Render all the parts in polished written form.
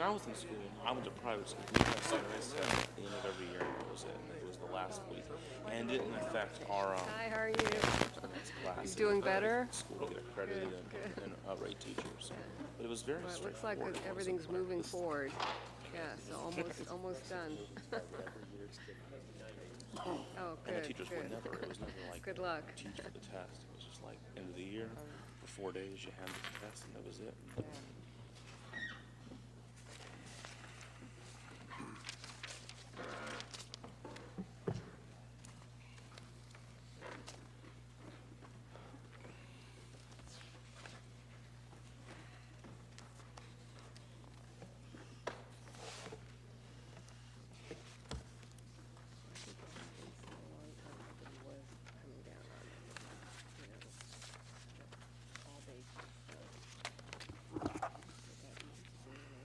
I was in school, I went to private school. We had Saturday set at the end of every year, and that was it. And it was the last week, and it didn't affect our Hi, how are you? class. You doing better? School to get accredited and rate teachers, but it was very Well, it looks straightforward. like It everything's wasn't moving this- forward. Yeah, so almost done. Oh, And the good, teachers were good. never. It was never like Good luck. teach for the test. It was just like end of the year, for 4 days you handed the test, and that was it.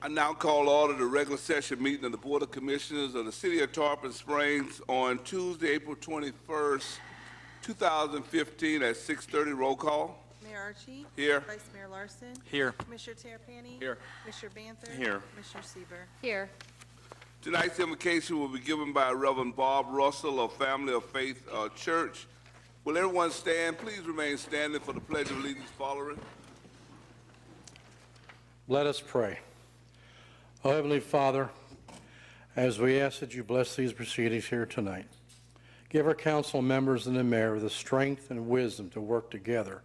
I now call order the regular session meeting of the Board of Commissioners of the City of Tarpon Springs on Tuesday, April 21st, 2015 at 6:30. Roll call. Mayor Archie? Here. Vice Mayor Larson? Here. Commissioner Terrapini? Here. Commissioner Banther? Here. Commissioner Sieber, Here. Tonight's invocation will be given by Reverend Bob Russell of Family of Faith Church. Will everyone stand? Please remain standing for the Pledge of Allegiance following. Let us pray. Oh, Heavenly Father, as we ask that you bless these proceedings here tonight, give our council members and the mayor the strength and wisdom to work together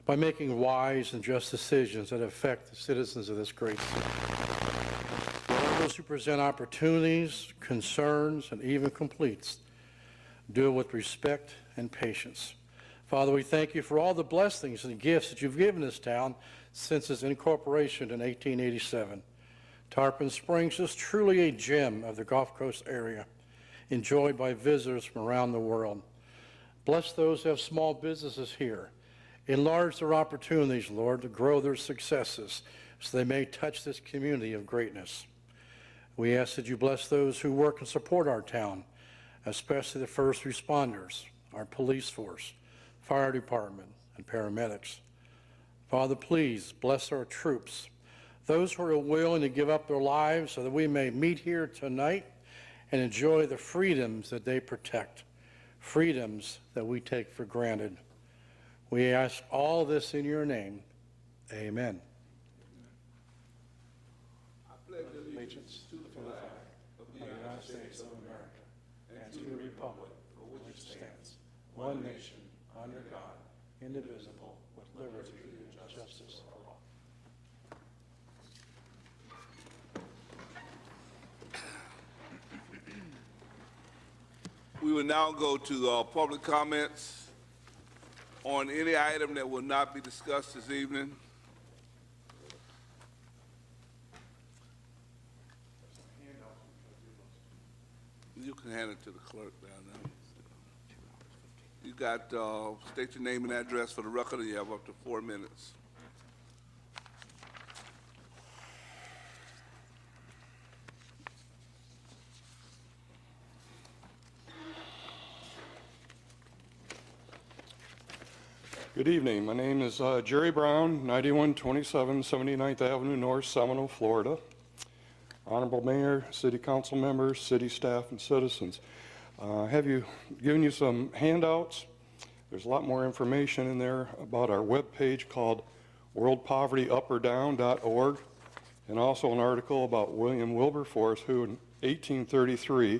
by making wise and just decisions that affect the citizens of this great city. Let those who present opportunities, concerns, and even complaints do it with respect and patience. Father, we thank you for all the blessings and gifts that you've given this town since its incorporation in 1887. Tarpon Springs is truly a gem of the Gulf Coast area, enjoyed by visitors from around the world. Bless those who have small businesses here. Enlarge their opportunities, Lord, to grow their successes so they may touch this community of greatness. We ask that you bless those who work and support our town, especially the first responders, our police force, fire department, and paramedics. Father, please bless our troops, those who are willing to give up their lives so that we may meet here tonight and enjoy the freedoms that they protect, freedoms that we take for granted. We ask all this in your name. Amen. I pledge allegiance to the flag of the United States of America and to the republic for which it stands, one nation, under God, indivisible, with liberty and justice for all. We will now go to public comments on any item that will not be discussed this evening. You can hand it to the clerk down there. You got, state your name and address for the record, and you have up to 4 minutes. Good evening. My name is Jerry Brown, 9127 79th Avenue North, Seminole, Florida. Honorable Mayor, City Council members, city staff, and citizens. Have you given you some handouts? There's a lot more information in there about our webpage called worldpovertyupordown.org, and also an article about William Wilberforce, who in 1833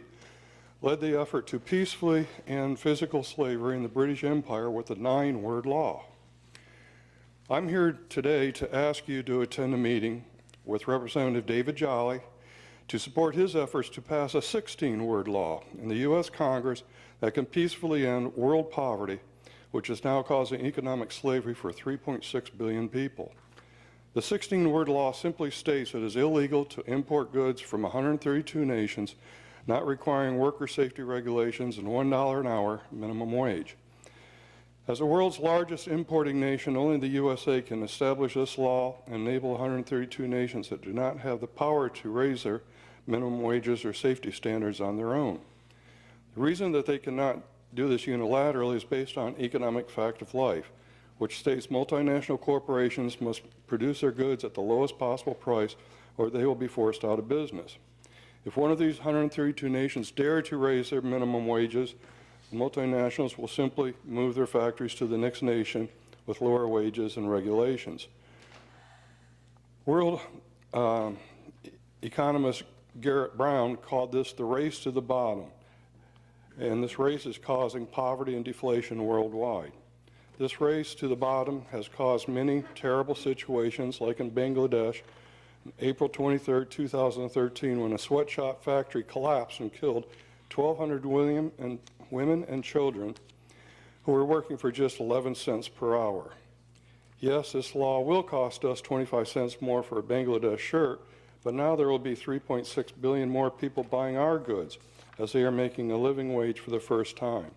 led the effort to peacefully end physical slavery in the British Empire with the 9-word law. I'm here today to ask you to attend a meeting with Representative David Jolly to support his efforts to pass a 16-word law in the U.S. Congress that can peacefully end world poverty, which is now causing economic slavery for 3.6 billion people. The 16-word law simply states it is illegal to import goods from 132 nations not requiring worker safety regulations and $1 an hour minimum wage. As the world's largest importing nation, only the USA can establish this law and enable 132 nations that do not have the power to raise their minimum wages or safety standards on their own. The reason that they cannot do this unilaterally is based on economic fact of life. which states multinational corporations must produce their goods at the lowest possible price or they will be forced out of business. If one of these 132 nations dare to raise their minimum wages, the multinationals will simply move their factories to the next nation with lower wages and regulations. World economist Garrett Brown called this the race to the bottom, and this race is causing poverty and deflation worldwide. This race to the bottom has caused many terrible situations, like in Bangladesh, April 23, 2013, when a sweatshop factory collapsed and killed 1,200 women and children who were working for just 11 cents per hour. Yes, this law will cost us 25 cents more for a Bangladesh shirt, but now there will be 3.6 billion more people buying our goods, as they are making a living wage for the first time.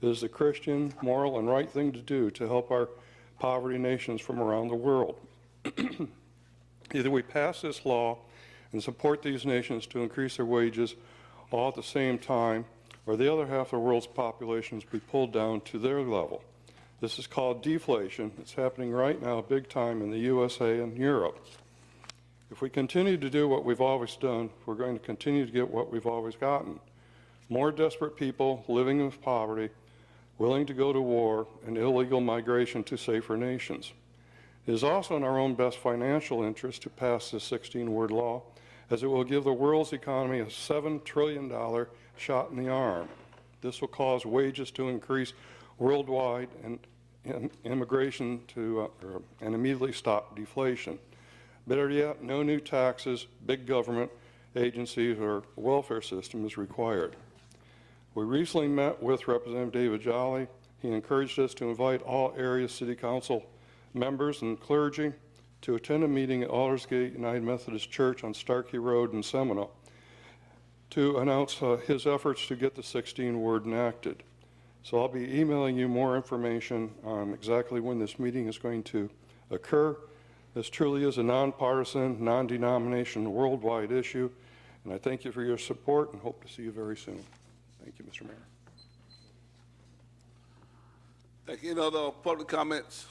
It is the Christian, moral, and right thing to do to help our poverty nations from around the world. Either we pass this law and support these nations to increase their wages all at the same time, or the other half of the world's populations be pulled down to their level. This is called deflation. It's happening right now big time in the USA and Europe. If we continue to do what we've always done, we're going to continue to get what we've always gotten. More desperate people living with poverty, willing to go to war, and illegal migration to safer nations. It is also in our own best financial interest to pass this 16-word law, as it will give the world's economy a $7 trillion shot in the arm. This will cause wages to increase worldwide and immigration to and immediately stop deflation. Better yet, no new taxes, big government agencies, or welfare system is required. We recently met with Representative David Jolly. He encouraged us to invite all area city council members and clergy to attend a meeting at Aldersgate United Methodist Church on Starkey Road in Seminole to announce his efforts to get the 16-word enacted. So I'll be emailing you more information on exactly when this meeting is going to occur. This truly is a nonpartisan, non-denominational, worldwide issue, and I thank you for your support and hope to see you very soon. Thank you, Mr. Mayor. Thank you. Any other public comments?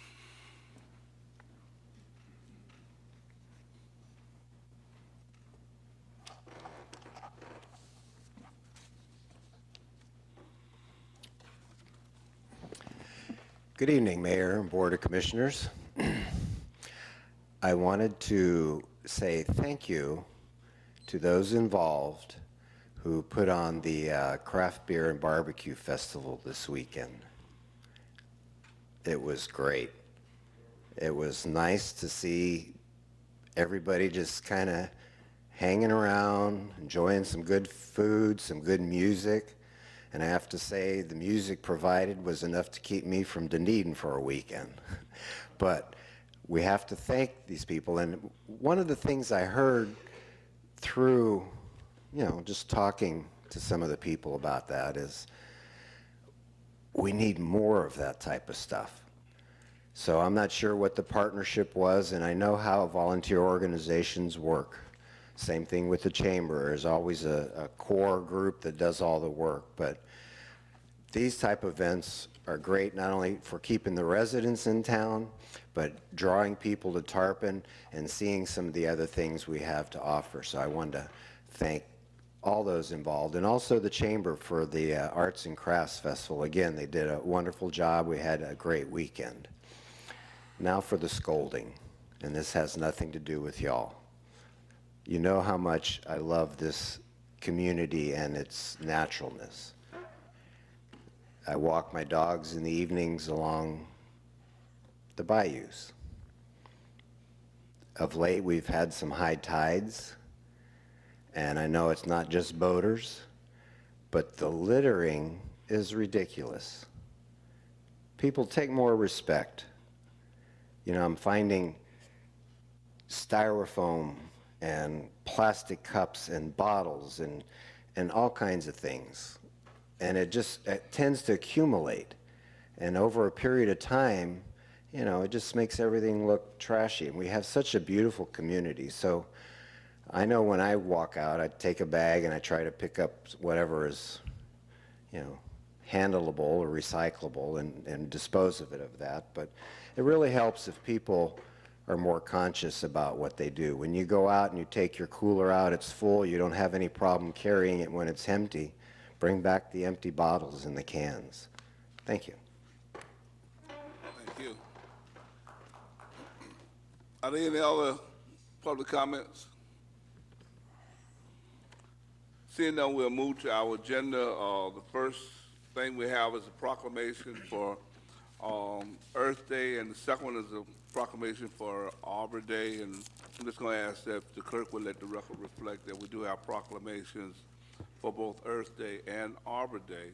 Good evening, Mayor and Board of Commissioners. I wanted to say thank you to those involved who put on the Craft Beer and Barbecue Festival this weekend. It was great. It was nice to see everybody just kind of hanging around, enjoying some good food, some good music. And I have to say, the music provided was enough to keep me from Dunedin for a weekend. But we have to thank these people. And one of the things I heard through, just talking to some of the people about that is we need more of that type of stuff. So I'm not sure what the partnership was, and I know how volunteer organizations work. Same thing with the chamber. There's always a core group that does all the work. But these type of events are great not only for keeping the residents in town, but drawing people to Tarpon and seeing some of the other things we have to offer. So I wanted to thank all those involved, and also the chamber for the Arts and Crafts Festival. Again, they did a wonderful job. We had a great weekend. Now for the scolding, and this has nothing to do with y'all. You know how much I love this community and its naturalness. I walk my dogs in the evenings along the bayous. Of late, we've had some high tides, and I know it's not just boaters, but the littering is ridiculous. People take more respect. I'm finding styrofoam and plastic cups and bottles and all kinds of things. And it tends to accumulate. And over a period of time, it just makes everything look trashy. And we have such a beautiful community. So I know when I walk out, I take a bag and I try to pick up whatever is, handleable or recyclable and dispose of it of that. But It really helps if people are more conscious about what they do. When you go out and you take your cooler out, it's full, you don't have any problem carrying it when it's empty. Bring back the empty bottles and the cans. Thank you. Thank you. Are there any other public comments? Seeing none, we'll move to our agenda. The first thing we have is a proclamation for Earth Day, and the second one is a proclamation for Arbor Day. And I'm just going to ask that the clerk would let the record reflect that we do have proclamations for both Earth Day and Arbor Day.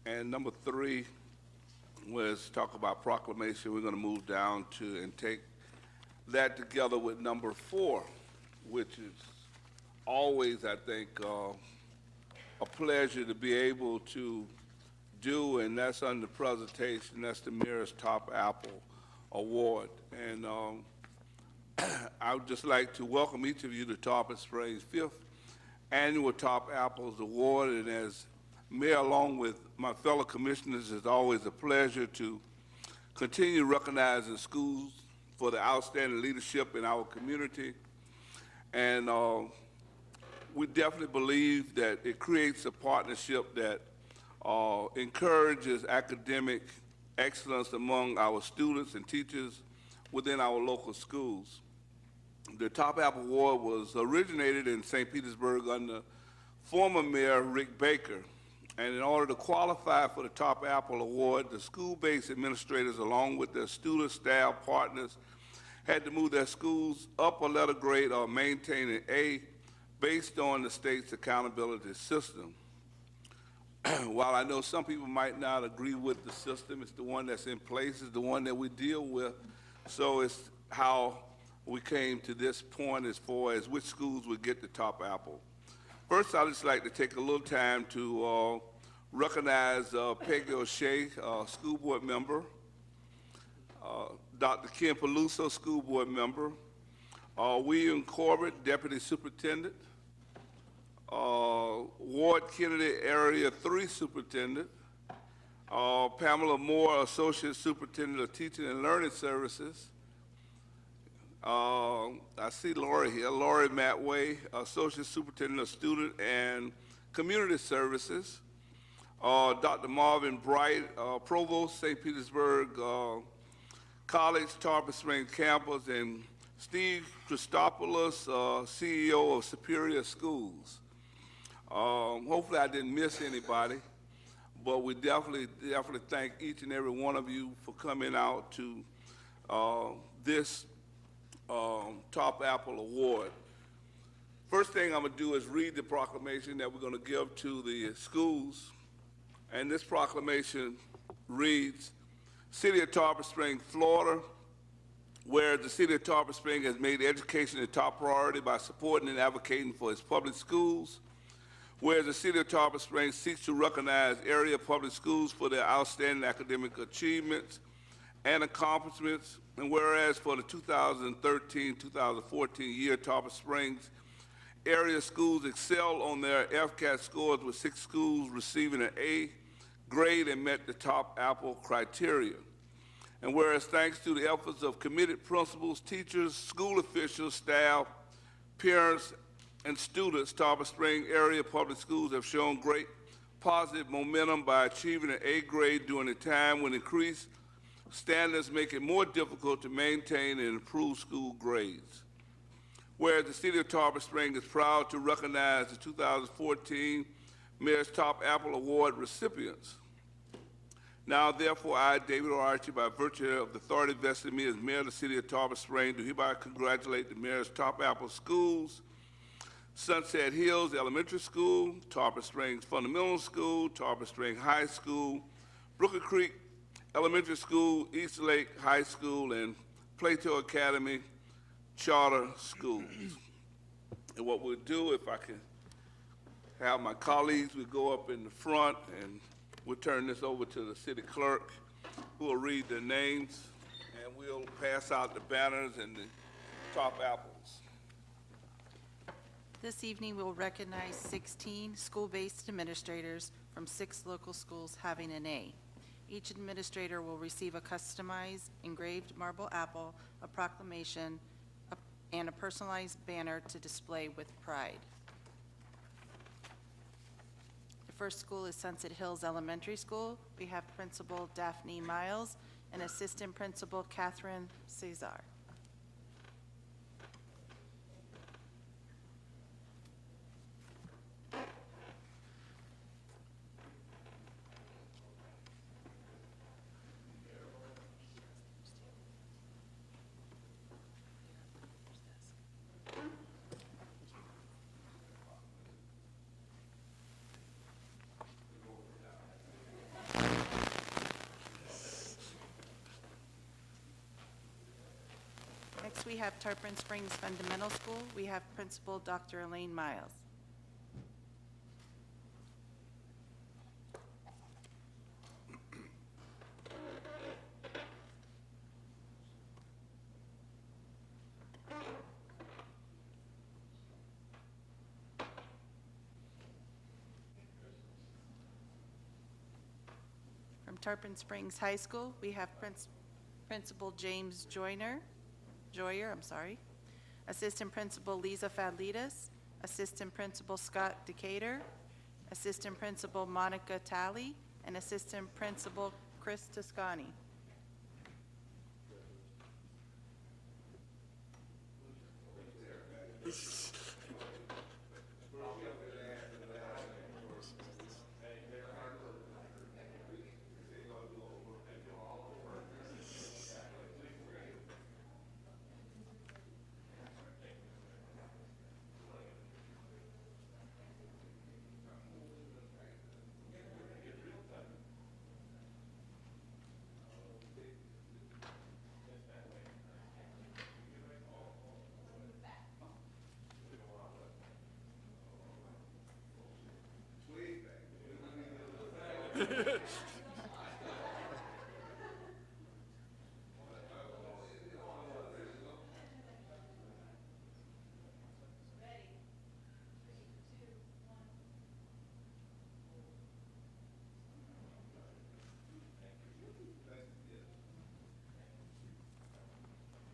And number 3 was talk about proclamation. We're going to move down to and take that together with number 4, which is always, I think, a pleasure to be able to do, and that's under presentation. That's the Mayor's Top Apple Award. And I would just like to welcome each of you to Tarpon Springs' 5th Annual Top Apples Award. And as Mayor, along with my fellow commissioners, it's always a pleasure to continue recognizing schools for the outstanding leadership in our community. And we definitely believe that it creates a partnership that encourages academic excellence among our students and teachers within our local schools. The Top Apple Award was originated in St. Petersburg under former Mayor Rick Baker. And in order to qualify for the Top Apple Award, the school-based administrators, along with their student, staff, partners, had to move their schools up a letter grade or maintain an A based on the state's accountability system. While I know some people might not agree with the system, it's the one that's in place, it's the one that we deal with. So it's how we came to this point as far as which schools would get the Top Apple. First, I'd just like to take a little time to recognize Peggy O'Shea, school board member, Dr. Ken Peluso, school board member, William Corbett, deputy superintendent, Ward Kennedy, area 3 superintendent, Pamela Moore, associate superintendent of teaching and learning services. I see Lori here, Lori Matway, associate superintendent of student and community services. Dr. Marvin Bright, provost, St. Petersburg College, Tarpon Springs campus, and Steve Christopoulos, CEO of Superior Schools. Hopefully I didn't miss anybody, but we definitely thank each and every one of you for coming out to this Top Apple Award. First thing I'm going to do is read the proclamation that we're going to give to the schools. And this proclamation reads, City of Tarpon Springs, Florida, where the City of Tarpon Springs has made education a top priority by supporting and advocating for its public schools, where the City of Tarpon Springs seeks to recognize area public schools for their outstanding academic achievements and accomplishments, and whereas for the 2013-2014 year, Tarpon Springs area schools excel on their FCAT scores, with 6 schools receiving an A grade and met the Top Apple criteria. And whereas thanks to the efforts of committed principals, teachers, school officials, staff, parents, and students, Tarpon Springs area public schools have shown great positive momentum by achieving an A grade during a time when increased standards make it more difficult to maintain and improve school grades. Whereas the City of Tarpon Springs is proud to recognize the 2014 Mayor's Top Apple Award recipients. Now, therefore, I, David O. Archie, by virtue of the authority vested in me as Mayor of the City of Tarpon Springs, do hereby congratulate the Mayor's Top Apple schools: Sunset Hills Elementary School, Tarpon Springs Fundamental School, Tarpon Springs High School, Brooker Creek Elementary School, East Lake High School, and Plato Academy Charter Schools. And what we'll do, if I can have my colleagues, we go up in the front, and we'll turn this over to the city clerk, who will read the names, and we'll pass out the banners and the top apples. This evening, we'll recognize 16 school-based administrators from 6 local schools having an A. Each administrator will receive a customized engraved marble apple, a proclamation, and a personalized banner to display with pride. The first school is Sunset Hills Elementary School. We have Principal Daphne Miles and Assistant Principal Catherine Cesar. Next, we have Tarpon Springs Fundamental School. We have Principal Dr. Elaine Miles. From Tarpon Springs High School, we have Principal James Joyer, Assistant Principal Lisa Fadlitas, Assistant Principal Scott Decatur, Assistant Principal Monica Talley, and Assistant Principal Chris Toscani.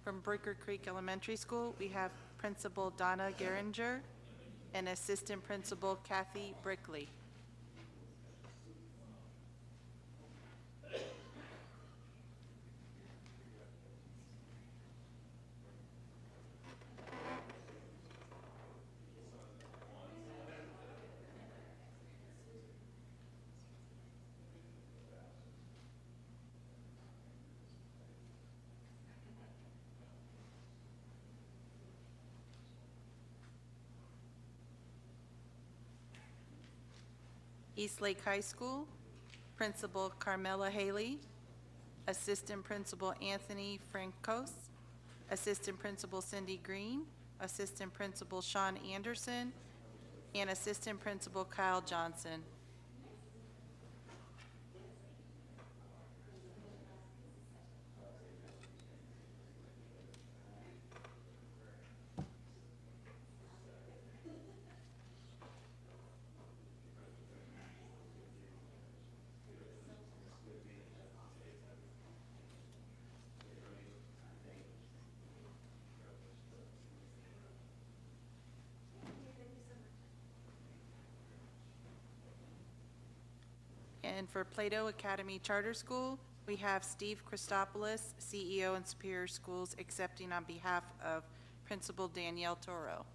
From Breaker Creek Elementary School, we have Principal Donna Geringer and Assistant Principal Kathy Brickley. Eastlake High School, Principal Carmela Haley, Assistant Principal Anthony Francos, Assistant Principal Cindy Green, Assistant Principal Sean Anderson, and Assistant Principal Kyle Johnson. And for Plato Academy Charter School, we have Steve Christopoulos, CEO and Superior Schools, accepting on behalf of Principal Danielle Toro.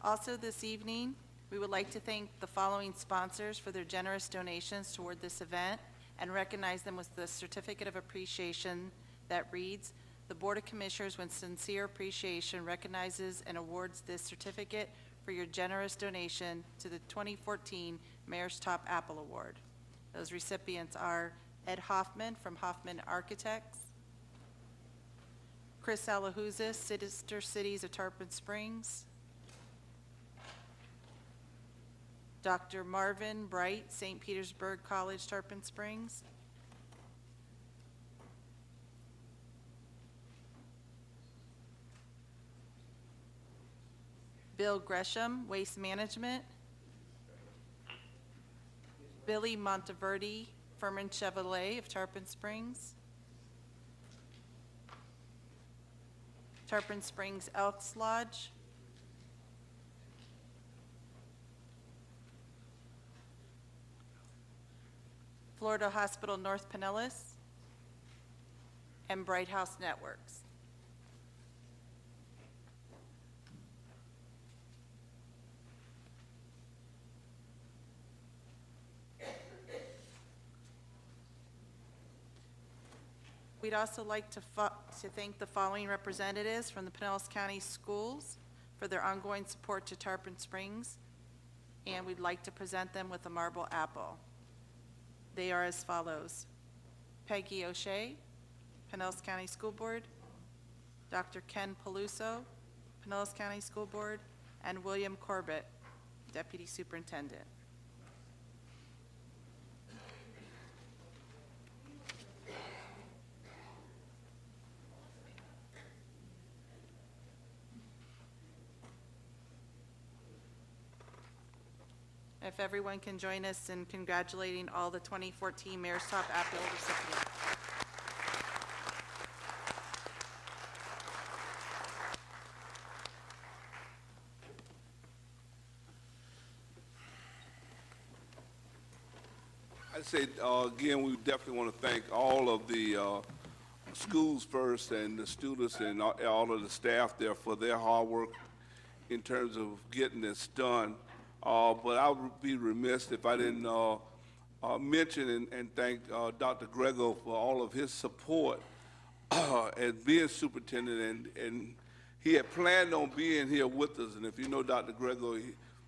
Also this evening, we would like to thank the following sponsors for their generous donations toward this event and recognize them with the certificate of appreciation that reads, "The Board of Commissioners, with sincere appreciation, recognizes and awards this certificate for your generous donation to the 2014 Mayor's Top Apple Award." Those recipients are Ed Hoffman from Hoffman Architects, Chris Alahuzis, Sister Cities of Tarpon Springs. Dr. Marvin Bright, St. Petersburg College, Tarpon Springs. Bill Gresham, Waste Management. Billy Monteverde, Furman Chevrolet of Tarpon Springs. Tarpon Springs Elks Lodge. Florida Hospital North Pinellas. And Bright House Networks. We'd also like to thank the following representatives from the Pinellas County Schools for their ongoing support to Tarpon Springs, and we'd like to present them with a marble apple. They are as follows: Peggy O'Shea, Pinellas County School Board; Dr. Ken Peluso, Pinellas County School Board; and William Corbett, Deputy Superintendent. If everyone can join us in congratulating all the 2014 Mayor's Top Apple recipients. I'd say, again, we definitely want to thank all of the schools first and the students and all of the staff there for their hard work in terms of getting this done. But I would be remiss if I didn't mention and thank Dr. Grego for all of his support as being superintendent. And he had planned on being here with us. And if you know Dr. Grego, if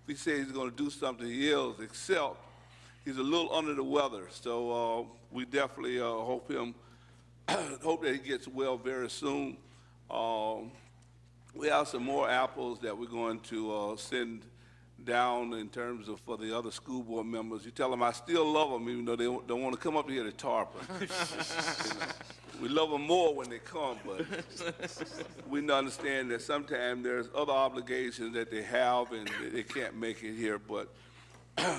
he says he's going to do something, he is, except he's a little under the weather. So we definitely hope that he gets well very soon. We have some more apples that we're going to send down in terms of for the other school board members. You tell them I still love them, even though they don't want to come up here to Tarpon. You know, we love them more when they come, but we understand that sometimes there's other obligations that they have and they can't make it here. But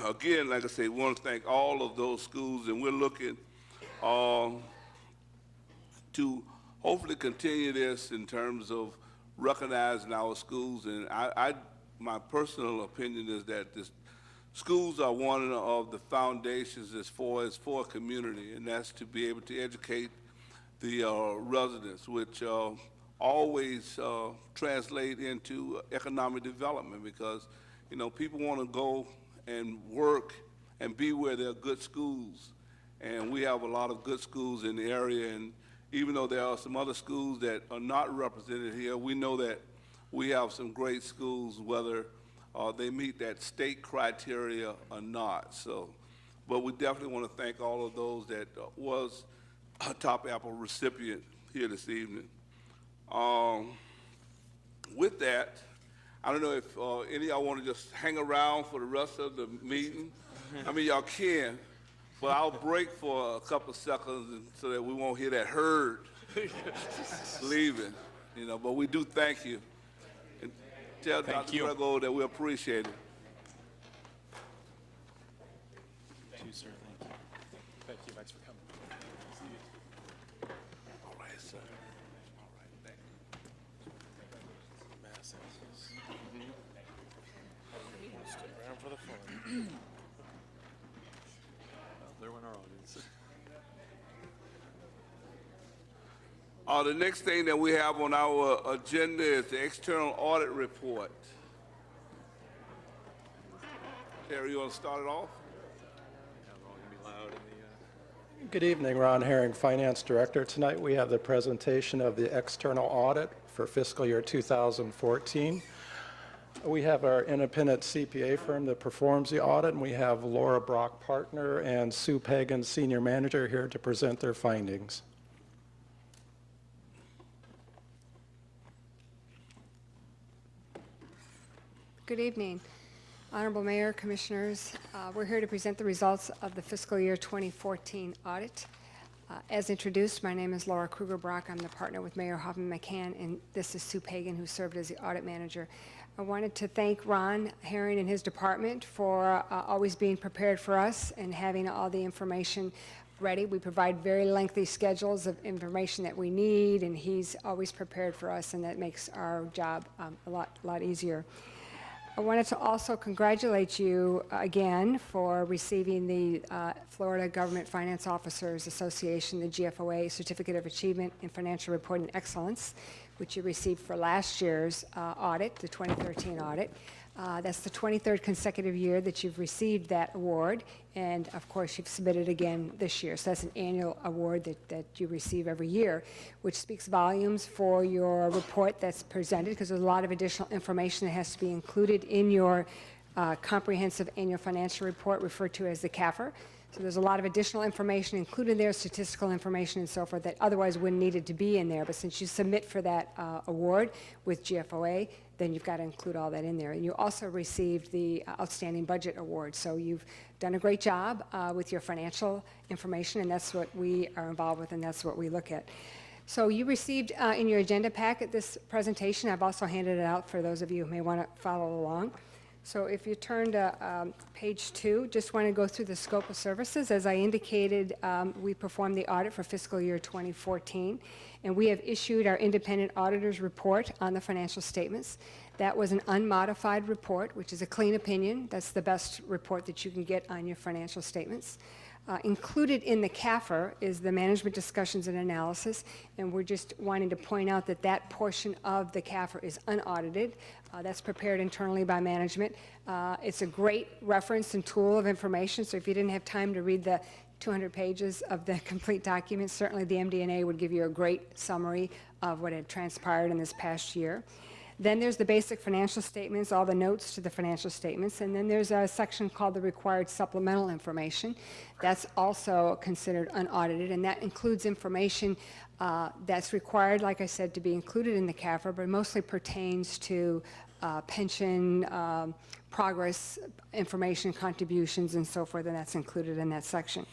again, like I say, we want to thank all of those schools, and we're looking to hopefully continue this in terms of recognizing our schools. And my personal opinion is that schools are one of the foundations as far as for a community, and that's to be able to educate the residents, which always translate into economic development, because, you know, people want to go and work and be where there are good schools. And we have a lot of good schools in the area, and even though there are some other schools that are not represented here, we know that we have some great schools, whether they meet that state criteria or not. So, but we definitely want to thank all of those that was a Top Apple recipient here this evening. With that, I don't know if any of y'all want to just hang around for the rest of the meeting. I mean, y'all can, but I'll break for a couple of seconds so that we won't hear that herd leaving. You know, but we do thank you. And tell Dr. Grego that we appreciate it. Thank you, sir. Thank you. Thank you. Thanks for coming. All right, sir. All right, thank you. Stick around for the fun. Well, there went our audience. The next thing that we have on our agenda is the external audit report. Terry, you want to start it off? Yeah, we're all going to be loud in the... Good evening, Ron Herring, Finance Director. Tonight we have the presentation of the external audit for fiscal year 2014. We have our independent CPA firm that performs the audit, and we have Laura Brock, partner, and Sue Pagan, senior manager, here to present their findings. Good evening. Honorable Mayor, Commissioners, we're here to present the results of the fiscal year 2014 audit. As introduced, my name is Laura Kruger-Brock. I'm the partner with Mayor Hoffman McCann, and this is Sue Pagan, who served as the audit manager. I wanted to thank Ron Herring and his department for always being prepared for us and having all the information ready. We provide very lengthy schedules of information that we need, and he's always prepared for us, and that makes our job a lot easier. I wanted to also congratulate you again for receiving the Florida Government Finance Officers Association, the GFOA Certificate of Achievement in Financial Reporting Excellence, which you received for last year's audit, the 2013 audit. That's the 23rd consecutive year that you've received that award, and of course you've submitted again this year. So that's an annual award that you receive every year, which speaks volumes for your report that's presented, because there's a lot of additional information that has to be included in your comprehensive annual financial report, referred to as the CAFR. So there's a lot of additional information included there, statistical information and so forth, that otherwise wouldn't need it to be in there. But since you submit for that award with GFOA, then you've got to include all that in there. And you also received the Outstanding Budget Award. So you've done a great job with your financial information, and that's what we are involved with, and that's what we look at. So you received in your agenda packet this presentation. I've also handed it out for those of you who may want to follow along. So if you turn to page 2, just want to go through the scope of services. As I indicated, we performed the audit for fiscal year 2014, and we have issued our independent auditor's report on the financial statements. That was an unmodified report, which is a clean opinion. That's the best report that you can get on your financial statements. Included in the CAFR is the management discussions and analysis, and we're just wanting to point out that that portion of the CAFR is unaudited. That's prepared internally by management. It's a great reference and tool of information, so if you didn't have time to read the 200 pages of the complete document, certainly the MD&A would give you a great summary of what had transpired in this past year. Then there's the basic financial statements, all the notes to the financial statements, and then there's a section called the required supplemental information. That's also considered unaudited, and that includes information that's required, like I said, to be included in the CAFR, but mostly pertains to pension, progress, information, contributions, and so forth, and that's included in that section.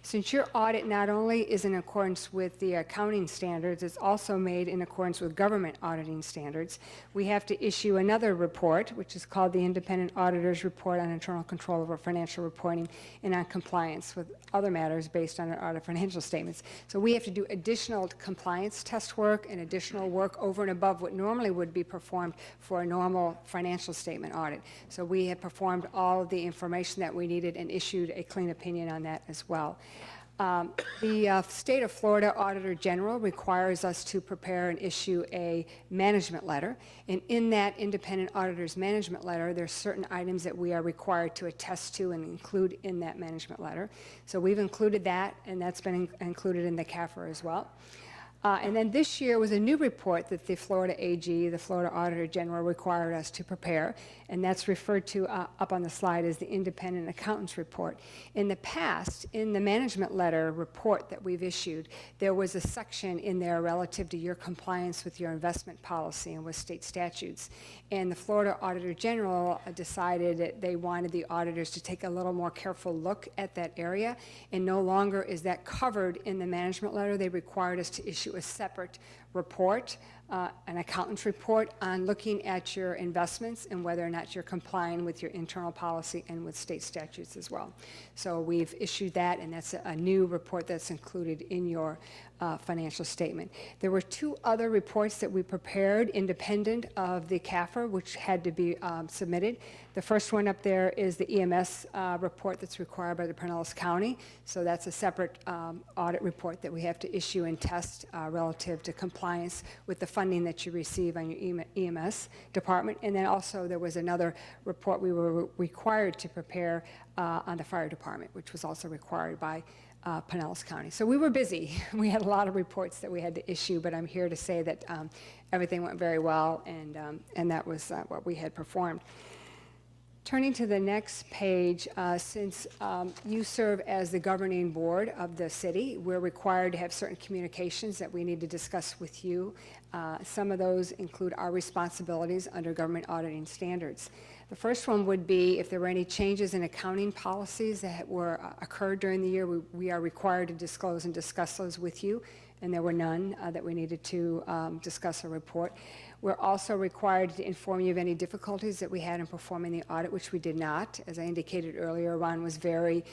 Since your audit not only is in accordance with the accounting standards, it's also made in accordance with government auditing standards, we have to issue another report, which is called the Independent Auditor's Report on Internal Control over Financial Reporting and on Compliance with other matters based on our audit financial statements. So we have to do additional compliance test work and additional work over and above what normally would be performed for a normal financial statement audit. So we have performed all of the information that we needed and issued a clean opinion on that as well. The State of Florida Auditor General requires us to prepare and issue a management letter, and in that independent auditor's management letter, there are certain items that we are required to attest to and include in that management letter. So we've included that, and that's been included in the CAFR as well. And then this year was a new report that the Florida AG, the Florida Auditor General, required us to prepare, and that's referred to up on the slide as the Independent Accountant's Report. In the past, in the management letter report that we've issued, there was a section in there relative to your compliance with your investment policy and with state statutes. And the Florida Auditor General decided that they wanted the auditors to take a little more careful look at that area, and no longer is that covered in the management letter. They required us to issue a separate report, an accountant's report on looking at your investments and whether or not you're complying with your internal policy and with state statutes as well. So we've issued that, and that's a new report that's included in your financial statement. There were 2 other reports that we prepared independent of the CAFR, which had to be submitted. The first one up there is the EMS report that's required by the Pinellas County. So that's a separate audit report that we have to issue and test relative to compliance with the funding that you receive on your EMS department. And then also there was another report we were required to prepare on the fire department, which was also required by Pinellas County. So we were busy. We had a lot of reports that we had to issue, but I'm here to say that everything went very well, and that was what we had performed. Turning to the next page, since you serve as the governing board of the city, we're required to have certain communications that we need to discuss with you Some of those include our responsibilities under government auditing standards. The first one would be if there were any changes in accounting policies that were occurred during the year, we are required to disclose and discuss those with you, and there were none that we needed to discuss or report. We're also required to inform you of any difficulties that we had in performing the audit, which we did not. As I indicated earlier, Ron was very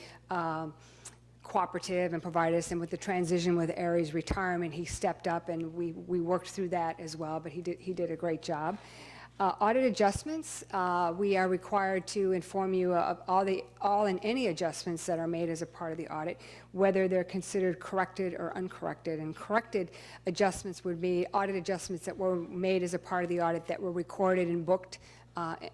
cooperative and provided us, and with the transition with Aries' retirement, he stepped up, and we worked through that as well, but he did a great job. Audit adjustments, we are required to inform you of all and any adjustments that are made as a part of the audit, whether they're considered corrected or uncorrected. And corrected adjustments would be audit adjustments that were made as a part of the audit that were recorded and booked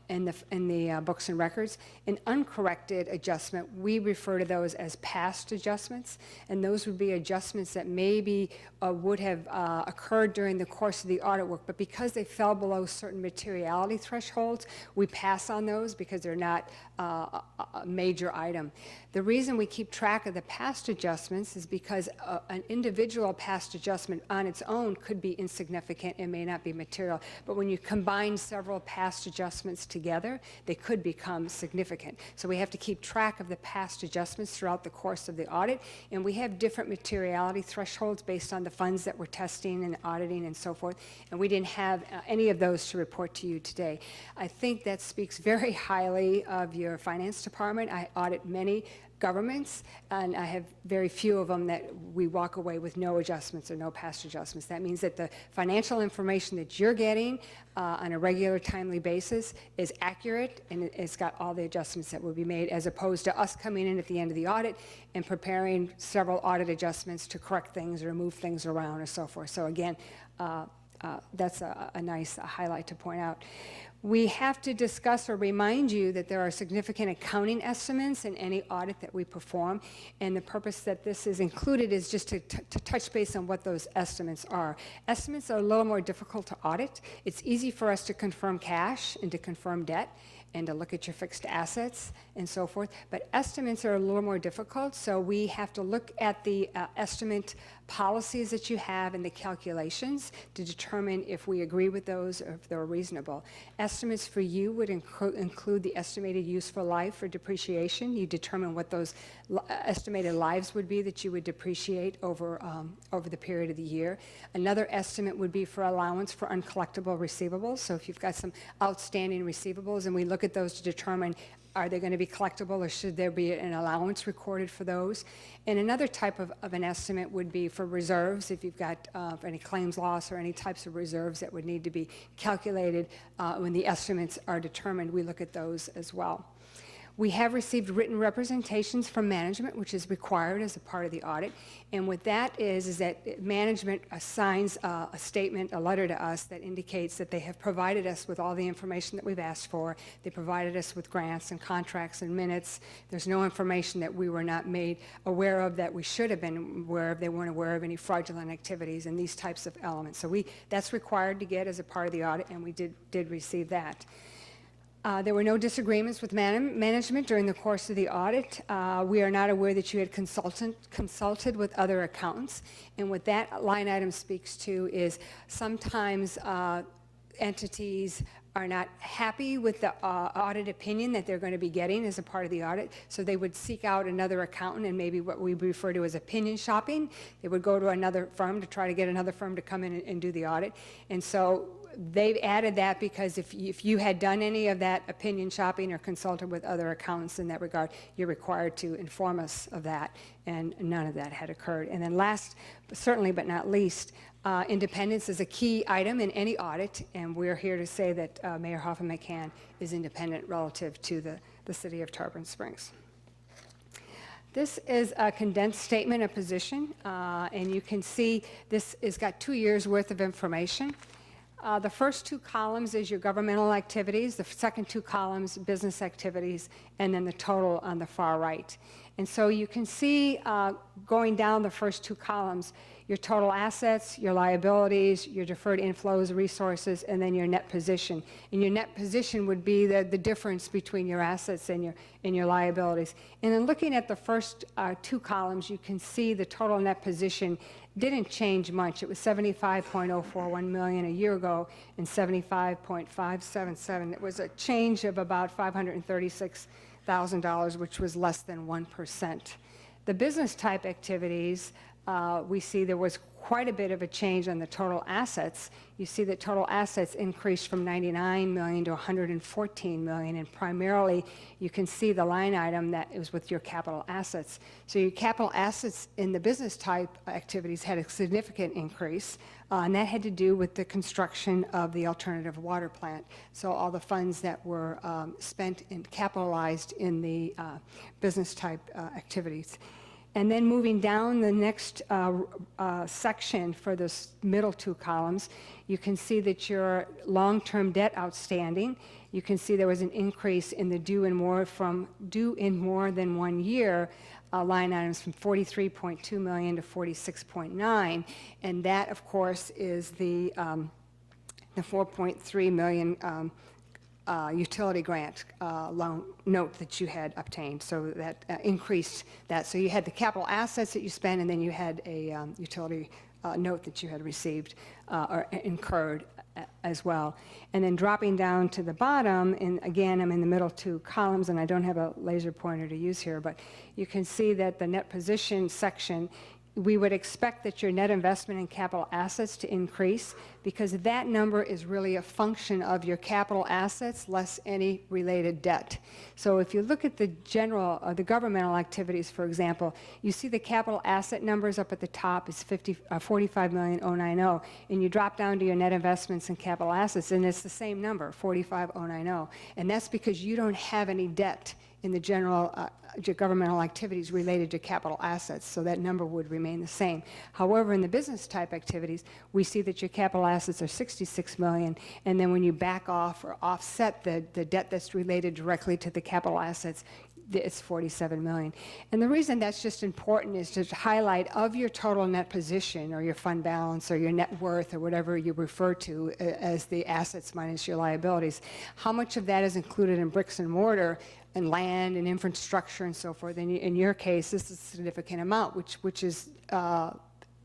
in the books and records. An uncorrected adjustment, we refer to those as past adjustments, and those would be adjustments that maybe would have occurred during the course of the audit work, but because they fell below certain materiality thresholds, we pass on those because they're not a major item. The reason we keep track of the past adjustments is because an individual past adjustment on its own could be insignificant and may not be material, but when you combine several past adjustments together, they could become significant. So we have to keep track of the past adjustments throughout the course of the audit, and we have different materiality thresholds based on the funds that we're testing and auditing and so forth, and we didn't have any of those to report to you today. I think that speaks very highly of your finance department. I audit many governments, and I have very few of them that we walk away with no adjustments or no past adjustments. That means that the financial information that you're getting on a regular, timely basis is accurate, and it's got all the adjustments that will be made, as opposed to us coming in at the end of the audit and preparing several audit adjustments to correct things or move things around or so forth. So again, that's a nice highlight to point out. We have to discuss or remind you that there are significant accounting estimates in any audit that we perform, and the purpose that this is included is just to touch base on what those estimates are. Estimates are a little more difficult to audit. It's easy for us to confirm cash and to confirm debt and to look at your fixed assets and so forth, but estimates are a little more difficult, so we have to look at the estimate policies that you have and the calculations to determine if we agree with those or if they're reasonable. Estimates for you would include the estimated useful life for depreciation. You determine what those estimated lives would be that you would depreciate over the period of the year. Another estimate would be for allowance for uncollectible receivables. So if you've got some outstanding receivables and we look at those to determine are they going to be collectible or should there be an allowance recorded for those? And another type of an estimate would be for reserves, if you've got any claims loss or any types of reserves that would need to be calculated when the estimates are determined, we look at those as well. We have received written representations from management, which is required as a part of the audit. And what that is that management assigns a statement, a letter to us that indicates that they have provided us with all the information that we've asked for. They provided us with grants and contracts and minutes. There's no information that we were not made aware of that we should have been aware of. They weren't aware of any fraudulent activities and these types of elements. So that's required to get as a part of the audit, and we did receive that. There were no disagreements with management during the course of the audit. We are not aware that you had consulted with other accountants. And what that line item speaks to is sometimes entities are not happy with the audit opinion that they're going to be getting as a part of the audit, so they would seek out another accountant and maybe what we refer to as opinion shopping. They would go to another firm to try to get another firm to come in and do the audit. And so they've added that because if you had done any of that opinion shopping or consulted with other accountants in that regard, you're required to inform us of that, and none of that had occurred. And then last, certainly but not least, independence is a key item in any audit, and we're here to say that Mayor Hoffman McCann is independent relative to the city of Tarpon Springs. This is a condensed statement of position, and you can see this has got 2 years worth of information. The first 2 columns is your governmental activities, the second 2 columns, business activities, and then the total on the far right. And so you can see going down the first two columns, your total assets, your liabilities, your deferred inflows, resources, and then your net position. And your net position would be the difference between your assets and your liabilities. And then looking at the first two columns, you can see the total net position didn't change much. It was 75.041 million a year ago and 75.577. It was a change of about $536,000, which was less than 1%. The business type activities, we see there was quite a bit of a change on the total assets. You see that total assets increased from 99 million to 114 million, and primarily you can see the line item that is with your capital assets. So your capital assets in the business type activities had a significant increase, and that had to do with the construction of the alternative water plant. So all the funds that were spent and capitalized in the business type activities. And then moving down the next section for the middle two columns, you can see that your long-term debt outstanding, you can see there was an increase in the due in more than 1 year line items from 43.2 million to 46.9, and that, of course, is the 4.3 million utility grant loan note that you had obtained, so that increased that. So you had the capital assets that you spent, and then you had a utility note that you had received or incurred as well. And then dropping down to the bottom, and again, I'm in the middle two columns, and I don't have a laser pointer to use here, but you can see that the net position section, we would expect that your net investment in capital assets to increase because that number is really a function of your capital assets less any related debt. So if you look at the general, the governmental activities, for example, you see the capital asset numbers up at the top is 45,090,090, and you drop down to your net investments in capital assets, and it's the same number, 45,090, and that's because you don't have any debt in the general governmental activities related to capital assets, so that number would remain the same. However, in the business type activities, we see that your capital assets are 66 million, and then when you back off or offset the debt that's related directly to the capital assets, it's 47 million. And the reason that's just important is to highlight of your total net position or your fund balance or your net worth or whatever you refer to as the assets minus your liabilities, how much of that is included in bricks and mortar and land and infrastructure and so forth. And in your case, this is a significant amount, which is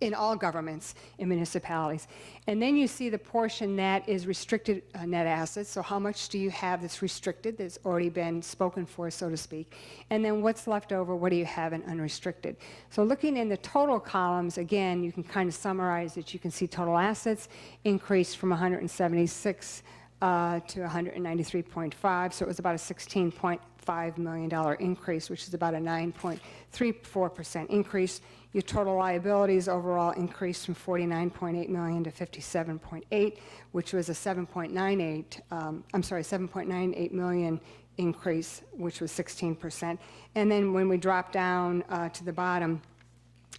in all governments and municipalities. And then you see the portion that is restricted net assets. So how much do you have that's restricted, that's already been spoken for, so to speak? And then what's left over, what do you have in unrestricted? So looking in the total columns, again, you can kind of summarize that. You can see total assets increased from 176 to 193.5, so it was about a $16.5 million increase, which is about a 9.34% increase. Your total liabilities overall increased from 49.8 million to 57.8, which was a 7.98 million increase, which was 16%. And then when we drop down to the bottom,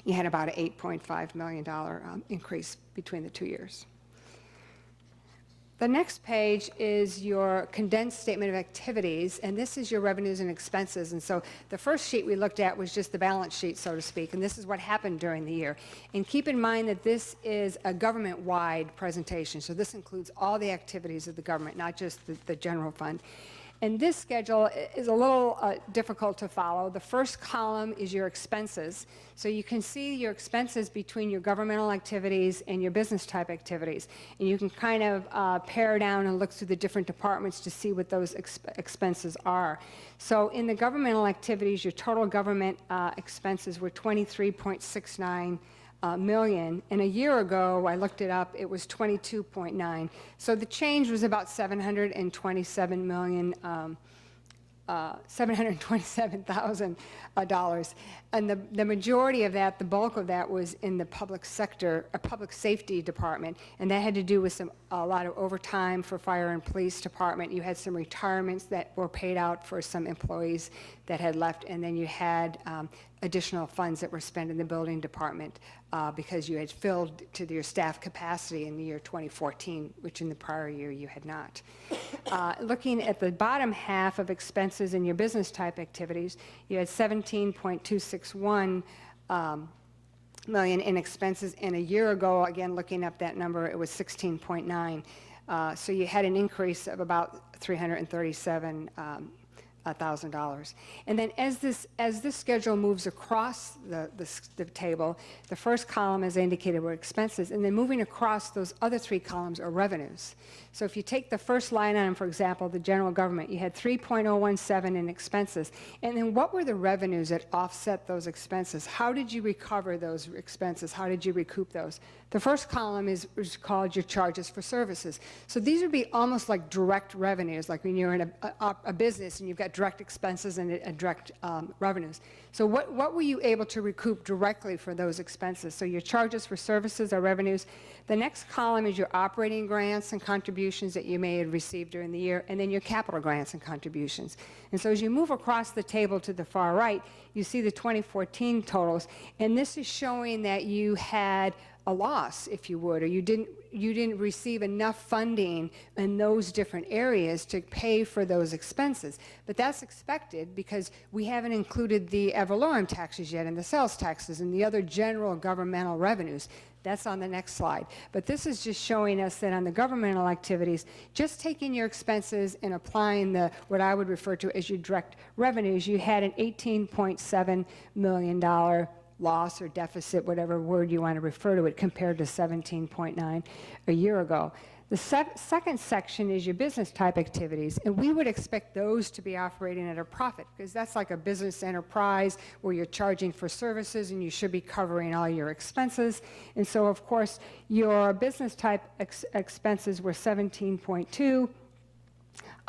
you had about an $8.5 million increase between the 2 years. The next page is your condensed statement of activities, and this is your revenues and expenses. And so the first sheet we looked at was just the balance sheet, so to speak, and this is what happened during the year. And keep in mind that this is a government-wide presentation, so this includes all the activities of the government, not just the general fund. And this schedule is a little difficult to follow. The first column is your expenses. So you can see your expenses between your governmental activities and your business type activities. And you can kind of pare down and look through the different departments to see what those expenses are. So in the governmental activities, your total government expenses were 23.69 million, and a year ago, I looked it up, it was 22.9. So the change was about $727,000, and the majority of that, the bulk of that, was in the public sector, a public safety department, and that had to do with a lot of overtime for fire and police department. You had some retirements that were paid out for some employees that had left, and then you had additional funds that were spent in the building department because you had filled to your staff capacity in the year 2014, which in the prior year you had not. Looking at the bottom half of expenses in your business type activities, you had 17.261 million in expenses, and a year ago, again looking up that number, it was 16.9. So you had an increase of about $337,000. And then as this schedule moves across the table, the first column, as I indicated, were expenses, and then moving across, those other three columns are revenues. So if you take the first line item, for example, the general government, you had 3.017 in expenses. And then what were the revenues that offset those expenses? How did you recover those expenses? How did you recoup those? The first column is called your charges for services. So these would be almost like direct revenues, like when you're in a business and you've got direct expenses and direct revenues. So what were you able to recoup directly for those expenses? So your charges for services are revenues. The next column is your operating grants and contributions that you may have received during the year, and then your capital grants and contributions. And so as you move across the table to the far right, you see the 2014 totals, and this is showing that you had a loss, if you would, or you didn't receive enough funding in those different areas to pay for those expenses. But that's expected because we haven't included the ad valorem taxes yet and the sales taxes and the other general governmental revenues. That's on the next slide. But this is just showing us that on the governmental activities, just taking your expenses and applying what I would refer to as your direct revenues, you had an $18.7 million loss or deficit, whatever word you want to refer to it, compared to 17.9 a year ago. The second section is your business type activities, and we would expect those to be operating at a profit because that's like a business enterprise where you're charging for services and you should be covering all your expenses. And so, of course, your business type expenses were 17.2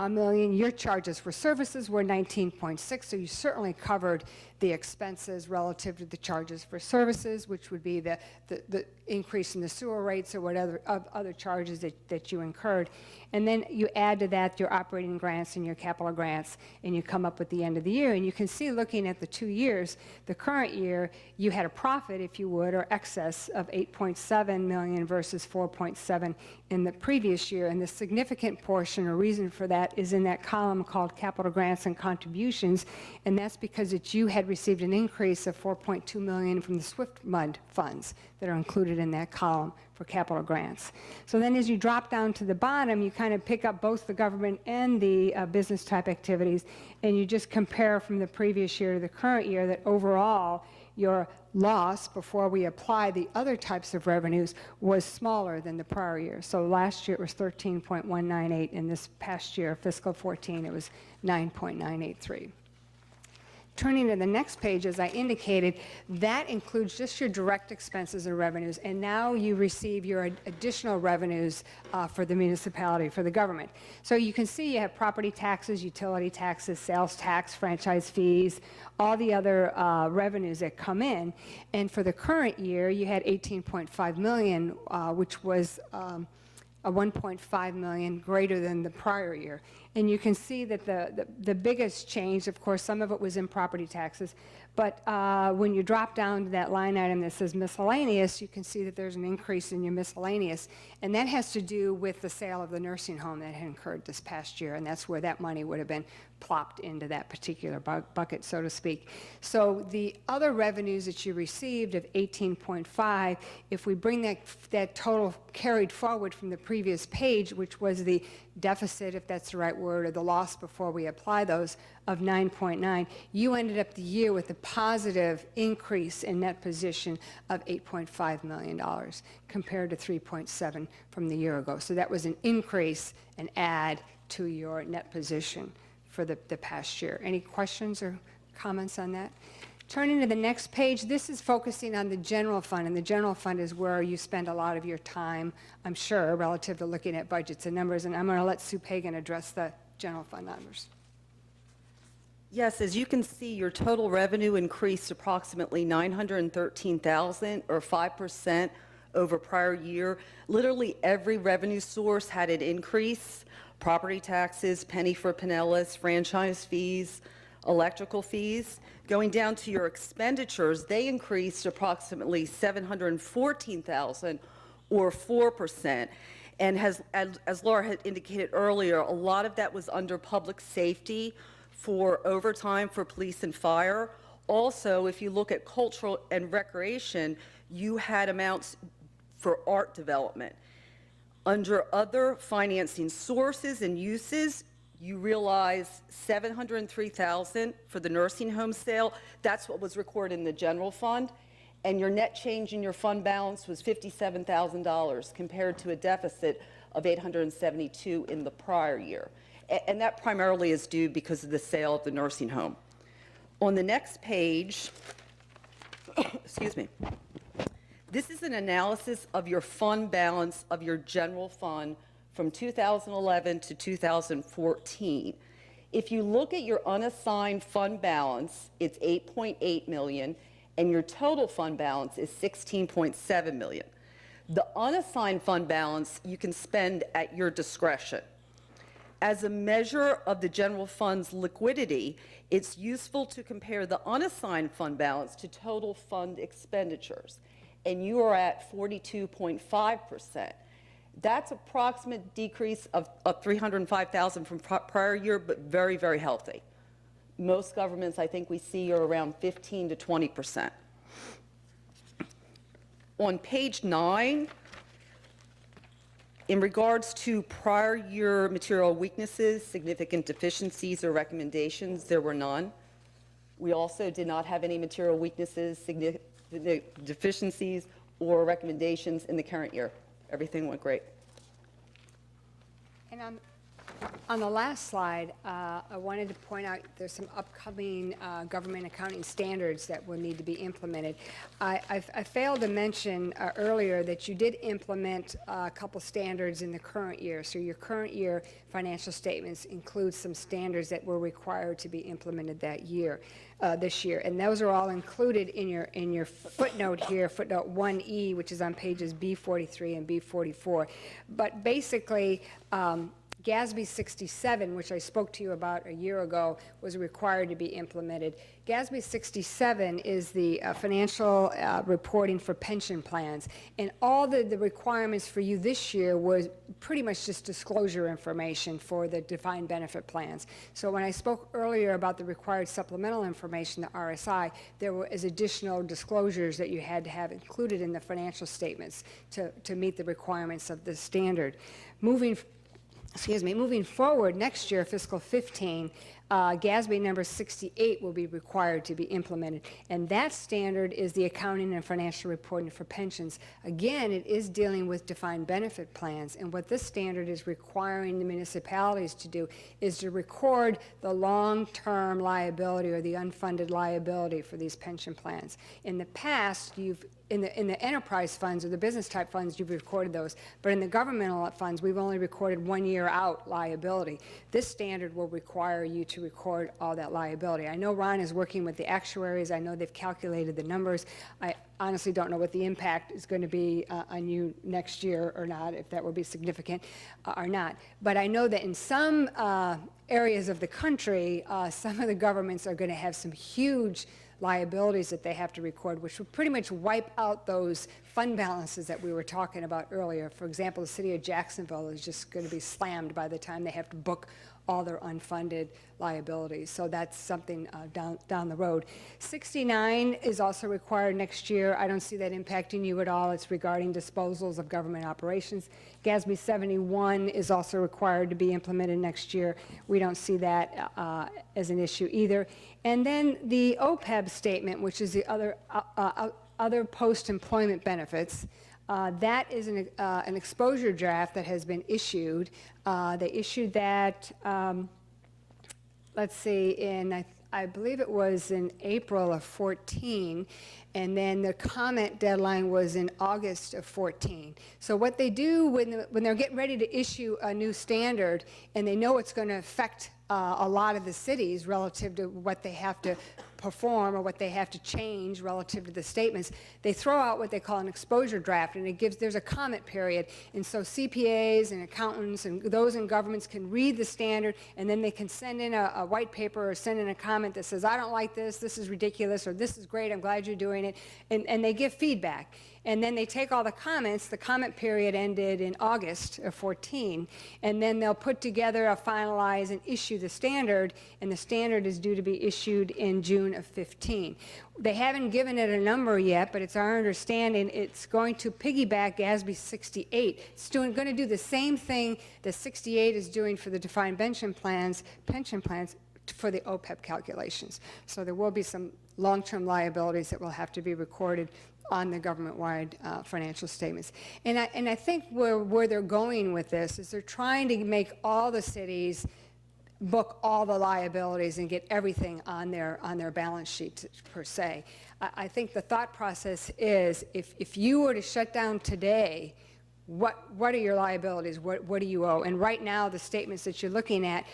million. Your charges for services were 19.6, so you certainly covered the expenses relative to the charges for services, which would be the increase in the sewer rates or whatever other charges that you incurred. And then you add to that your operating grants and your capital grants, and you come up with the end of the year. And you can see, looking at the 2 years, the current year, you had a profit, if you would, or excess of 8.7 million versus 4.7 in the previous year. And the significant portion or reason for that is in that column called capital grants and contributions, and that's because you had received an increase of 4.2 million from the Swift Mud funds that are included in that column for capital grants. So then as you drop down to the bottom, you kind of pick up both the government and the business type activities, and you just compare from the previous year to the current year that overall your loss before we apply the other types of revenues was smaller than the prior year. So last year it was 13.198, and this past year, fiscal 14, it was 9.983. Turning to the next page, as I indicated, that includes just your direct expenses and revenues, and now you receive your additional revenues for the municipality, for the government. So you can see you have property taxes, utility taxes, sales tax, franchise fees, all the other revenues that come in. And for the current year, you had 18.5 million, which was a 1.5 million greater than the prior year. And you can see that the biggest change, of course, some of it was in property taxes, but when you drop down to that line item that says miscellaneous, you can see that there's an increase in your miscellaneous, and that has to do with the sale of the nursing home that had occurred this past year, and that's where that money would have been plopped into that particular bucket, so to speak. So the other revenues that you received of 18.5, if we bring that total carried forward from the previous page, which was the deficit, if that's the right word, or the loss before we apply those, of 9.9, you ended up the year with a positive increase in net position of $8.5 million compared to 3.7 from the year ago. So that was an increase, an add to your net position for the past year. Any questions or comments on that? Turning to the next page, this is focusing on the general fund, and the general fund is where you spend a lot of your time, I'm sure, relative to looking at budgets and numbers, and I'm going to let Sue Pagan address the general fund numbers. Yes, as you can see, your total revenue increased approximately $913,000 or 5% over prior year. Literally every revenue source had an increase: property taxes, penny for Pinellas, franchise fees, electrical fees. Going down to your expenditures, they increased approximately $714,000 or 4%. And as Laura had indicated earlier, a lot of that was under public safety for overtime for police and fire. Also, if you look at cultural and recreation, you had amounts for art development. Under other financing sources and uses, you realize $703,000 for the nursing home sale. That's what was recorded in the general fund. And your net change in your fund balance was $57,000 compared to a deficit of $872 in the prior year. And that primarily is due because of the sale of the nursing home. On the next page, excuse me, this is an analysis of your fund balance of your general fund from 2011 to 2014. If you look at your unassigned fund balance, it's $8.8 million, and your total fund balance is $16.7 million. The unassigned fund balance you can spend at your discretion. As a measure of the general fund's liquidity, it's useful to compare the unassigned fund balance to total fund expenditures, and you are at 42.5%. That's approximate decrease of $305,000 from prior year, but very, very healthy. Most governments, I think we see, are around 15 to 20%. On page 9, in regards to prior year material weaknesses, significant deficiencies, or recommendations, there were none. We also did not have any material weaknesses, significant deficiencies, or recommendations in the current year. Everything went great. And on the last slide, I wanted to point out there's some upcoming government accounting standards that will need to be implemented. I failed to mention earlier that you did implement a couple standards in the current year. So your current year financial statements include some standards that were required to be implemented that year, this year. And those are all included in your footnote here, footnote 1E, which is on pages B43 and B44. But basically, GASB 67, which I spoke to you about a year ago, was required to be implemented. GASB 67 is the financial reporting for pension plans, and all the requirements for you this year was pretty much just disclosure information for the defined benefit plans. So when I spoke earlier about the required supplemental information, the RSI, there was additional disclosures that you had to have included in the financial statements to meet the requirements of the standard. Moving forward, next year, fiscal 15, GASB number 68 will be required to be implemented, and that standard is the accounting and financial reporting for pensions. Again, it is dealing with defined benefit plans, and what this standard is requiring the municipalities to do is to record the long-term liability or the unfunded liability for these pension plans. In the past, in the enterprise funds or the business type funds, you've recorded those, but in the governmental funds, we've only recorded 1 year out liability. This standard will require you to record all that liability. I know Ron is working with the actuaries. I know they've calculated the numbers. I honestly don't know what the impact is going to be on you next year or not, if that will be significant or not. But I know that in some areas of the country, some of the governments are going to have some huge liabilities that they have to record, which will pretty much wipe out those fund balances that we were talking about earlier. For example, the city of Jacksonville is just going to be slammed by the time they have to book all their unfunded liabilities. So that's something down the road. 69 is also required next year. I don't see that impacting you at all. It's regarding disposals of government operations. GASB 71 is also required to be implemented next year. We don't see that as an issue either. And then the OPEB statement, which is the other post-employment benefits, that is an exposure draft that has been issued. They issued that, let's see, in I believe it was in April of 14, and then the comment deadline was in August of 14. So what they do when they're getting ready to issue a new standard and they know it's going to affect a lot of the cities relative to what they have to perform or what they have to change relative to the statements. They throw out what they call an exposure draft, and there's a comment period. And so CPAs and accountants and those in governments can read the standard, and then they can send in a white paper or send in a comment that says, I don't like this is ridiculous, or this is great, I'm glad you're doing it, and they give feedback. And then they take all the comments. The comment period ended in August of 14, and then they'll put together a finalize and issue the standard, and the standard is due to be issued in June of 15. They haven't given it a number yet, but it's our understanding it's going to piggyback GASB 68. It's going to do the same thing that 68 is doing for the defined pension plans for the OPEB calculations. So there will be some long-term liabilities that will have to be recorded on the government-wide financial statements. And I think where they're going with this is they're trying to make all the cities book all the liabilities and get everything on their balance sheet per se. I think the thought process is if you were to shut down today, what are your liabilities? What do you owe? And right now the statements that you're looking at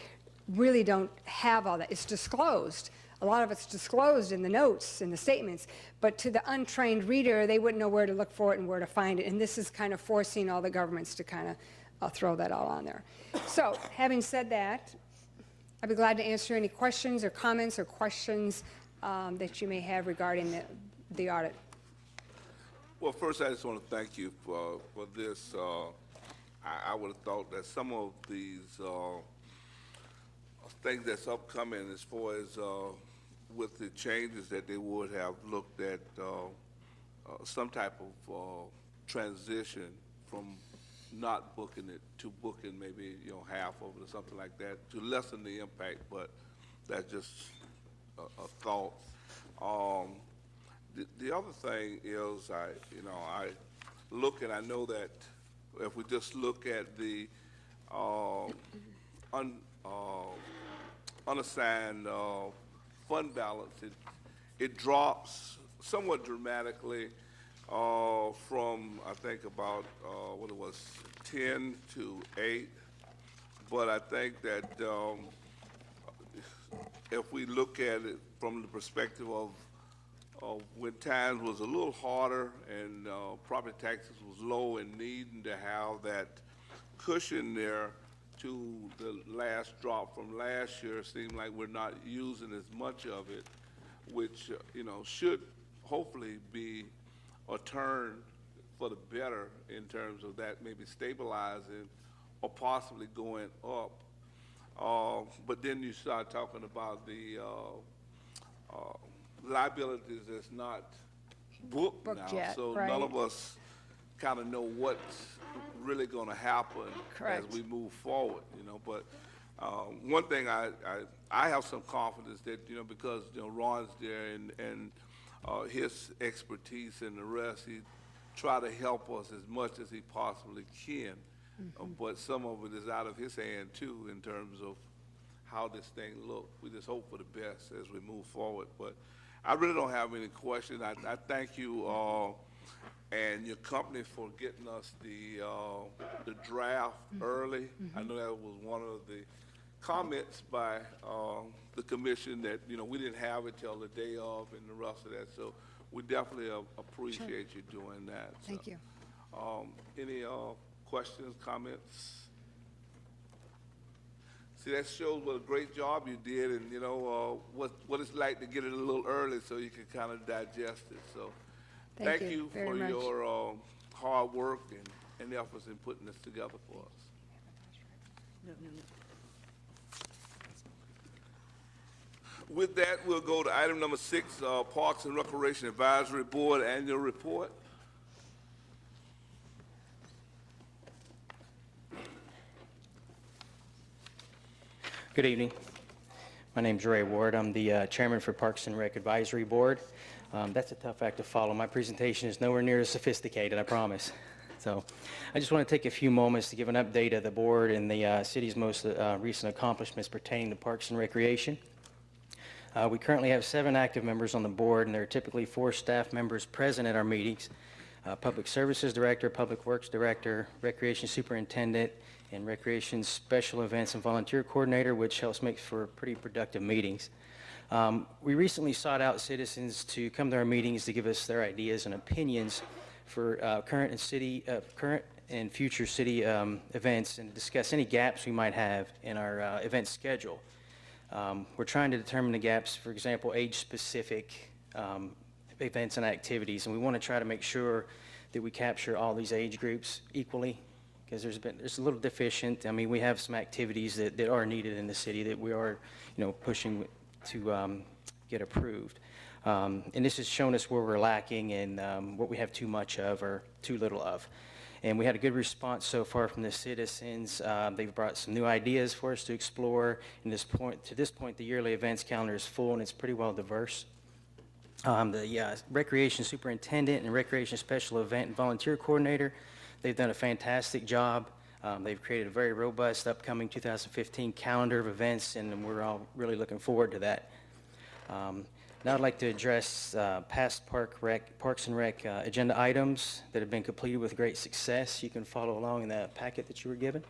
really don't have all that. It's disclosed. A lot of it's disclosed in the notes, in the statements, but to the untrained reader, they wouldn't know where to look for it and where to find it, and this is kind of forcing all the governments to kind of throw that all on there. So, having said that, I'd be glad to answer any questions or comments or questions that you may have regarding the audit. Well, first, I just want to thank you for this. I would have thought that some of these things that's upcoming as far as with the changes that they would have looked at some type of transition from not booking it to booking maybe half of it or something like that to lessen the impact, but that's just a thought. The other thing is I look and I know that if we just look at the unassigned fund balance, it drops somewhat dramatically from I think about what it was 10 to 8, but I think that if we look at it from the perspective of when times was a little harder and property taxes was low and needing to have that cushion there to the last drop from last year, seemed like we're not using as much of it, which should hopefully be a turn for the better in terms of that maybe stabilizing or possibly going up. But then you start talking about the liabilities that's not booked now, yet, so right. none of us kind of know what's really going to happen Correct. as we move forward, But one thing I have some confidence that because Ron's there and his expertise and the rest, he try to help us as much as he possibly can. But some of it is out of his hand too in terms of how this thing looks. We just hope for the best as we move forward. But I really don't have any questions. I thank you and your company for getting us the draft early. I know that was one of the comments by the commission that we didn't have it till the day of and the rest of that. So we definitely appreciate you doing that. Thank you. Any questions, comments? See, that shows what a great job you did, and what it's like to get it a little early so you can kind of digest it. So, thank you very for much. your hard work and efforts in putting this together for us. No. With that, we'll go to item number 6, Parks and Recreation Advisory Board Annual Report. Good evening. My name's Ray Ward. I'm the chairman for Parks and Rec Advisory Board. That's a tough act to follow. My presentation is nowhere near as sophisticated, I promise. So I just want to take a few moments to give an update of the board and the city's most recent accomplishments pertaining to Parks and Recreation. We currently have 7 active members on the board, and there are typically 4 staff members present at our meetings. Public Services Director, Public Works Director, Recreation Superintendent, and Recreation Special Events and Volunteer Coordinator, which helps make for pretty productive meetings. We recently sought out citizens to come to our meetings to give us their ideas and opinions for current and future city events and discuss any gaps we might have in our event schedule. We're trying to determine the gaps, for example, age-specific events and activities, and we want to try to make sure that we capture all these age groups equally, because there's a little deficient. I mean, we have some activities that are needed in the city that we are, pushing to get approved. And this has shown us where we're lacking and what we have too much of or too little of. And we had a good response so far from the citizens. They've brought some new ideas for us to explore. And to this point, the yearly events calendar is full and it's pretty well diverse. The Recreation Superintendent and Recreation Special Event and Volunteer Coordinator, they've done a fantastic job. They've created a very robust upcoming 2015 calendar of events, and we're all really looking forward to that. Now I'd like to address past Parks and Rec agenda items that have been completed with great success. You can follow along in the packet that you were given.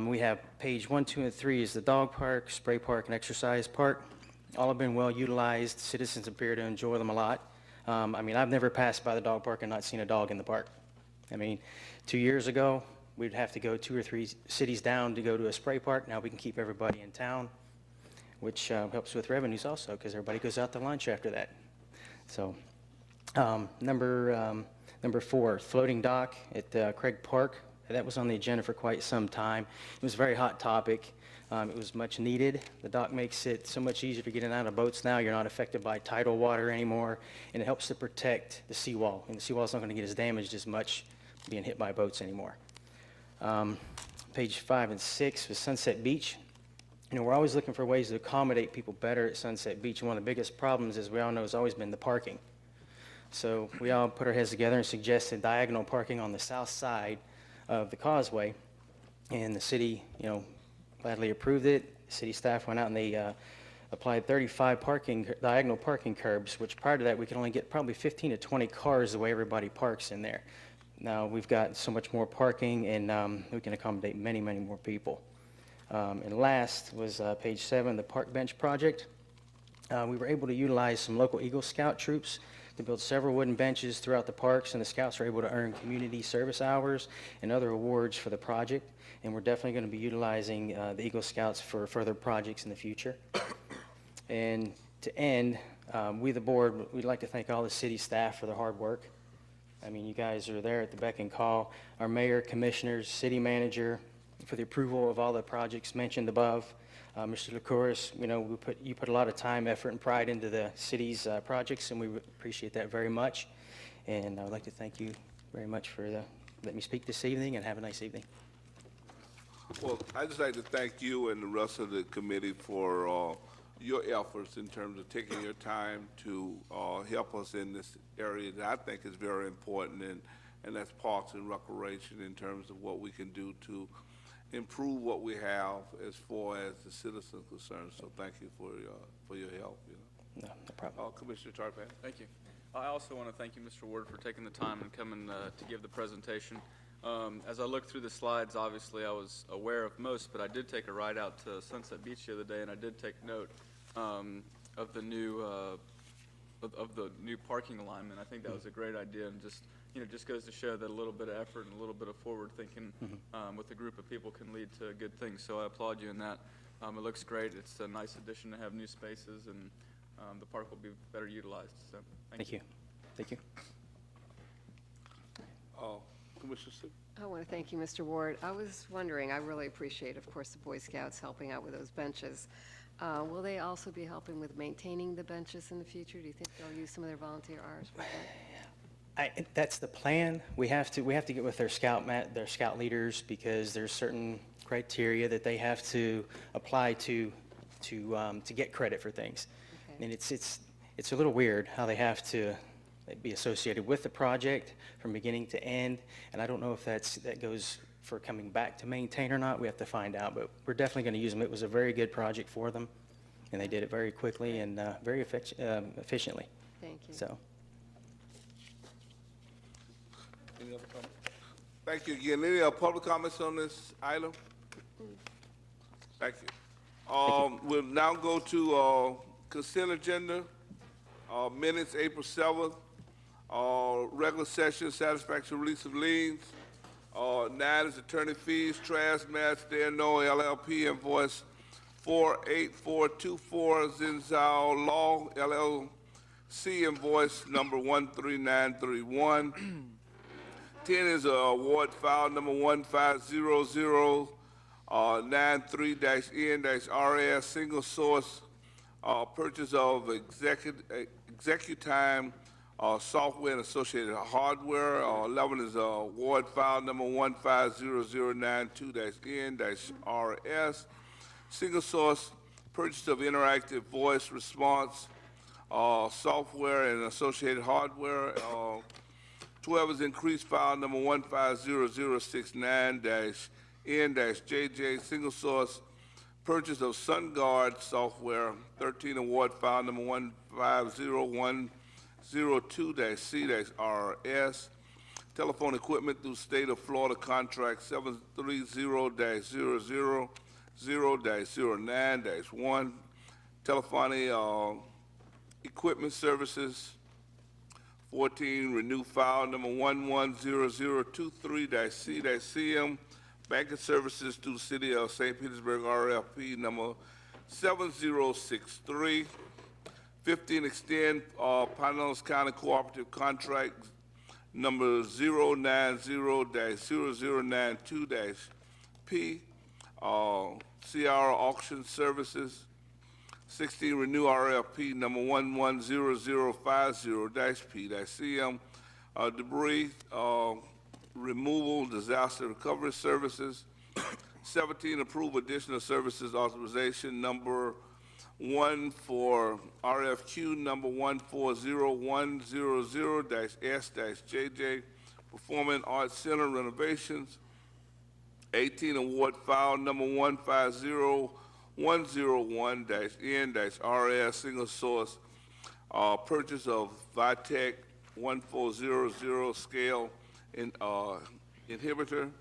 We have page 1, 2, and 3 is the dog park, spray park, and exercise park. All have been well utilized. Citizens appear to enjoy them a lot. I mean, I've never passed by the dog park and not seen a dog in the park. I mean, 2 years ago, we'd have to go 2 or 3 cities down to go to a spray park. Now we can keep everybody in town, which helps with revenues also because everybody goes out to lunch after that. So number 4, floating dock at Craig Park. That was on the agenda for quite some time. It was a very hot topic. It was much needed. The dock makes it so much easier to get in and out of boats now. You're not affected by tidal water anymore, and it helps to protect the seawall. And the seawall's not going to get as damaged as much being hit by boats anymore. Page 5 and 6 was Sunset Beach. We're always looking for ways to accommodate people better at Sunset Beach. And one of the biggest problems, as we all know, has always been the parking. So we all put our heads together and suggested diagonal parking on the south side of the causeway. And the city, gladly approved it. City staff went out and they applied 35 diagonal parking curbs, which prior to that we could only get probably 15 to 20 cars the way everybody parks in there. Now we've got so much more parking and we can accommodate many, many more people. And last was page 7, the park bench project. We were able to utilize some local Eagle Scout troops to build several wooden benches throughout the parks, and the Scouts were able to earn community service hours and other awards for the project. And we're definitely going to be utilizing the Eagle Scouts for further projects in the future. And to end, we, the board, we'd like to thank all the city staff for their hard work. I mean, you guys are there at the beck and call. Our mayor, commissioners, city manager, for the approval of all the projects mentioned above. Mr. Licouris, you put a lot of time, effort, and pride into the city's projects, and we appreciate that very much. And I would like to thank you very much for letting me speak this evening, and have a nice evening. Well, I'd just like to thank you and the rest of the committee for your efforts in terms of taking your time to help us in this area that I think is very important, and that's parks and recreation in terms of what we can do to improve what we have as far as the citizens concerned. So thank you for your help. No problem. Commissioner Tarpon. Thank you. I also want to thank you, Mr. Ward, for taking the time and coming to give the presentation. As I looked through the slides, obviously I was aware of most, but I did take a ride out to Sunset Beach the other day, and I did take note of the new parking alignment. I think that was a great idea, and just goes to show that a little bit of effort and a little bit of forward thinking with a group of people can lead to good things. So I applaud you in that. It looks great. It's a nice addition to have new spaces, and the park will be better utilized. So thank you. Thank you. Commissioner Sick. I want to thank you, Mr. Ward. I was wondering, I really appreciate, of course, the Boy Scouts helping out with those benches. Will they also be helping with maintaining the benches in the future? Do you think they'll use some of their volunteer hours for that? That's the plan. We have to get with their scout leaders, because there's certain criteria that they have to apply to get credit for things. Okay. And it's a little weird how they have to be associated with the project from beginning to end. And I don't know if that goes for coming back to maintain or not. We have to find out, but we're definitely going to use them. It was a very good project for them, and they did it very quickly and very efficiently. Thank you. So. Any other comments? Thank you again. Any public comments on this item? Thank you. We'll now go to consent agenda. Minutes, April 7th. Regular session, satisfaction release of liens. 9 is attorney fees, trash match, there no LLP invoice 48424, Zinzao Law LLC invoice number 13931. 10 is award file number 150093-N-RS, single source purchase of Executime software and associated hardware. 11 is award file number 150092-N-RS, single source purchase of interactive voice response software and associated hardware. 12 is increased file number 150069-N-JJ, single source purchase of SunGuard software. 13 award file number 150102-C-RS, telephone equipment through state of Florida contract 730-000-09-1, telephony equipment services. 14, renew file number 110023-C-CM, banking services to the city of St. Petersburg, RFP number 7063. 15, extend Pinellas County Cooperative Contract number 090-0092-P, CR Auction Services. 16, renew RFP number 110050-P-CM, debris removal disaster recovery services. 17, approve additional services authorization number 1 for RFQ number 140100-S-JJ, Performing Arts Center renovations. 18, award file number 150101-N-RS, single source purchase of Vitec 1400 scale inhibitor.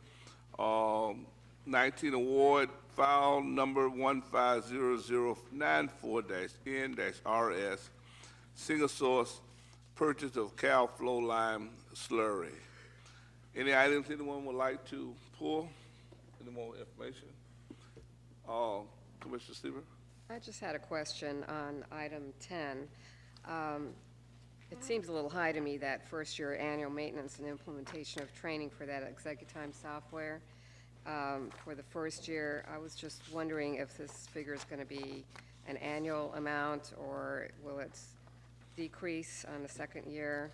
19, award file number 150094-N-RS, single source purchase of Cal Flow Lime slurry. Any items anyone would like to pull? Any more information? Commissioner Seaver? I just had a question on item 10. It seems a little high to me, that first-year annual maintenance and implementation of training for that Executime software. For the first year, I was just wondering if this figure is going to be an annual amount, or will it decrease on the second year?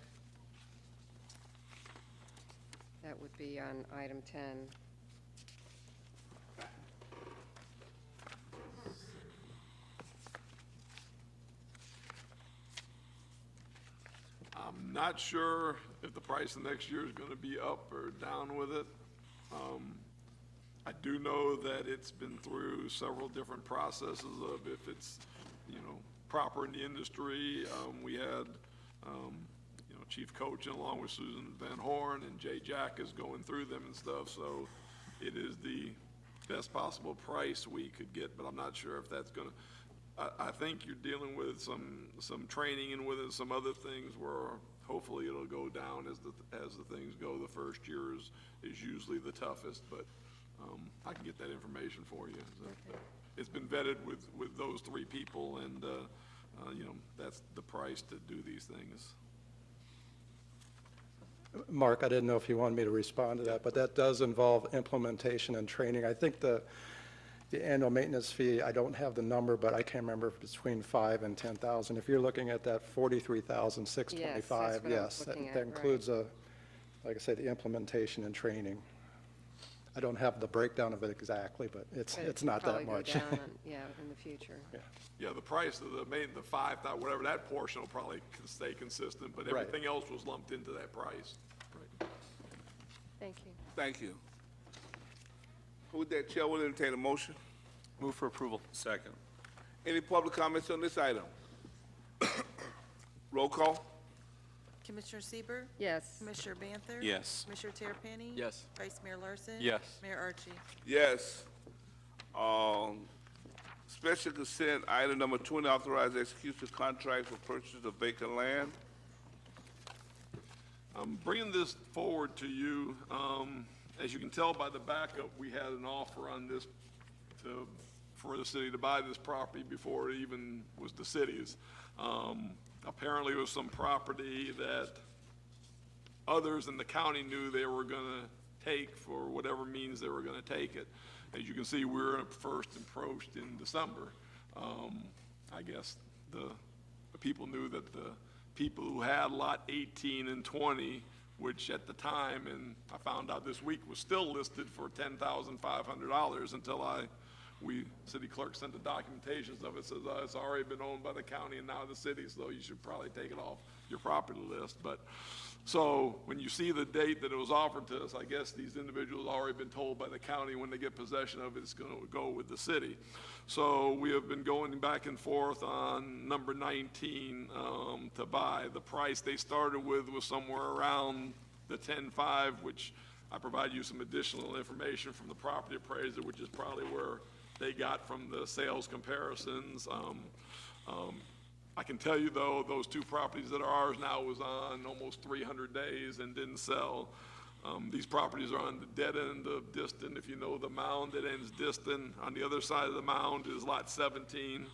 That would be on item 10. I'm not sure if the price of next year is going to be up or down with it. I do know that it's been through several different processes of if it's, proper in the industry. We had, Chief Coaching along with Susan Van Horn, and Jay Jack is going through them and stuff. So it is the best possible price we could get, but I'm not sure if that's going to. I think you're dealing with some training and with it, some other things where hopefully it'll go down as the things go. The first year is usually the toughest, but I can get that information for you. Okay. It's been vetted with those three people, and that's the price to do these things. Mark, I didn't know if you wanted me to respond to that, but that does involve implementation and training. I think the annual maintenance fee, I don't have the number, but I can't remember if it's between $5,000 and $10,000. If you're looking at that $43,625, yes, that includes like I say, the implementation and training. I don't have the breakdown of it exactly, but it's not that much. Down, in the future. Yeah, the price of the $5,000, whatever that portion will probably stay consistent, but everything else was lumped into that price. Right. Thank you. Thank you. With that, Chair will entertain a motion. Move for approval. Second. Any public comments on this item? Roll call. Commissioner Sieber, Yes. Commissioner Banther? Yes. Commissioner Terrapini? Yes. Vice Mayor Larson? Yes. Mayor Archie? Yes. Special consent, item number 20, authorize execution of contract for purchase of vacant land. I'm bringing this forward to you. As you can tell by the backup, we had an offer on this for the city to buy this property before it even was the city's. Apparently, it was some property that others in the county knew they were going to take for whatever means they were going to take it. As you can see, we were first approached in December. I guess the people knew that the people who had lot 18 and 20, which at the time, and I found out this week, was still listed for $10,500 until city clerk sent the documentations of it, says it's already been owned by the county and now the city, so you should probably take it off your property list. But so when you see the date that it was offered to us, I guess these individuals already been told by the county when they get possession of it, it's going to go with the city. So we have been going back and forth on number 19 to buy. The price they started with was somewhere around the 10.5, which I provide you some additional information from the property appraiser, which is probably where they got from the sales comparisons. I can tell you, though, those two properties that are ours now was on almost 300 days and didn't sell. These properties are on the dead end of Diston. If you know the mound that ends Diston, on the other side of the mound is lot 17.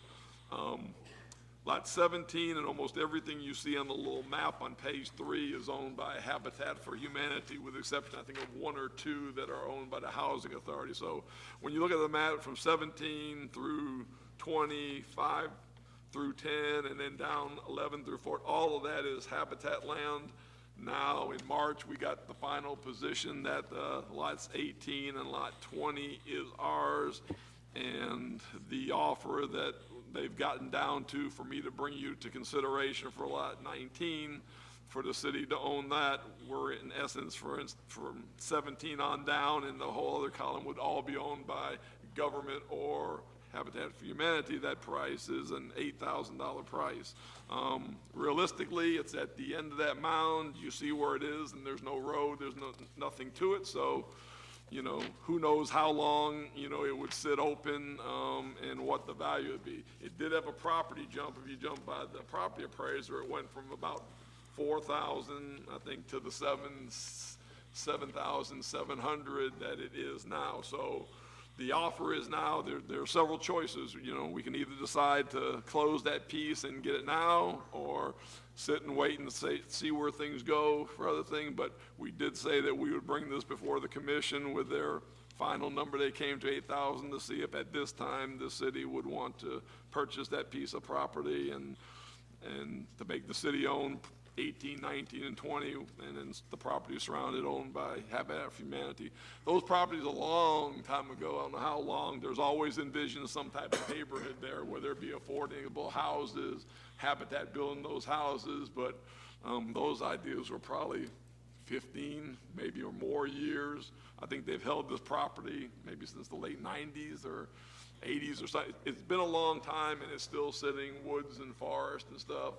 Lot 17 and almost everything you see on the little map on page 3 is owned by Habitat for Humanity, with the exception, I think, of 1 or 2 that are owned by the Housing Authority. So when you look at the map from 17 through 25 through 10, and then down 11 through 4, all of that is Habitat land. Now, in March, we got the final position that lots 18 and lot 20 is ours, and the offer that they've gotten down to for me to bring you to consideration for lot 19, for the city to own that, we're in essence, from 17 on down, and the whole other column would all be owned by government or Habitat for Humanity. That price is an $8,000 price. Realistically, it's at the end of that mound. You see where it is, and there's no road, there's nothing to it, so who knows how long, it would sit open, and what the value would be. It did have a property jump. If you jump by the property appraiser, it went from about 4,000, I think, to the 7,700 that it is now. So the offer is now, there are several choices. We can either decide to close that piece and get it now, or sit and wait and see where things go for other things. But we did say that we would bring this before the commission with their final number. They came to 8,000 to see if at this time the city would want to purchase that piece of property and to make the city own 18, 19, and 20, and then the property surrounded owned by Habitat for Humanity. Those properties a long time ago, I don't know how long, there's always envisioned some type of neighborhood there, whether it be affordable houses, Habitat building those houses, but those ideas were probably 15, maybe or more years. I think they've held this property maybe since the late 90s or 80s or something. It's been a long time, and it's still sitting woods and forest and stuff.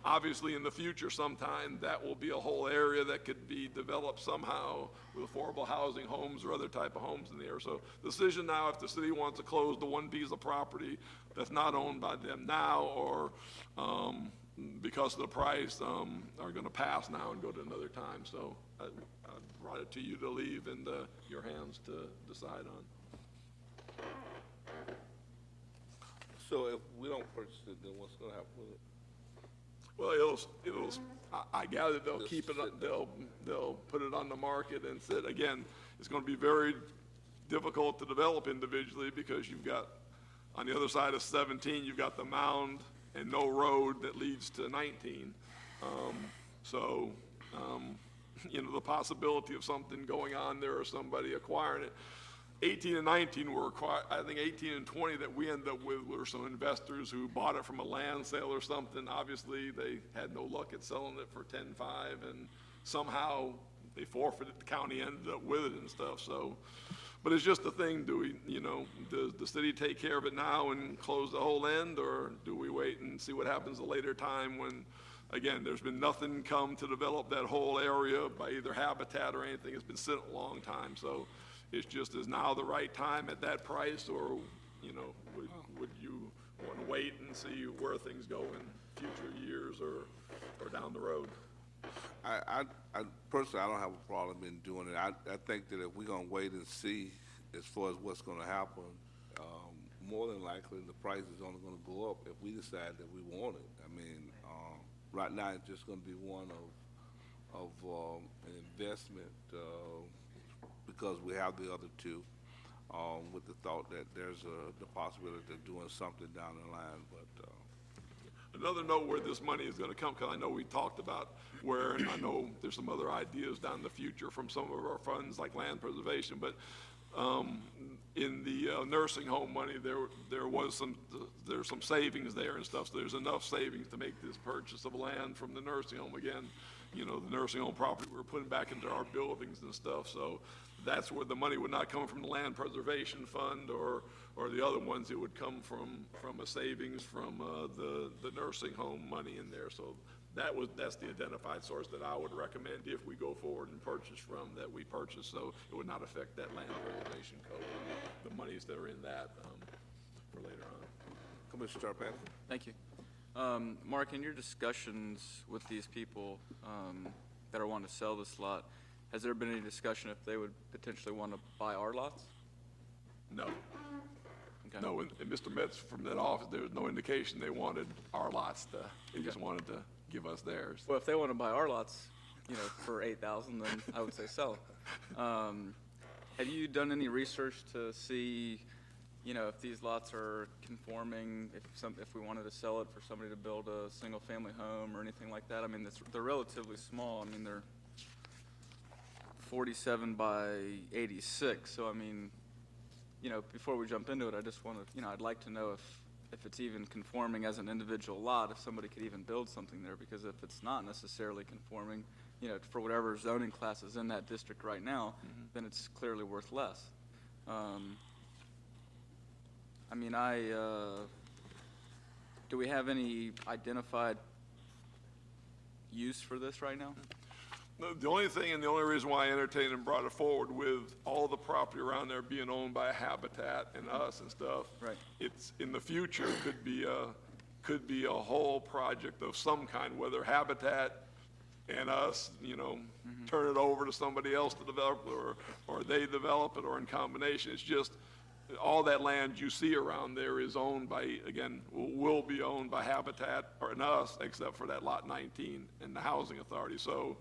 Obviously, in the future sometime, that will be a whole area that could be developed somehow with affordable housing, homes, or other type of homes in the area. So the decision now, if the city wants to close the one piece of property that's not owned by them now, or because of the price, are going to pass now and go to another time. So I brought it to you to leave in your hands to decide on. So if we don't purchase it, then what's going to happen with it? Well, I gather they'll keep it, they'll put it on the market and sit. Again, it's going to be very difficult to develop individually, because you've got, on the other side of 17, you've got the mound and no road that leads to 19. The possibility of something going on there or somebody acquiring it. 18 and 19 were acquired. I think 18 and 20 that we ended up with were some investors who bought it from a land sale or something. Obviously, they had no luck at selling it for 10.5, and somehow they forfeited. The county ended up with it and stuff. So, but it's just a thing. Do we, does the city take care of it now and close the whole end, or do we wait and see what happens a later time when again, there's been nothing come to develop that whole area by either habitat or anything. It's been sitting a long time, so it's just, is now the right time at that price, or, you know, would you want to wait and see where things go in future years or down the road? I personally, I don't have a problem in doing it. I think that if we're gonna wait and see as far as what's gonna happen, more than likely the price is only gonna go up if we decide that we want it. I mean, right now it's just gonna be one of an investment because we have the other two, with the thought that there's the possibility of doing something down the line, but. Another note where this money is going to come, because I know we talked about where, and I know there's some other ideas down in the future from some of our funds like land preservation, but in the nursing home money, there's some savings there and stuff, so there's enough savings to make this purchase of land from the nursing home. Again, you know, the nursing home property we're putting back into our buildings and stuff, so that's where the money would not come from the land preservation fund or the other ones. It would come from a savings from the nursing home money in there. So that's the identified source that I would recommend if we go forward and purchase from, that we purchase, so it would not affect that land preservation code, the monies that are in that for later on. Commissioner Tarpon. Thank you. Mark, in your discussions with these people that are wanting to sell this lot, has there been any discussion if they would potentially want to buy our lots? No. Okay. No, and Mr. Metz from that office, there was no indication they wanted our lots to, they just wanted to give us theirs. Well, if they want to buy our lots, you know, for $8,000, then I would say sell. Have you done any research to see, you know, if these lots are conforming, if we wanted to sell it for somebody to build a single-family home or anything like that? I mean, they're relatively small. I mean, they're 47 by 86. So, I mean, you know, before we jump into it, I just want to, you know, I'd like to know if it's even conforming as an individual lot, if somebody could even build something there, because if it's not necessarily conforming, you know, for whatever zoning class is in that district right now, then it's clearly worth less. I mean, do we have any identified use for this right now? No, the only thing and the only reason why I entertained and brought it forward with all the property around there being owned by Habitat and us and stuff. Right. It's in the future could be a whole project of some kind, whether Habitat and us, you know, turn it over to somebody else to develop, or they develop it, or in combination. It's just all that land you see around there is owned by, again, will be owned by Habitat or and us, except for that lot 19 and the housing authority. So,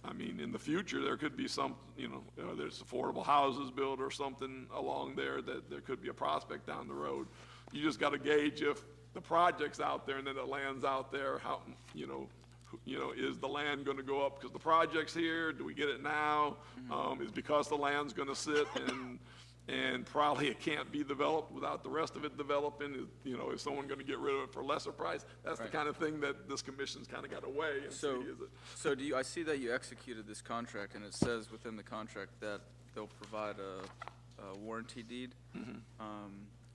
I mean, in the future, there could be some, you know, there's affordable houses built or something along there, that there could be a prospect down the road. You just got to gauge if the project's out there and then the land's out there, how, you know, is the land going to go up because the project's here? Do we get it now? Is because the land's going to sit and probably it can't be developed without the rest of it developing? You know, is someone going to get rid of it for a lesser price? That's Right. the kind of thing that this commission's kind of got to weigh and So, see, is it? so I see that you executed this contract, and it says within the contract that they'll provide a warranty deed.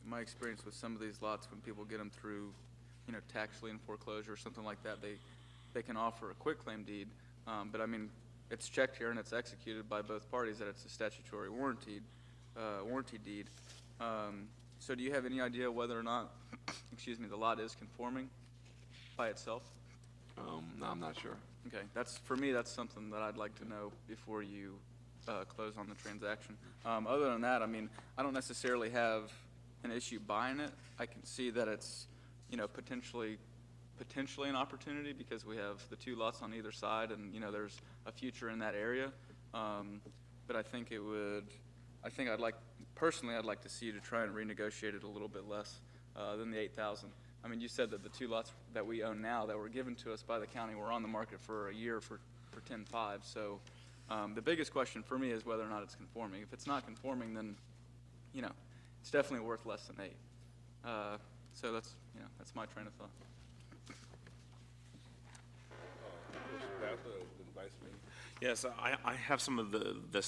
My experience with some of these lots, when people get them through, you know, tax lien foreclosure or something like that, they can offer a quitclaim deed. But I mean, it's checked here and it's executed by both parties that it's a statutory warranty deed. So do you have any idea whether or not, excuse me, the lot is conforming by itself? No, I'm not sure. Okay, for me, that's something that I'd like to know before you close on the transaction. Other than that, I mean, I don't necessarily have an issue buying it. I can see that it's, you know, potentially an opportunity because we have the two lots on either side, and you know, there's a future in that area. But I think I'd like to see you to try and renegotiate it a little bit less than the 8,000. I mean, you said that the two lots that we own now that were given to us by the county were on the market for a year for 10.5. So the biggest question for me is whether or not it's conforming. If it's not conforming, then, you know, it's definitely worth less than 8. So that's my train of thought. Yes, I have some of the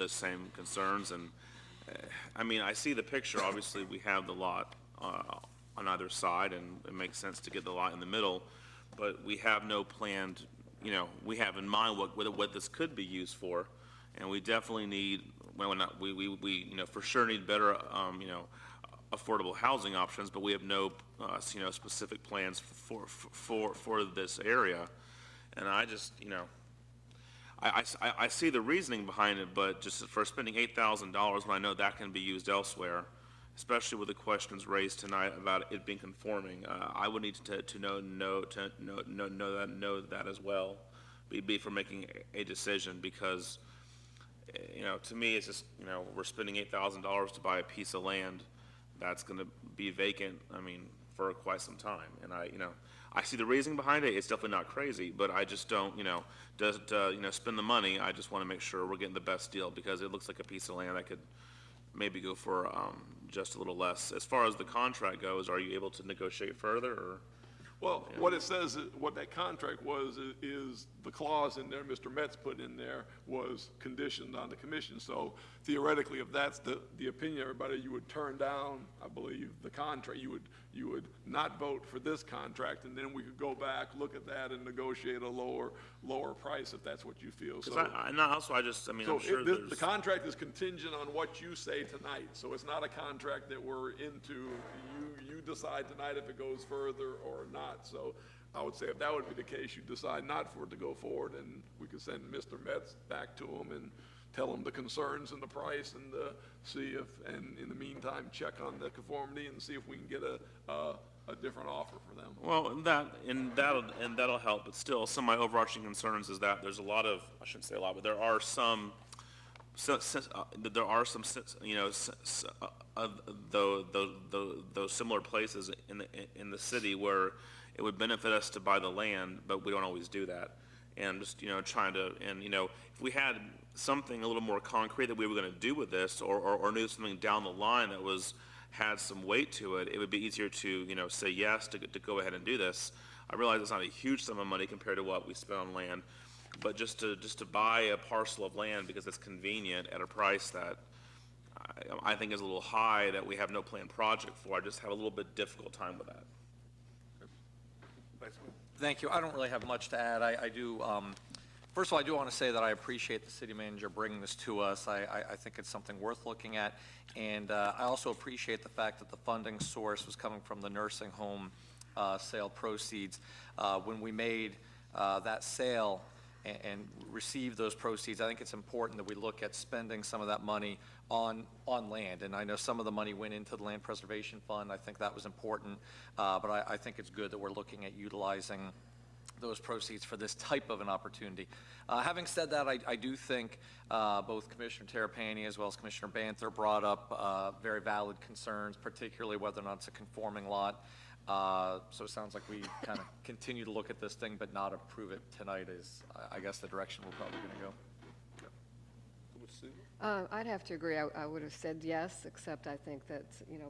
same concerns, and I mean, I see the picture. Obviously, we have the lot on either side, and it makes sense to get the lot in the middle. but we have no planned, we have in mind what this could be used for, and we definitely need, for sure need better, affordable housing options, but we have no, specific plans for this area. And I just, I see the reasoning behind it, but just for spending $8,000 when I know that can be used elsewhere, especially with the questions raised tonight about it being conforming, I would need to know that as well, before making a decision, because, to me, it's just, we're spending $8,000 to buy a piece of land that's going to be vacant, for quite some time. And I see the reasoning behind it. It's definitely not crazy, but I just don't, spend the money. I just want to make sure we're getting the best deal, because it looks like a piece of land that could maybe go for just a little less. As far as the contract goes, are you able to negotiate further, or? Well, what it says, what that contract was, is the clause in there Mr. Metz put in there was conditioned on the commission. So theoretically, if that's the opinion of everybody, you would turn down, I believe, the contract. You would not vote for this contract, and then we could go back, look at that, and negotiate a lower price if that's what you feel. So, I'm sure the contract is contingent on what you say tonight. So it's not a contract that we're into. You decide tonight if it goes further or not. So I would say if that would be the case, you decide not for it to go forward, and we could send Mr. Metz back to him and tell him the concerns and the price, and see if, and in the meantime, check on the conformity and see if we can get a different offer for them. Well, that'll help, but still, some of my overarching concerns is that there's a lot of, I shouldn't say a lot, but there are some, those similar places in the city where it would benefit us to buy the land, but we don't always do that. And just, trying to, and, if we had something a little more concrete that we were going to do with this, or knew something down the line that had some weight to it, it would be easier to, say yes to go ahead and do this. I realize it's not a huge sum of money compared to what we spend on land, but just to buy a parcel of land because it's convenient at a price that I think is a little high, that we have no planned project for, I just have a little bit difficult time with that. Thank you. I don't really have much to add. I do, first of all, I do want to say that I appreciate the city manager bringing this to us. I think it's something worth looking at. And I also appreciate the fact that the funding source was coming from the nursing home sale proceeds. When we made that sale and received those proceeds, I think it's important that we look at spending some of that money on land. And I know some of the money went into the Land Preservation Fund. I think that was important. But I think it's good that we're looking at utilizing those proceeds for this type of an opportunity. Having said that, I do think both Commissioner Tarpon as well as Commissioner Banther brought up very valid concerns, particularly whether or not it's a conforming lot. So it sounds like we kind of continue to look at this thing but not approve it tonight is, I guess, the direction we're probably going to go. I'd have to agree. I would have said yes, except I think that,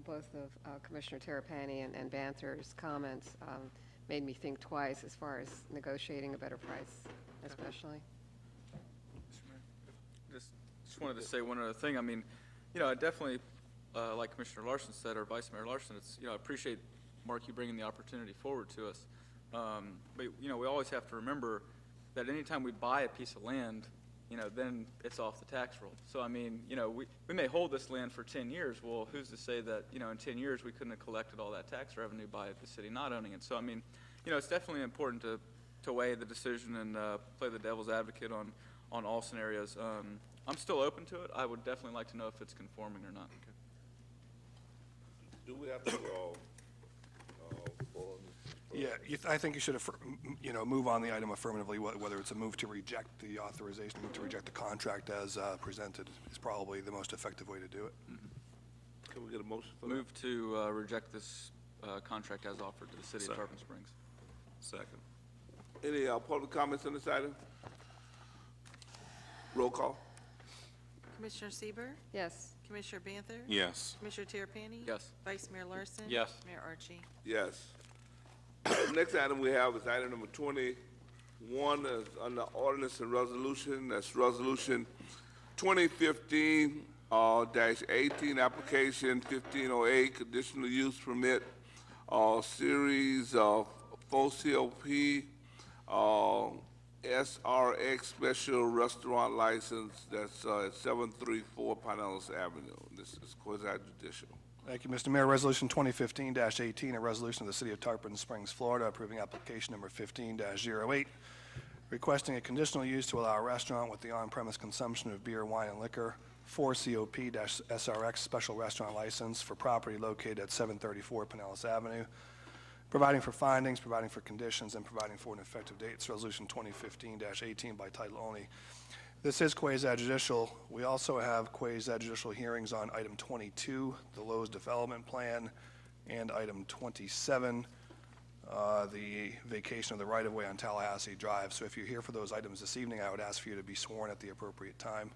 both of Commissioner Tarapani and Banther's comments made me think twice as far as negotiating a better price, especially. Just wanted to say one other thing. I definitely, like Commissioner Larson said, or Vice Mayor Larson, I appreciate, Mark, you bringing the opportunity forward to us. But, we always have to remember that anytime we buy a piece of land, then it's off the tax roll. So, we may hold this land for 10 years. Well, who's to say that, in 10 years we couldn't have collected all that tax revenue by the city not owning it? So, it's definitely important to weigh the decision and play the devil's advocate on all scenarios. I'm still open to it. I would definitely like to know if it's conforming or not. Okay. Do we have to Yeah, I think you should, move on the item affirmatively, whether it's a move to reject the authorization, move to reject the contract as presented is probably the most effective way to do it. Mm-hmm. Can we get a motion for that? Move to reject this contract as offered to the city of Tarpon Springs. Second. Any public comments on this item? Roll call. Commissioner Sieber, Yes. Commissioner Banther? Yes. Commissioner Terrapini? Yes. Vice Mayor Larson? Yes. Mayor Archie? Yes. Next item we have is item number 21, is under ordinance and resolution. That's resolution 2015-18, application 1508, conditional use permit, series of 4COP SRX Special Restaurant License that's at 734 Pinellas Avenue. This is quasi-judicial. Thank you, Mr. Mayor. Resolution 2015-18, a resolution of the City of Tarpon Springs, Florida, approving application number 15-08, requesting a conditional use to allow a restaurant with the on-premise consumption of beer, wine, and liquor, 4COP-SRX Special Restaurant License for property located at 734 Pinellas Avenue, providing for findings, providing for conditions, and providing for an effective date. It's Resolution 2015-18 by title only. This is quasi-judicial. We also have quasi-judicial hearings on item 22, the Lowe's Development Plan, and item 27, the vacation of the right-of-way on Tallahassee Drive. So if you're here for those items this evening, I would ask for you to be sworn at the appropriate time.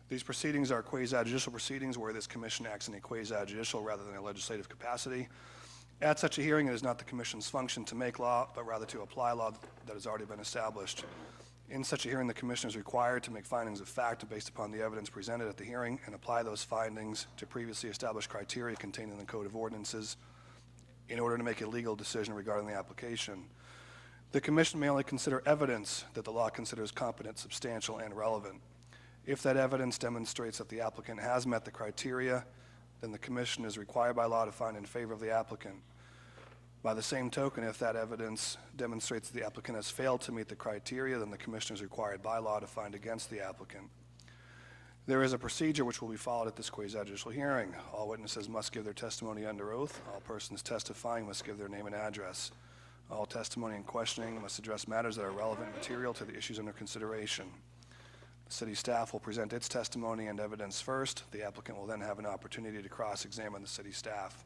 These proceedings are quasi-judicial proceedings where this commission acts in a quasi-judicial rather than a legislative capacity. At such a hearing, it is not the commission's function to make law, but rather to apply law that has already been established. In such a hearing, the commission is required to make findings of fact based upon the evidence presented at the hearing and apply those findings to previously established criteria contained in the Code of Ordinances in order to make a legal decision regarding the application. The commission may only consider evidence that the law considers competent, substantial, and relevant. If that evidence demonstrates that the applicant has met the criteria, then the commission is required by law to find in favor of the applicant. By the same token, if that evidence demonstrates that the applicant has failed to meet the criteria, then the commission is required by law to find against the applicant. There is a procedure which will be followed at this quasi-judicial hearing. All witnesses must give their testimony under oath. All persons testifying must give their name and address. All testimony and questioning must address matters that are relevant material to the issues under consideration. The city staff will present its testimony and evidence first. The applicant will then have an opportunity to cross-examine the city staff.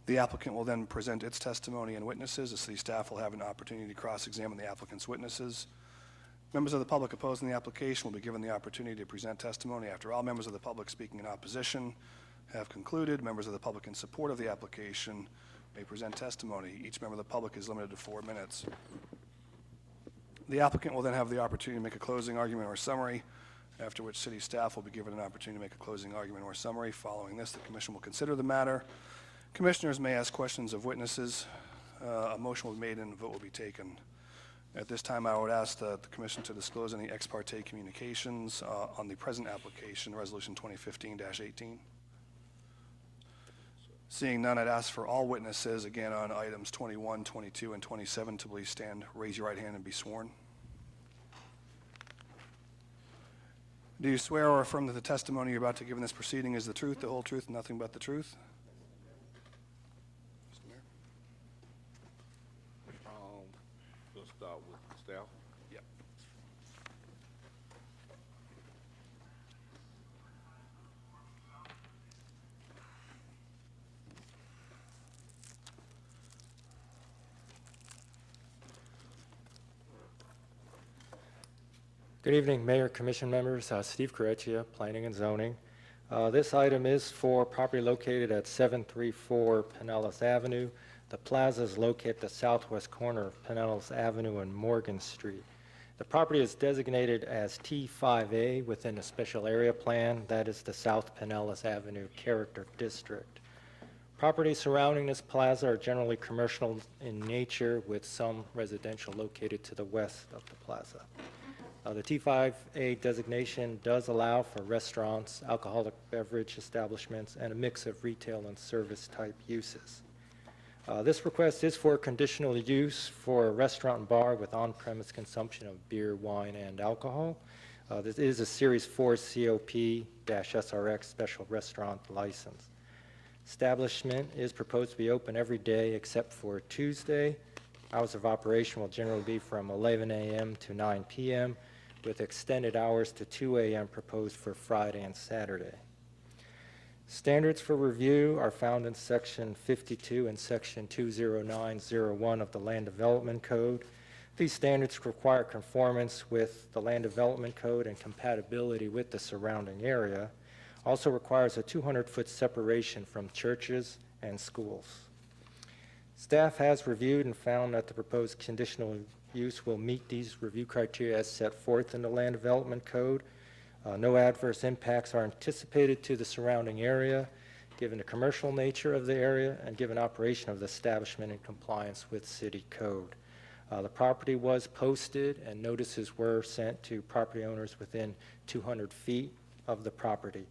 The applicant will then present its testimony and witnesses. The city staff will have an opportunity to cross-examine the applicant's witnesses. Members of the public opposing the application will be given the opportunity to present testimony after all members of the public speaking in opposition have concluded. Members of the public in support of the application may present testimony. Each member of the public is limited to 4 minutes. The applicant will then have the opportunity to make a closing argument or summary, after which city staff will be given an opportunity to make a closing argument or summary. Following this, the commission will consider the matter. Commissioners may ask questions of witnesses. A motion will be made and a vote will be taken. At this time, I would ask the commission to disclose any ex parte communications on the present application, Resolution 2015-18. Seeing none, I'd ask for all witnesses, again on items 21, 22, and 27, to please stand, raise your right hand, and be sworn. Do you swear or affirm that the testimony you're about to give in this proceeding is the truth, the whole truth, and nothing but the truth? Mr. Mayor? We'll start with the staff. Yep. Good evening, Mayor, Commission members. Steve Correcchia, Planning and Zoning. This item is for property located at 734 Pinellas Avenue. The plaza is located at the southwest corner of Pinellas Avenue and Morgan Street. The property is designated as T5A within a special area plan. That is the South Pinellas Avenue Character District. Properties surrounding this plaza are generally commercial in nature, with some residential located to the west of the plaza. The T5A designation does allow for restaurants, alcoholic beverage establishments, and a mix of retail and service type uses. This request is for conditional use for a restaurant and bar with on-premise consumption of beer, wine, and alcohol. This is a Series 4 COP-SRX special restaurant license. Establishment is proposed to be open every day except for Tuesday. Hours of operation will generally be from 11 a.m. to 9 p.m., with extended hours to 2 a.m. proposed for Friday and Saturday. Standards for review are found in Section 52 and Section 20901 of the Land Development Code. These standards require conformance with the Land Development Code and compatibility with the surrounding area. Also requires a 200-foot separation from churches and schools. Staff has reviewed and found that the proposed conditional use will meet these review criteria as set forth in the Land Development Code. No adverse impacts are anticipated to the surrounding area. given the commercial nature of the area and given operation of the establishment in compliance with city code. The property was posted and notices were sent to property owners within 200 feet of the property.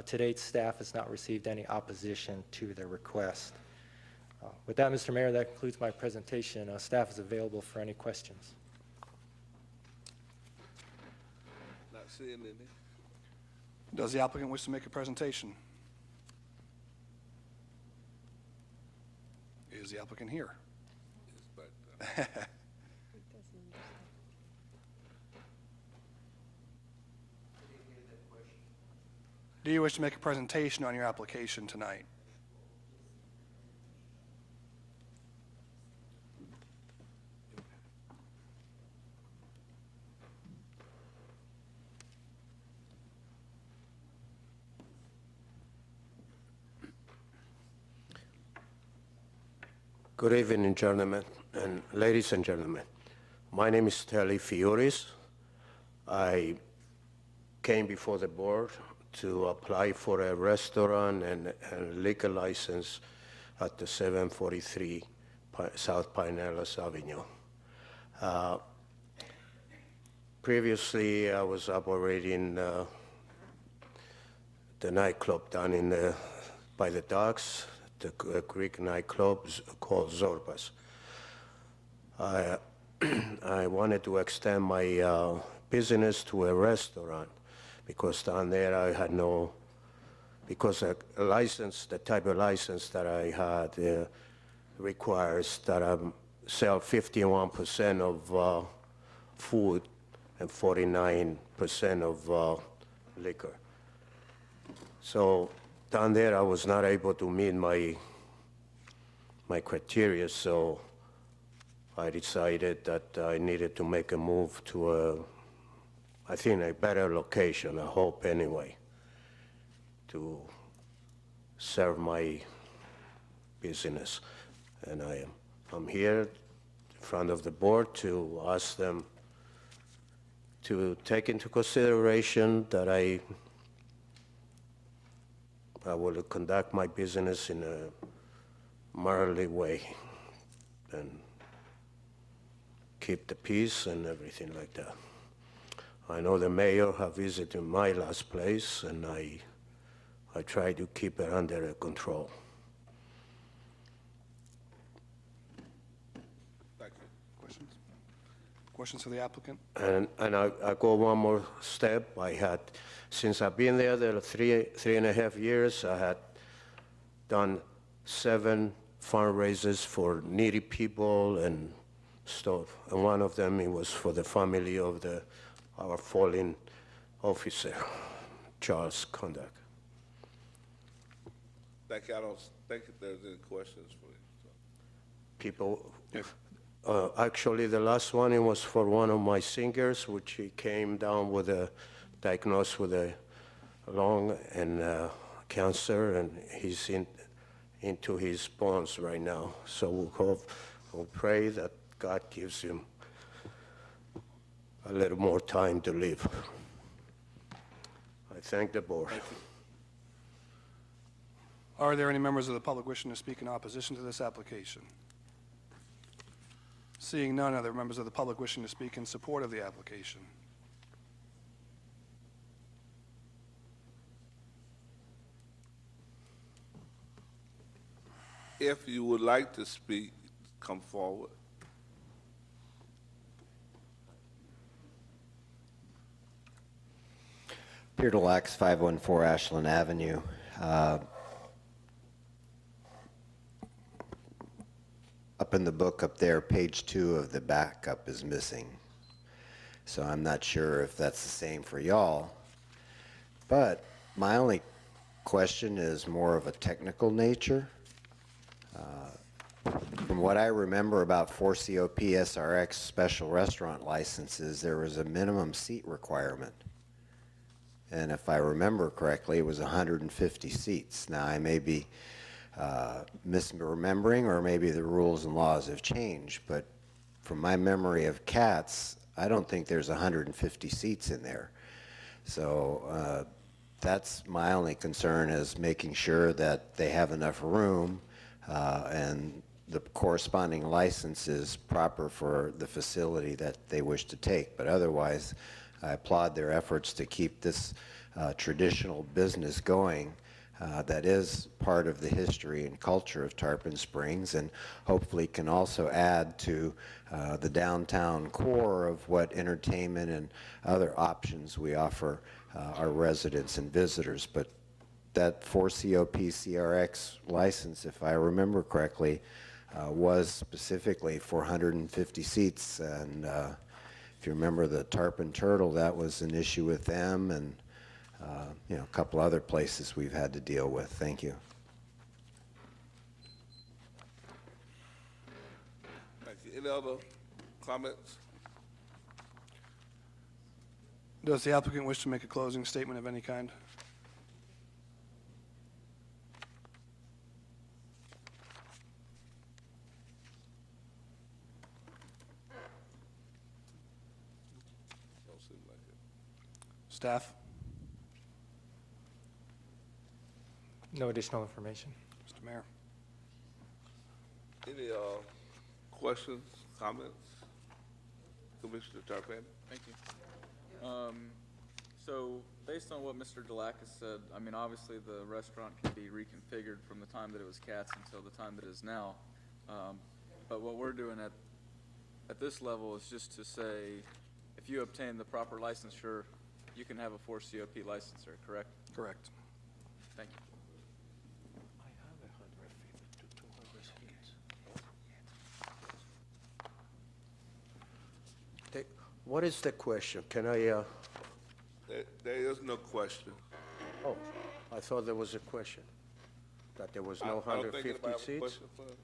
To date, staff has not received any opposition to the request. With that, Mr. Mayor, that concludes my presentation. Staff is available for any questions. Not seeing any. Does the applicant wish to make a presentation? Is the applicant here? Yes, but, Do you wish to make a presentation on your application tonight? Good evening, gentlemen and ladies and gentlemen. My name is Telly Fioris. I came before the board to apply for a restaurant and liquor license at the 743 South Pinellas Avenue. Previously, I was operating the nightclub down in by the docks, the Greek nightclub called Zorba's. I wanted to extend my business to a restaurant because down there I had no, because a license, the type of license that I had requires that I sell 51% of food and 49% of liquor. So down there I was not able to meet my criteria, so I decided that I needed to make a move to I think a better location, I hope anyway, to serve my business. And I'm here in front of the board to ask them to take into consideration that I will conduct my business in a mannerly way and keep the peace and everything like that. I know the mayor have visited my last place, and I try to keep it under control. thank you. Questions? Questions for the applicant? And I go one more step. I had, since I've been there the 3.5 years, I had done 7 fundraisers for needy people and stuff. And one of them, it was for the family of our fallen officer, Charles Conduct. Thank you. I don't think there's any questions for you. So. People, actually the last one, it was for one of my singers, which he came down with diagnosed with a lung and cancer, and he's into his bones right now. So we'll pray that God gives him a little more time to live. I thank the board. Are there any members of the public wishing to speak in opposition to this application? Seeing none, are there members of the public wishing to speak in support of the application? If you would like to speak, come forward. Peter Delax, 514 Ashland Avenue. Up in the book up there, page 2 of the backup is missing. So I'm not sure if that's the same for y'all. But my only question is more of a technical nature. From what I remember about 4COP SRX special restaurant licenses, there was a minimum seat requirement. And if I remember correctly, it was 150 seats. Now, I may be misremembering, or maybe the rules and laws have changed, but from my memory of Cats, I don't think there's 150 seats in there. So That's my only concern, is making sure that they have enough room and the corresponding license is proper for the facility that they wish to take. But otherwise, I applaud their efforts to keep this traditional business going that is part of the history and culture of Tarpon Springs, and hopefully can also add to the downtown core of what entertainment and other options we offer our residents and visitors. But that 4COP CRX license, if I remember correctly, was specifically for 150 seats, and if you remember the Tarpon Turtle, that was an issue with them, and you know, a couple other places we've had to deal with. Thank you. Thank you. Any other comments? Does the applicant wish to make a closing statement of any kind? Don't seem like it. Staff? No additional information. Mr. Mayor? Any questions, comments? Commissioner Tarpon? Thank you. So, based on what Mr. Delac has said, I mean, obviously the restaurant can be reconfigured from the time that it was Cats until the time that it is now. But what we're doing at this level is just to say, if you obtain the proper licensure, you can have a 4COP licensor, correct? Correct. Thank you. What is the question? Can I, There is no question. oh, I thought there was a question, that there was no I don't think 150 anybody has a seats? question for him.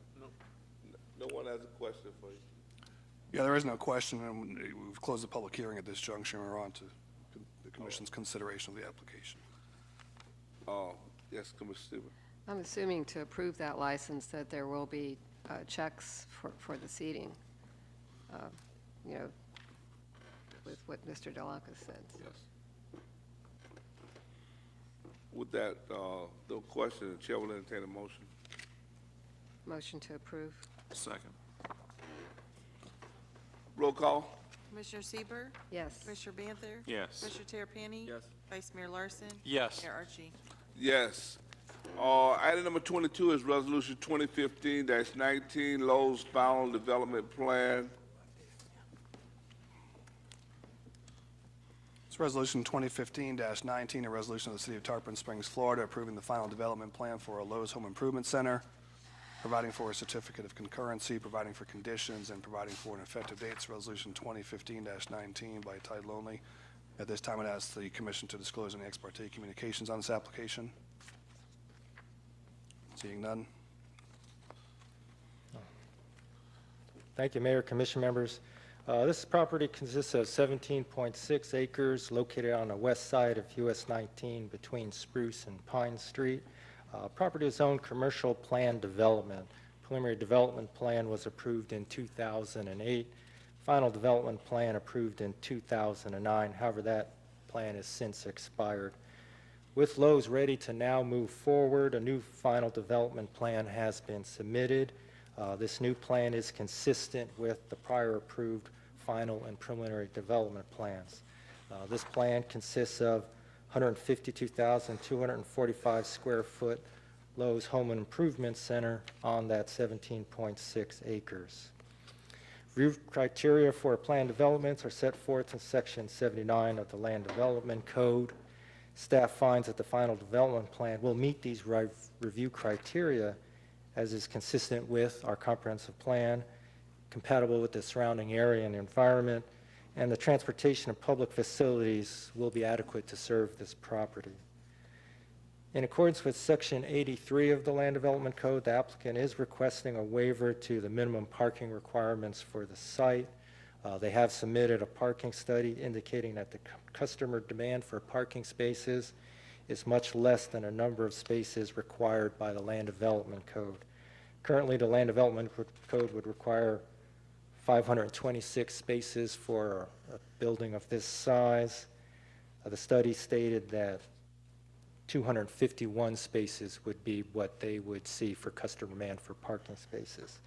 No one has a question for you. Yeah, there is no question, and we've closed the public hearing at this juncture, and we're on to the commission's consideration of the application. Yes, Commissioner Stevens. I'm assuming to approve that license that there will be checks for the seating, you know, with what Mr. Delac has said. Yes. With that, no question, the chair will entertain a motion. Motion to approve. Second. Roll call? Commissioner Sieber, Yes. Commissioner Banther? Yes. Commissioner Terrapini? Yes. Vice Mayor Larson? Yes. Mayor Archie? Yes. Item number 22 is Resolution 2015-19, Lowe's Final Development Plan. It's Resolution 2015-19, a resolution of the City of Tarpon Springs, Florida, approving the final development plan for a Lowe's Home Improvement Center, providing for a certificate of concurrency, providing for conditions, and providing for an effective date. It's Resolution 2015-19 by title only. At this time, I'd ask the Commission to disclose any ex parte communications on this application. Seeing none. Thank you, Mayor, Commission members. This property consists of 17.6 acres located on the west side of US 19 between Spruce and Pine Street. Property is zoned commercial plan development. Preliminary development plan was approved in 2008. Final development plan approved in 2009. However, that plan has since expired. With Lowe's ready to now move forward, a new final development plan has been submitted. This new plan is consistent with the prior approved final and preliminary development plans. This plan consists of 152,245 square foot Lowe's Home Improvement Center on that 17.6 acres. Review criteria for plan developments are set forth in Section 79 of the Land Development Code. Staff finds that the final development plan will meet these review criteria as is consistent with our comprehensive plan, compatible with the surrounding area and environment, and the transportation of public facilities will be adequate to serve this property. In accordance with Section 83 of the Land Development Code, the applicant is requesting a waiver to the minimum parking requirements for the site. They have submitted a parking study indicating that the customer demand for parking spaces is much less than a number of spaces required by the Land Development Code. Currently, the Land Development Code would require 526 spaces for a building of this size. The study stated that 251 spaces would be what they would see for customer demand for parking spaces.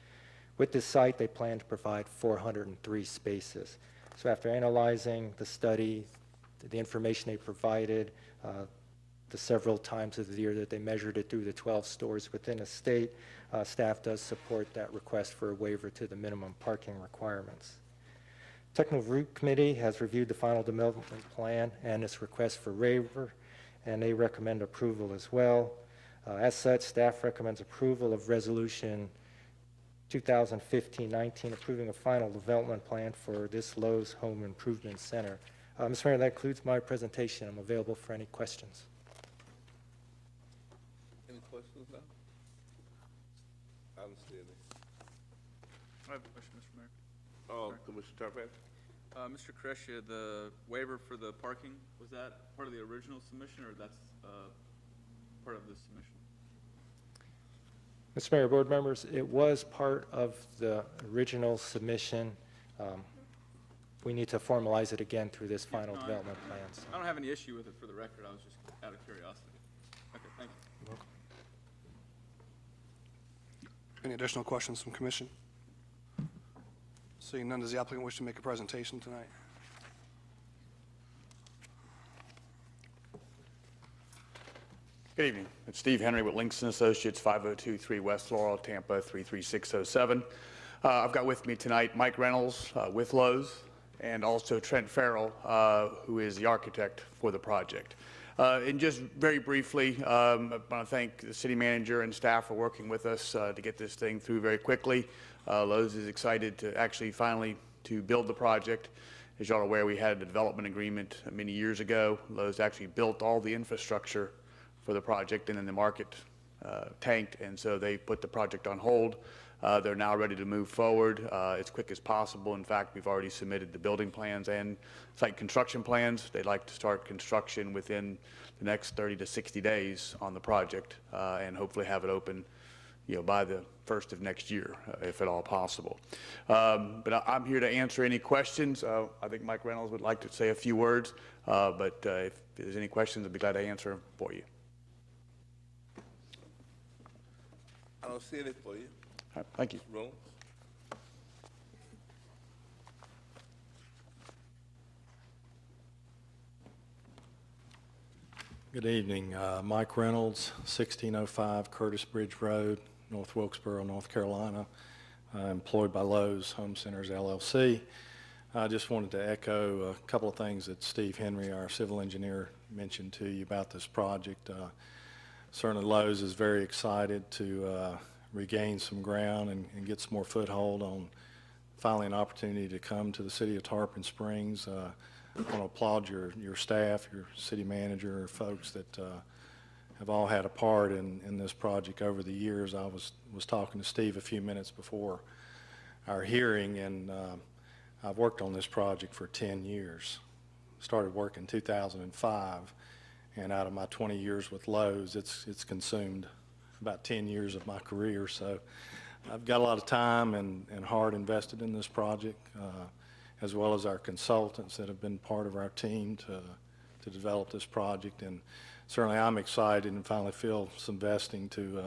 With this site, they plan to provide 403 spaces. So after analyzing the study, the information they provided, the several times of the year that they measured it through the 12 stores within a state, staff does support that request for a waiver to the minimum parking requirements. Technical Review Committee has reviewed the final development plan and its request for waiver, and they recommend approval as well. As such, staff recommends approval of Resolution 2015-19, approving a final development plan for this Lowe's Home Improvement Center. Mr. Mayor, that concludes my presentation. I'm available for any questions. Any questions now? I don't see any. I have a question, Mr. Mayor. Oh, Commissioner Tarpon? Mr. Kresha, the waiver for the parking, was that part of the original submission, or that's part of this submission? Mr. Mayor, board members, it was part of the original submission. We need to formalize it again through this final development plan. So. I don't have any issue with it for the record. I was just out of curiosity. Okay, thank you. Any additional questions from commission? Seeing none, does the applicant wish to make a presentation tonight? Good evening. It's Steve Henry with Linkson Associates, 5023 West Laurel, Tampa 33607. I've got with me tonight Mike Reynolds with Lowe's, and also Trent Farrell, who is the architect for the project. And just very briefly, I want to thank the city manager and staff for working with us to get this thing through very quickly. Lowe's is excited to actually finally to build the project. As y'all are aware, we had a development agreement many years ago. Lowe's actually built all the infrastructure for the project, and then the market tanked, and so they put the project on hold. They're now ready to move forward as quick as possible. In fact, we've already submitted the building plans and site construction plans. They'd like to start construction within the next 30 to 60 days on the project, and hopefully have it open, by the first of next year, if at all possible. But I'm here to answer any questions. I think Mike Reynolds would like to say a few words, but if there's any questions, I'd be glad to answer them for you. I don't see any for you. All right, thank you. Roll. Good evening. Mike Reynolds, 1605 Curtis Bridge Road, North Wilkesboro, North Carolina, employed by Lowe's Home Centers, LLC. I just wanted to echo a couple of things that Steve Henry, our civil engineer, mentioned to you about this project. Certainly Lowe's is very excited to regain some ground and get some more foothold on finally an opportunity to come to the city of Tarpon Springs. I want to applaud your staff, your city manager, folks that have all had a part in this project over the years. I was talking to Steve a few minutes before our hearing, and I've worked on this project for 10 years. Started work in 2005, and out of my 20 years with Lowe's, it's consumed about 10 years of my career. So I've got a lot of time and heart invested in this project, as well as our consultants that have been part of our team to develop this project. And certainly I'm excited and finally feel some vesting to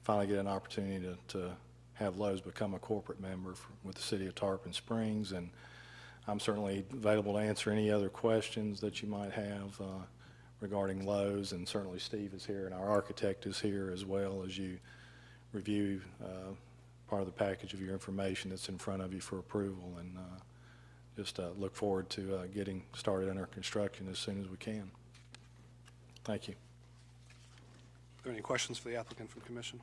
finally get an opportunity to have Lowe's become a corporate member with the city of Tarpon Springs. And I'm certainly available to answer any other questions that you might have regarding Lowe's, and certainly Steve is here and our architect is here as well as you review part of the package of your information that's in front of you for approval, and just look forward to getting started on our construction as soon as we can. Thank you. Are there any questions for the applicant from commission?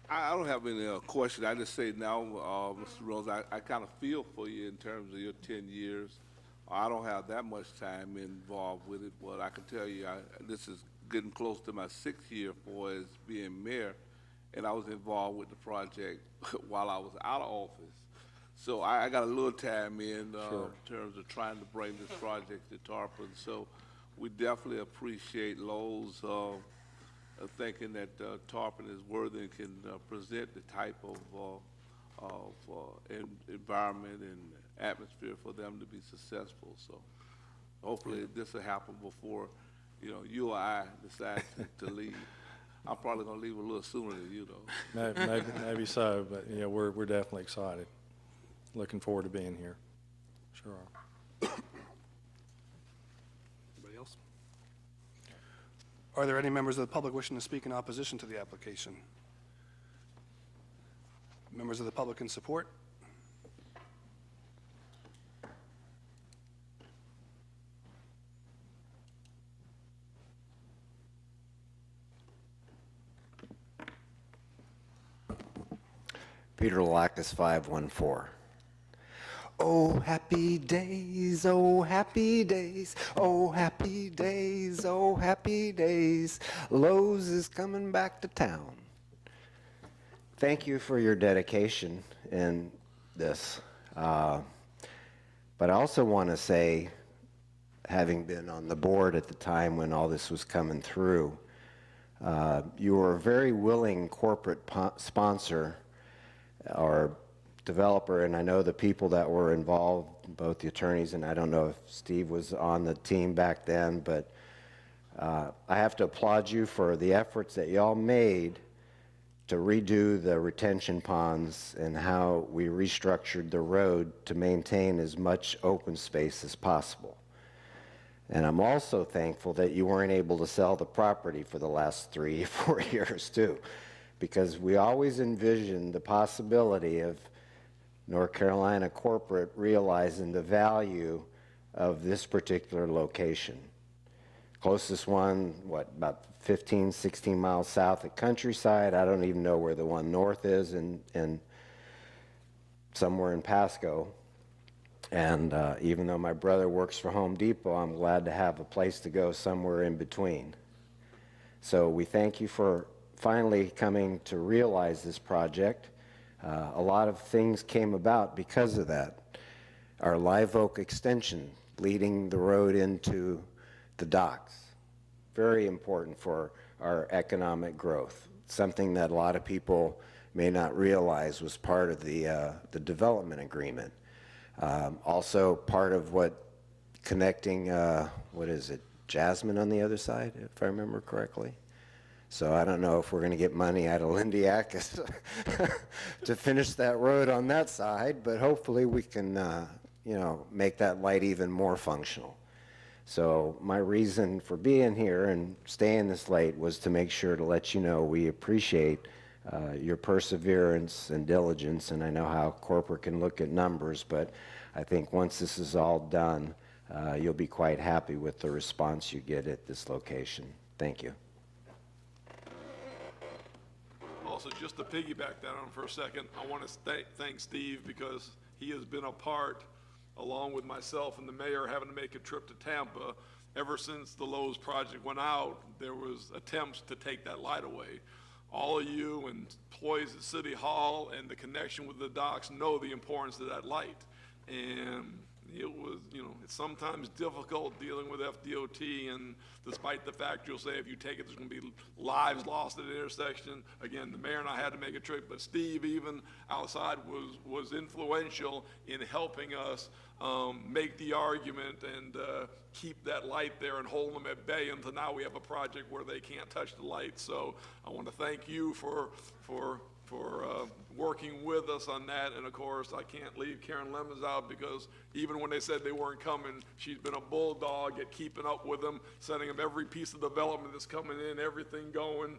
I don't have any question. I just say now, Mr. Rose, I kind of feel for you in terms of your 10 years. I don't have that much time involved with it, but I can tell you this is getting close to my 6th year for as being mayor, and I was involved with the project while I was out of office. So I got a little time in terms of trying to bring this project to Tarpon. So we definitely appreciate Lowe's thinking that Tarpon is worthy and can present the type of environment and atmosphere for them to be successful. So hopefully this will happen before you or I decide to leave. I'm probably gonna leave a little sooner than you, though. Maybe so, but yeah, we're definitely excited. Looking forward to being here. Sure are. Anybody else? Are there any members of the public wishing to speak in opposition to the application? Members of the public in support? Peter Lacus, 514. Oh, happy days, oh, happy days, oh, happy days, oh, happy days. Lowe's is coming back to town. Thank you for your dedication in this. But I also want to say, having been on the board at the time when all this was coming through, you were a very willing corporate sponsor or developer, and I know the people that were involved, both the attorneys, and I don't know if Steve was on the team back then, but I have to applaud you for the efforts that y'all made to redo the retention ponds and how we restructured the road to maintain as much open space as possible. And I'm also thankful that you weren't able to sell the property for the last 3 or 4 years too, because we always envisioned the possibility of North Carolina corporate realizing the value of this particular location. Closest one, about 15, 16 miles south at Countryside. I don't even know where the one north is, in somewhere in Pasco. And even though my brother works for Home Depot, I'm glad to have a place to go somewhere in between. So we thank you for finally coming to realize this project. A lot of things came about because of that. Our Live Oak extension leading the road into the docks, very important for our economic growth, something that a lot of people may not realize was part of the development agreement. Also part of what connecting, what is it, Jasmine on the other side, if I remember correctly. So I don't know if we're going to get money out of Lindiakis to finish that road on that side, but hopefully we can, make that light even more functional. So my reason for being here and staying this late was to make sure to let you know we appreciate your perseverance and diligence, and I know how corporate can look at numbers, but I think once this is all done, you'll be quite happy with the response you get at this location. Thank you. Also, just to piggyback that on for a second, I want to thank Steve because he has been a part, along with myself and the mayor, having to make a trip to Tampa. Ever since the Lowe's project went out, there was attempts to take that light away. All of you and employees at City Hall and the connection with the docks know the importance of that light. And it was, it's sometimes difficult dealing with FDOT, and despite the fact you'll say if you take it, there's going to be lives lost at the intersection. Again, the mayor and I had to make a trip, but Steve, even outside, was influential in helping us make the argument and keep that light there and hold them at bay until now we have a project where they can't touch the light. So I want to thank you for working with us on that. And of course, I can't leave Karen Lemons out because even when they said they weren't coming, she's been a bulldog at keeping up with them, sending them every piece of development that's coming in, everything going,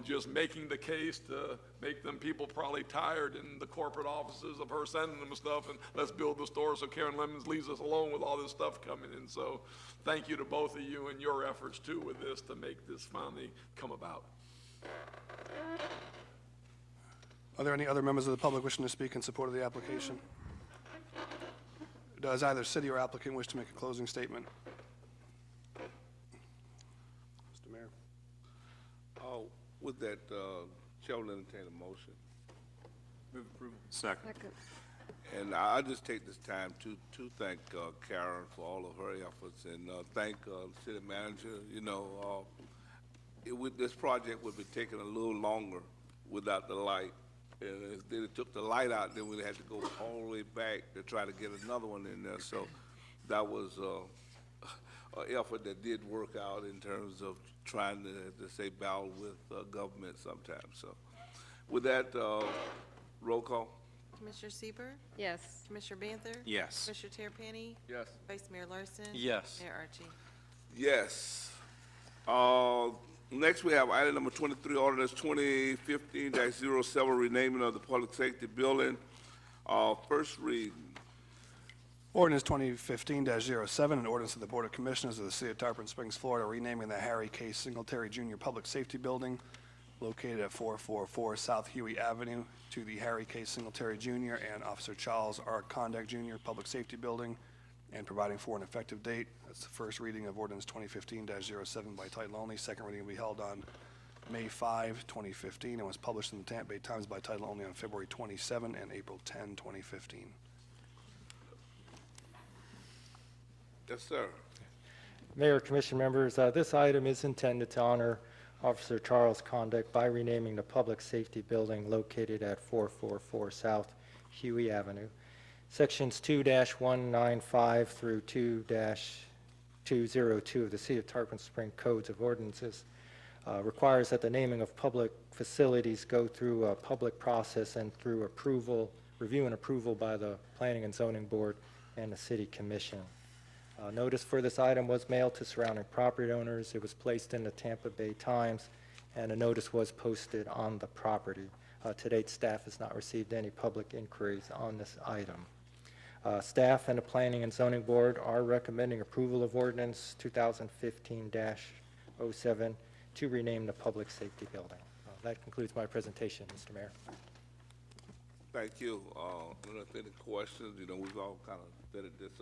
just making the case to make them people probably tired in the corporate offices of her sending them stuff and let's build the store so Karen Lemons leaves us alone with all this stuff coming in. So thank you to both of you and your efforts too with this to make this finally come about. Are there any other members of the public wishing to speak in support of the application? Does either city or applicant wish to make a closing statement? Mr. Mayor. With that, Chair will entertain a motion. Move approval. Second. And I just take this time to thank Karen for all of her efforts and thank the city manager. This project would be taking a little longer without the light. And if they took the light out, then we'd have to go all the way back to try to get another one in there. So that was effort that did work out in terms of trying to say battle with government sometimes. So with that, roll call. Commissioner Sieber, Yes. Commissioner Banther? Yes. Commissioner Terrapini? Yes. Vice Mayor Larson? Yes. Mayor Archie? Yes. Next, we have item number 23, ordinance 2015-07, renaming of the public safety building. First reading. Ordinance 2015-07, an ordinance of the Board of Commissioners of the City of Tarpon Springs, Florida, renaming the Harry K. Singletary Jr. Public Safety Building located at 444 South Huey Avenue to the Harry K. Singletary Jr. and Officer Charles R. Condack Jr. Public Safety Building, and providing for an effective date. That's the first reading of ordinance 2015-07 by title only. Second reading will be held on May 5, 2015, and was published in the Tampa Bay Times by title only on February 27 and April 10, 2015. Yes, sir. Mayor, Commission members, this item is intended to honor Officer Charles Condack by renaming the public safety building located at 444 South Huey Avenue. Sections 2-195 through 2-202 of the City of Tarpon Springs Codes of Ordinances requires that the naming of public facilities go through a public process and through review and approval by the Planning and Zoning Board and the City Commission. Notice for this item was mailed to surrounding property owners. It was placed in the Tampa Bay Times, and a notice was posted on the property. To date, staff has not received any public inquiries on this item. Staff and the Planning and Zoning Board are recommending approval of ordinance 2015-07 to rename the public safety building. That concludes my presentation, Mr. Mayor. Thank you. I don't know if any questions. You know, we've all kind of vetted this.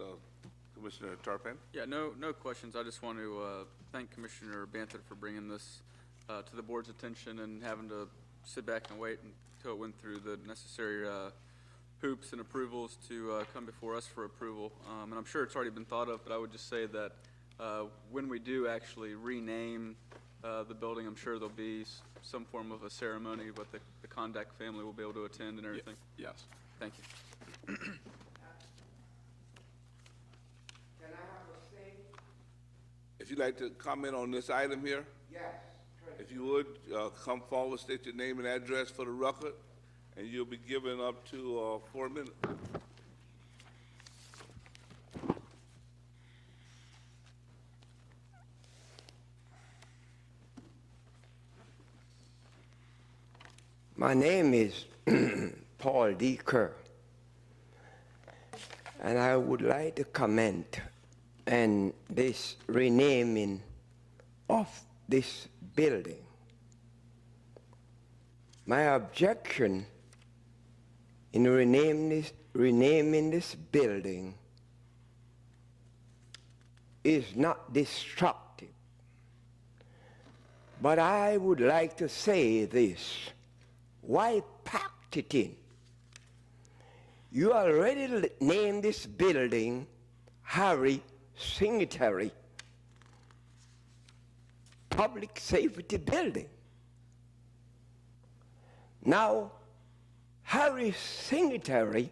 Commissioner Tarpon? Yeah, no questions. I just want to thank Commissioner Banther for bringing this to the board's attention and having to sit back and wait until it went through the necessary hoops and approvals to come before us for approval. And I'm sure it's already been thought of, but I would just say that when we do actually rename the building, I'm sure there'll be some form of a ceremony, but the Condack family will be able to attend and everything. Yes. Thank you. If you'd like to comment on this item here? Yes. If you would, come forward, state your name and address for the record, and you'll be given up to 4 minutes. My name is Paul D. Kerr, and I would like to comment on this renaming of this building. My objection in renaming this building is not destructive, but I would like to say this. Why packed it in? You already named this building Harry Singletary Public Safety Building. Now, Harry Singletary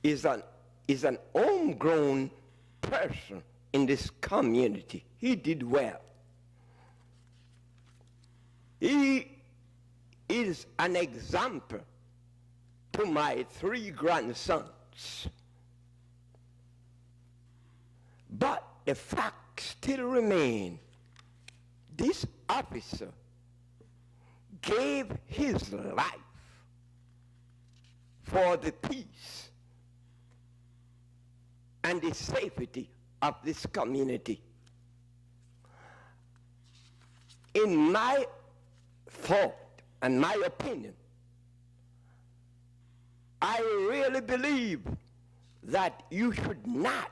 is an homegrown person in this community. He did well. He is an example to my 3 grandsons. But the fact still remains, this officer gave his life for the peace and the safety of this community. In my thought and my opinion, I really believe that you should not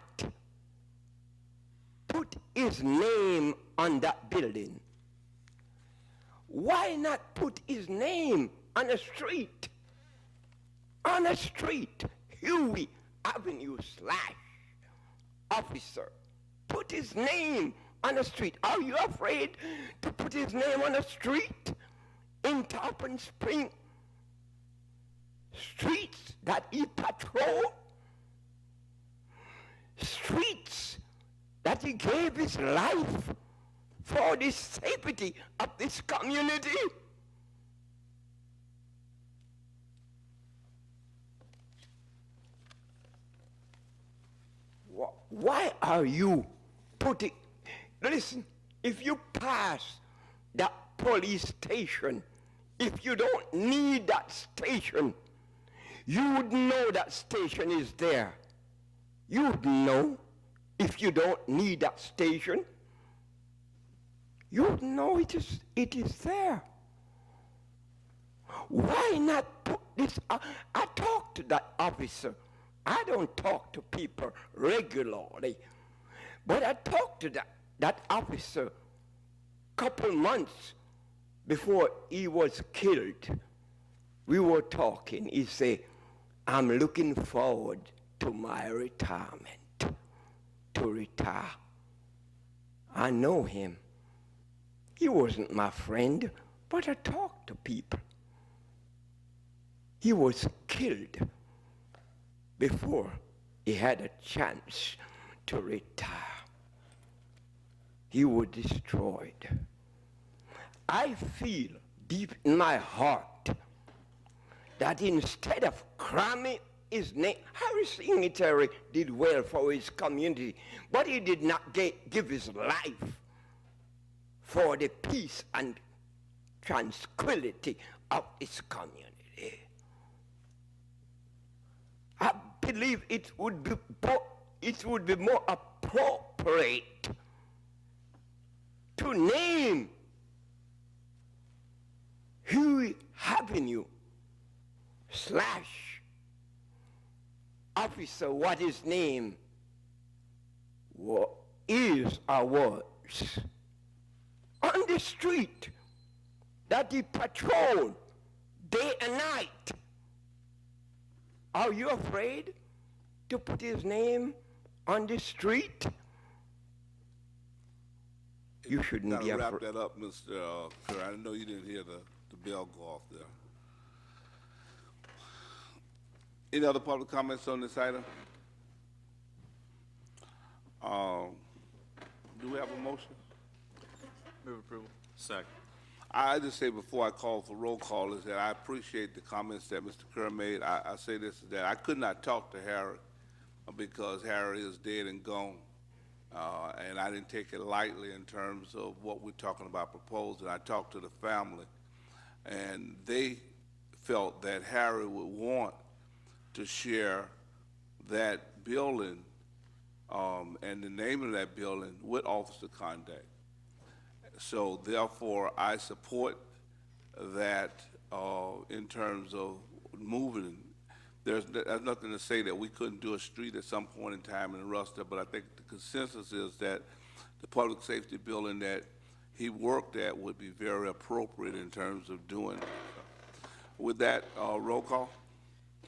put his name on that building. Why not put his name on a street? On a street, Huey Avenue / officer. Put his name on a street. Are you afraid to put his name on a street in Tarpon Spring? Streets that he patrol? Streets that he gave his life for the safety of this community. Why are you putting, listen, if you pass that police station, if you don't need that station, you would know that station is there. You would know if you don't need that station. You would know it is there. Why not put this? I talked to that officer. I don't talk to people regularly, but I talked to that officer a couple months before he was killed. We were talking. He said, I'm looking forward to my retirement, to retire. I know him. He wasn't my friend, but I talked to people. He was killed before he had a chance to retire. He was destroyed. I feel deep in my heart that instead of cramming his name, Harris Ingitary did well for his community, but he did not give his life for the peace and tranquility of his community. I believe it would be more appropriate to name Huey Avenue / officer what his name is or was on the street that he patrolled day and night. Are you afraid to put his name on the street? You shouldn't be afraid. Wrap that up, Mr. Kerr. I know you didn't hear the bell go off there. Any other public comments on this item? Do we have a motion? Move approval. Second. I just say before I call for roll call is that I appreciate the comments that Mr. Kerr made. I say this, that I could not talk to Harry because Harry is dead and gone. And I didn't take it lightly in terms of what we're talking about proposing. I talked to the family, and they felt that Harry would want to share that building and the name of that building with Officer Conduct. So therefore, I support that in terms of moving. There's nothing to say that we couldn't do a street at some point in time in Ruster, but I think the consensus is that the public safety building that he worked at would be very appropriate in terms of doing it. With that, roll call.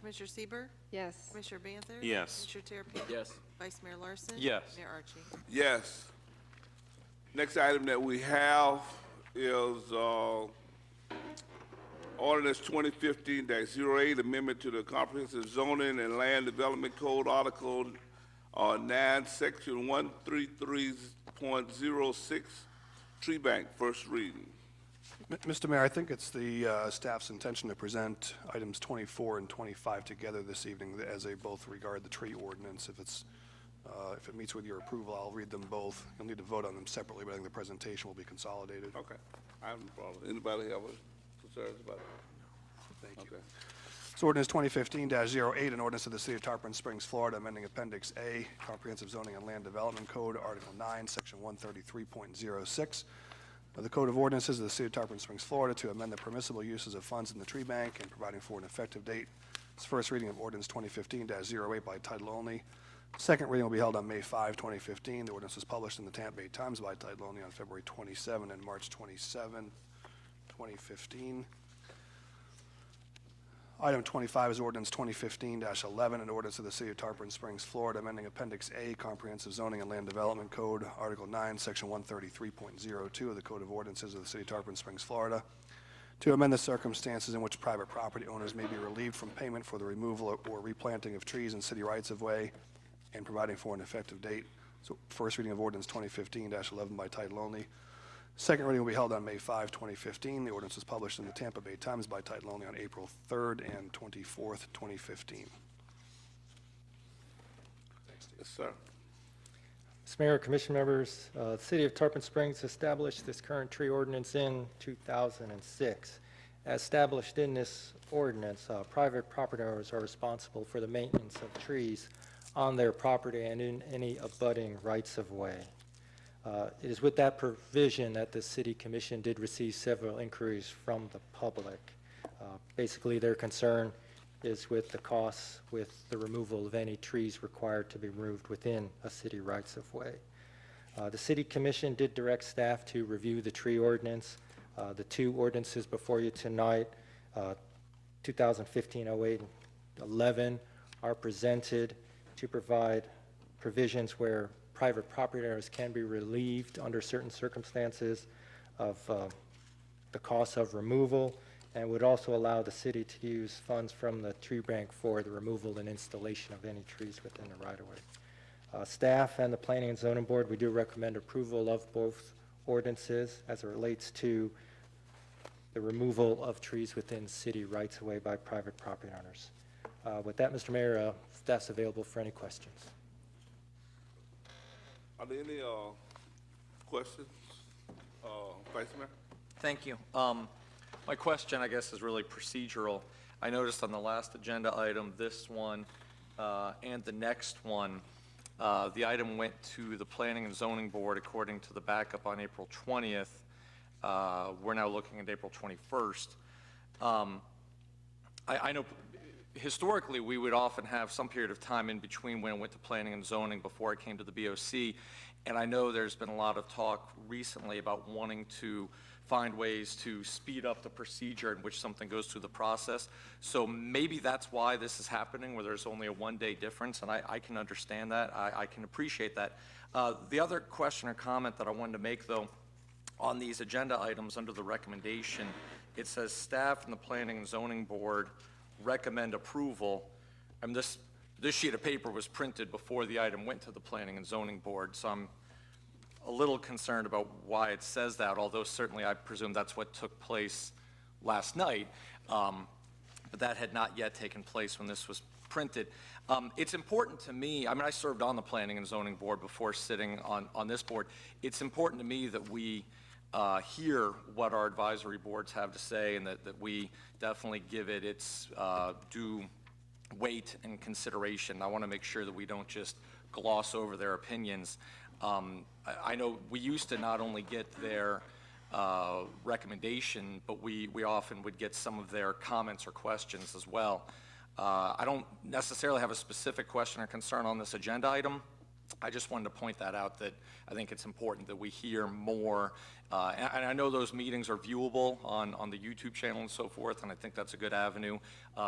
Commissioner Sieber, Yes. Commissioner Banther? Yes. Commissioner Terrapini? Yes. Vice Mayor Larson? Yes. Mayor Archie? Yes. Next item that we have is Ordinance 2015-08, Amendment to the Comprehensive Zoning and Land Development Code, Article 9, Section 133.06, Tree Bank, first reading. Mr. Mayor, I think it's the staff's intention to present items 24 and 25 together this evening as they both regard the tree ordinance. If it meets with your approval, I'll read them both. You'll need to vote on them separately, but I think the presentation will be consolidated. Okay, I have no problem. Anybody have concerns about it? Thank you. Okay. So ordinance 2015-08, an ordinance of the City of Tarpon Springs, Florida, amending Appendix A, Comprehensive Zoning and Land Development Code, Article 9, Section 133.06 of the Code of Ordinances of the City of Tarpon Springs, Florida, to amend the permissible uses of funds in the tree bank and providing for an effective date. It's first reading of ordinance 2015-08 by title only. Second reading will be held on May 5, 2015. The ordinance was published in the Tampa Bay Times by title only on February 27 and March 27, 2015. Item 25 is ordinance 2015-11, an ordinance of the City of Tarpon Springs, Florida, amending Appendix A, Comprehensive Zoning and Land Development Code, Article 9, Section 133.02 of the Code of Ordinances of the City of Tarpon Springs, Florida, to amend the circumstances in which private property owners may be relieved from payment for the removal or replanting of trees in city rights-of-way and providing for an effective date. So first reading of ordinance 2015-11 by title only. Second reading will be held on May 5, 2015. The ordinance was published in the Tampa Bay Times by title only on April 3rd and 24th, 2015. Yes, sir. Mr. Mayor, Commission members, the City of Tarpon Springs established this current tree ordinance in 2006. As established in this ordinance, private property owners are responsible for the maintenance of trees on their property and in any abutting rights-of-way. It is with that provision that the City Commission did receive several inquiries from the public. Basically, their concern is with the costs with the removal of any trees required to be removed within a city rights-of-way. The City Commission did direct staff to review the tree ordinance. The two ordinances before you tonight, 2015-08 and 11, are presented to provide provisions where private property owners can be relieved under certain circumstances of the cost of removal, and would also allow the city to use funds from the tree bank for the removal and installation of any trees within the right-of-way. Staff and the Planning and Zoning Board, we do recommend approval of both ordinances as it relates to the removal of trees within city rights-of-way by private property owners. With that, Mr. Mayor, staff's available for any questions. Are there any questions? Vice Mayor? Thank you. My question, I guess, is really procedural. I noticed on the last agenda item, this one and the next one, the item went to the Planning and Zoning Board according to the backup on April 20th. We're now looking at April 21st. I know historically we would often have some period of time in between when it went to Planning and Zoning before it came to the BOC, and I know there's been a lot of talk recently about wanting to find ways to speed up the procedure in which something goes through the process. So maybe that's why this is happening, where there's only a one-day difference, and I can understand that. I can appreciate that. The other question or comment that I wanted to make, though, on these agenda items under the recommendation, it says staff and the Planning and Zoning Board recommend approval. And this sheet of paper was printed before the item went to the Planning and Zoning Board, so I'm a little concerned about why it says that, although certainly I presume that's what took place last night, but that had not yet taken place when this was printed. It's important to me, I mean, I served on the Planning and Zoning Board before sitting on this board. It's important to me that we hear what our advisory boards have to say, and that we definitely give it its due weight and consideration. I want to make sure that we don't just gloss over their opinions. I know we used to not only get their recommendation, but we often would get some of their comments or questions as well. I don't necessarily have a specific question or concern on this agenda item. I just wanted to point that out, that I think it's important that we hear more. And I know those meetings are viewable on the YouTube channel and so forth, and I think that's a good avenue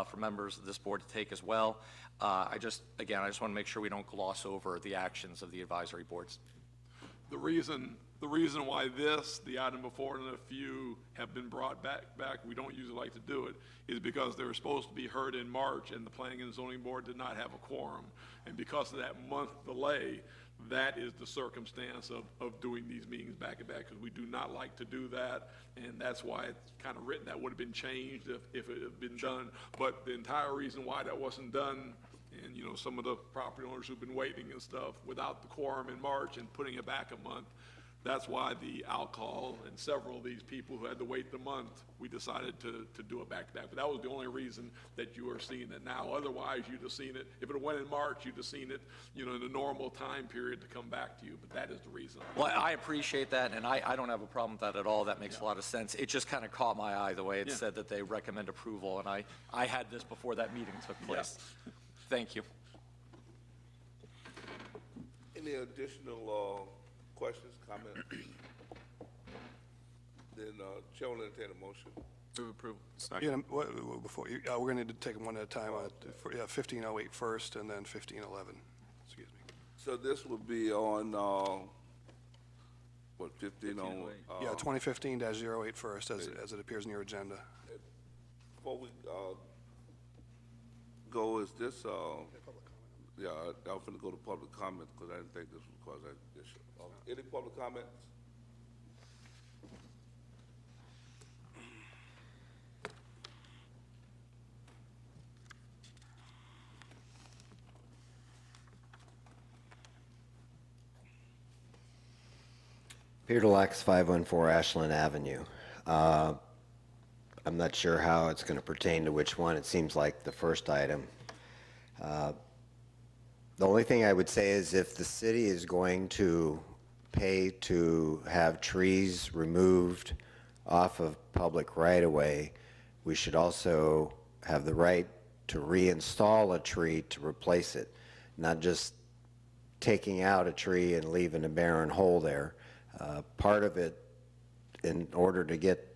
for members of this board to take as well. I just want to make sure we don't gloss over the actions of the advisory boards. The reason why the item before and a few have been brought back, we don't usually like to do it, is because they were supposed to be heard in March and the Planning and Zoning Board did not have a quorum. And because of that month delay, that is the circumstance of doing these meetings back to back, because we do not like to do that. And that's why it's kind of written that would have been changed if it had been done. But the entire reason why that wasn't done, and you know, some of the property owners who've been waiting and stuff without the quorum in March and putting it back a month, that's why the alcohol and several of these people who had to wait the month, we decided to do it back to back. But that was the only reason that you are seeing it now. Otherwise, you'd have seen it, if it went in March, you'd have seen it, you know, in the normal time period to come back to you. But that is the reason. Well, I appreciate that, and I don't have a problem with that at all. That makes a lot of sense. It just kind of caught my eye the way it said that they recommend approval, and I had this before that meeting took place. Yeah. Thank you. Any additional questions, comments? Then Chair will entertain a motion. Move approval. Yeah, before you, we're going to need to take them one at a time. 1508 first, and then 1511. Excuse me. So this will be on what, 1508? Yeah, 2015-08 first, as it appears in your agenda. Before we go, is this Yeah, I'm finna go to public comment because I didn't think this was that issue. Any public comments? Peter Lax, 514 Ashland Avenue. I'm not sure how it's going to pertain to which one. It seems like the first item. The only thing I would say is if the city is going to pay to have trees removed off of public right-of-way, we should also have the right to reinstall a tree to replace it, not just taking out a tree and leaving a barren hole there. Part of it, in order to get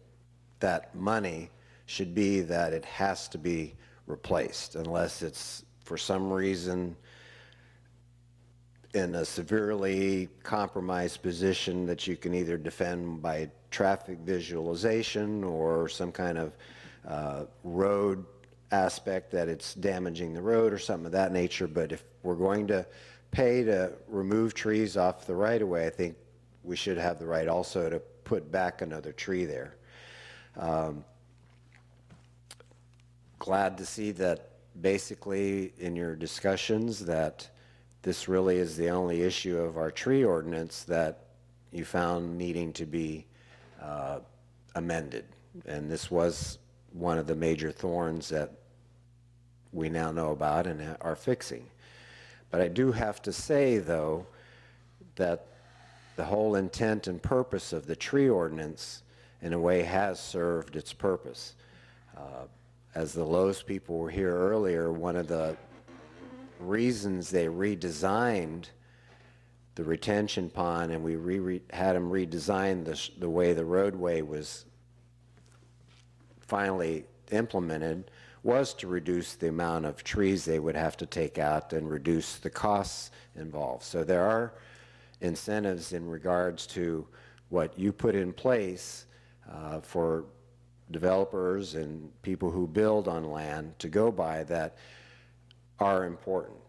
that money, should be that it has to be replaced unless it's for some reason in a severely compromised position that you can either defend by traffic visualization or some kind of road aspect that it's damaging the road or something of that nature. But if we're going to pay to remove trees off the right-of-way, I think we should have the right also to put back another tree there. Glad to see that basically in your discussions that this really is the only issue of our tree ordinance that you found needing to be amended. And this was one of the major thorns that we now know about and are fixing. But I do have to say, though, that the whole intent and purpose of the tree ordinance in a way has served its purpose. As the Lowe's people were here earlier, one of the reasons they redesigned the retention pond and we had them redesign the way the roadway was finally implemented was to reduce the amount of trees they would have to take out and reduce the costs involved. So there are incentives in regards to what you put in place for developers and people who build on land to go by that are important.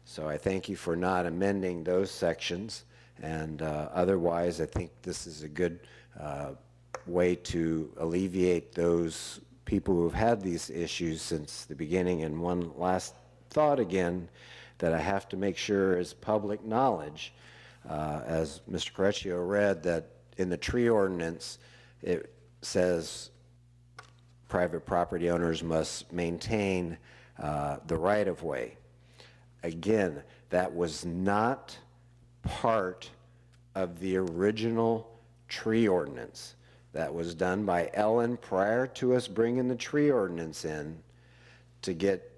So I thank you for not amending those sections, and otherwise I think this is a good way to alleviate those people who have had these issues since the beginning. And one last thought again that I have to make sure is public knowledge, as Mr. Correcchio read, that in the tree ordinance it says private property owners must maintain the right-of-way. Again, that was not part of the original tree ordinance. That was done by Ellen prior to us bringing the tree ordinance in to get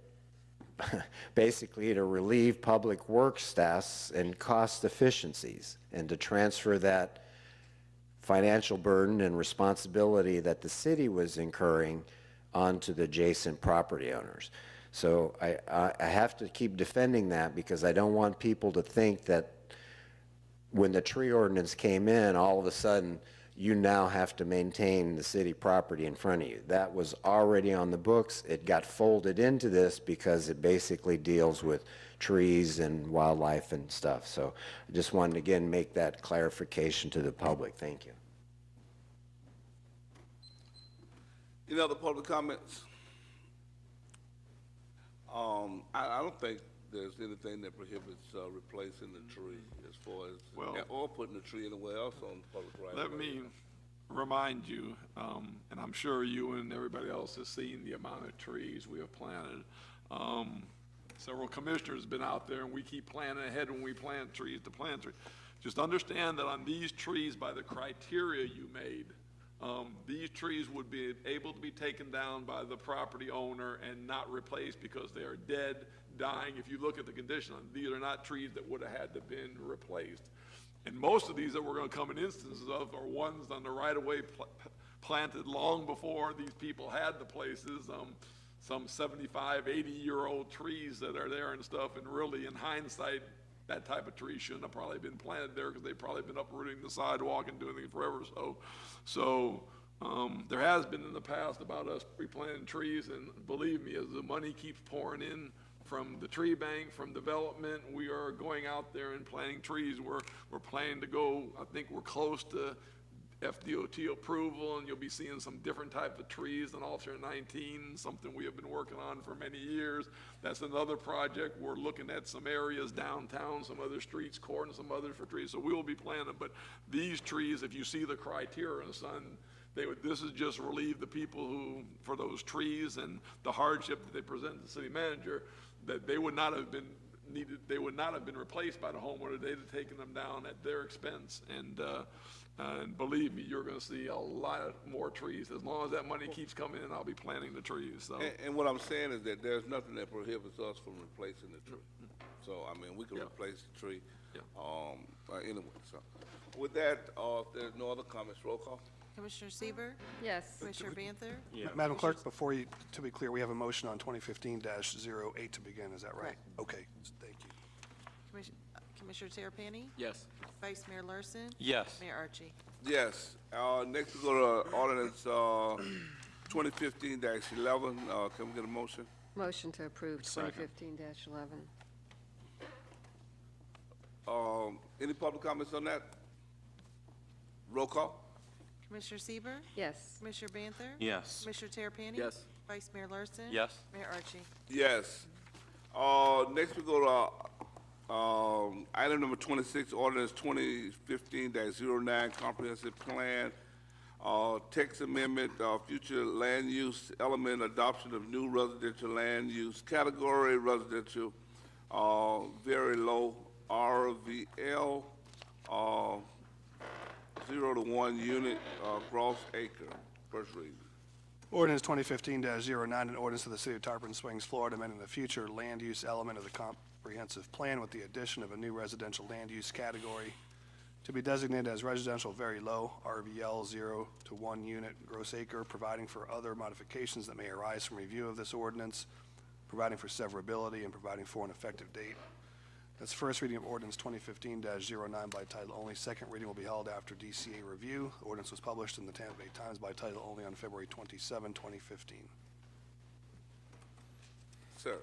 basically to relieve public works staffs and cost efficiencies and to transfer that financial burden and responsibility that the city was incurring onto the adjacent property owners. So I have to keep defending that because I don't want people to think that when the tree ordinance came in, all of a sudden you now have to maintain the city property in front of you. That was already on the books. It got folded into this because it basically deals with trees and wildlife and stuff. So I just wanted to again make that clarification to the public. Thank you. Any other public comments? I don't think there's anything that prohibits replacing the tree as far as, or putting the tree anywhere else on public right-of-way. Let me remind you, and I'm sure you and everybody else has seen the amount of trees we have planted. Several commissioners have been out there, and we keep planning ahead when we plant trees to plant trees. Just understand that on these trees, by the criteria you made, these trees would be able to be taken down by the property owner and not replaced because they are dead, dying. If you look at the condition, these are not trees that would have had to been replaced. And most of these that we're going to come in instances of are ones on the right-of-way planted long before these people had the places. Some 75, 80-year-old trees that are there and stuff, and really in hindsight, that type of tree shouldn't have probably been planted there because they've probably been uprooting the sidewalk and doing things forever. So there has been in the past about us replanting trees, and believe me, as the money keeps pouring in from the tree bank, from development. We are going out there and planting trees. We're planning to go, I think we're close to FDOT approval, and you'll be seeing some different type of trees than Officer 19, something we have been working on for many years. That's another project. We're looking at some areas downtown, some other streets, court, and some others for trees. So we will be planting, but these trees, if you see the criteria, son, this is just relieve the people who, for those trees and the hardship that they present to the city manager, that they would not have been needed, they would not have been replaced by the homeowner. They'd have taken them down at their expense. And believe me, you're going to see a lot more trees. As long as that money keeps coming in, I'll be planting the trees. So. And what I'm saying is that there's nothing that prohibits us from replacing the tree. So, I mean, we can replace the tree. Anyway, so with that, if there's no other comments, roll call. Commissioner Sieber, Yes. Commissioner Banther? Madam Clerk, before you, to be clear, we have a motion on 2015-08 to begin, is that right? Correct. Okay, thank you. Commissioner Terrapini? Yes. Vice Mayor Larson? Yes. Mayor Archie? Yes. Next we go to ordinance 2015-11. Can we get a motion? Motion to approve Second. 2015-11. Any public comments on that? Roll call. Commissioner Sieber, Yes. Commissioner Banther? Yes. Commissioner Terrapini? Yes. Vice Mayor Larson? Yes. Mayor Archie? Yes. Next we go to item number 26, ordinance 2015-09, comprehensive plan, text amendment, future land use element, adoption of new residential land use category, residential, very low RVL, 0 to 1 unit, gross acre. First reading. Ordinance 2015-09, an ordinance of the City of Tarpon Springs, Florida, amending the future land use element of the comprehensive plan with the addition of a new residential land use category to be designated as residential very low, RVL 0 to 1 unit gross acre, providing for other modifications that may arise from review of this ordinance, providing for severability, and providing for an effective date. That's first reading of ordinance 2015-09 by title only. Second reading will be held after DCA review. The ordinance was published in the Tampa Bay Times by title only on February 27, 2015. Sir.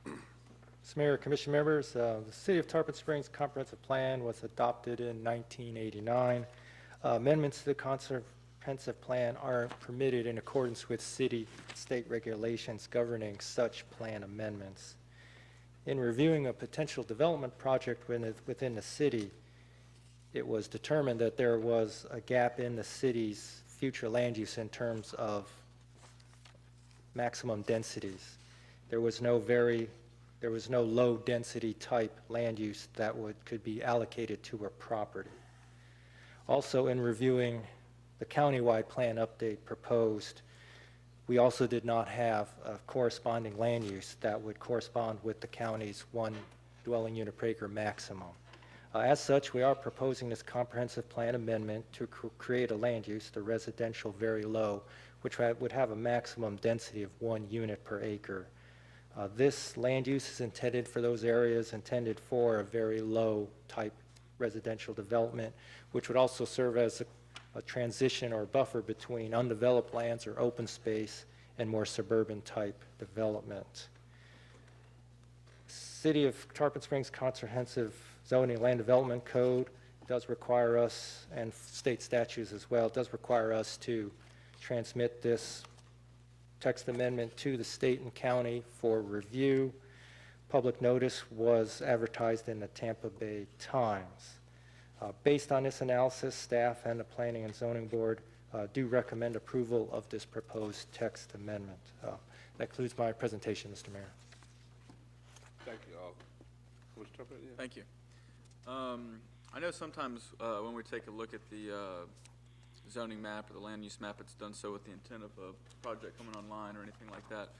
Mr. Mayor, Commission members, the City of Tarpon Springs Comprehensive Plan was adopted in 1989. Amendments to the comprehensive plan are permitted in accordance with city state regulations governing such plan amendments. In reviewing a potential development project within the city, it was determined that there was a gap in the city's future land use in terms of maximum densities. There was no low density type land use that could be allocated to a property. Also, in reviewing the countywide plan update proposed, we also did not have a corresponding land use that would correspond with the county's 1 dwelling unit per acre maximum. As such, we are proposing this comprehensive plan amendment to create a land use, the residential very low, which would have a maximum density of 1 unit per acre. This land use is intended for those areas intended for a very low type residential development, which would also serve as a transition or buffer between undeveloped lands or open space and more suburban type development. City of Tarpon Springs Comprehensive Zoning Land Development Code does require us, and state statutes as well, does require us to transmit this text amendment to the state and county for review. Public notice was advertised in the Tampa Bay Times. Based on this analysis, staff and the Planning and Zoning Board do recommend approval of this proposed text amendment. That concludes my presentation, Mr. Mayor. Thank you. Mr. Tucker, yeah. Thank you. I know sometimes when we take a look at the zoning map or the land use map, it's done so with the intent of a project coming online or anything like that.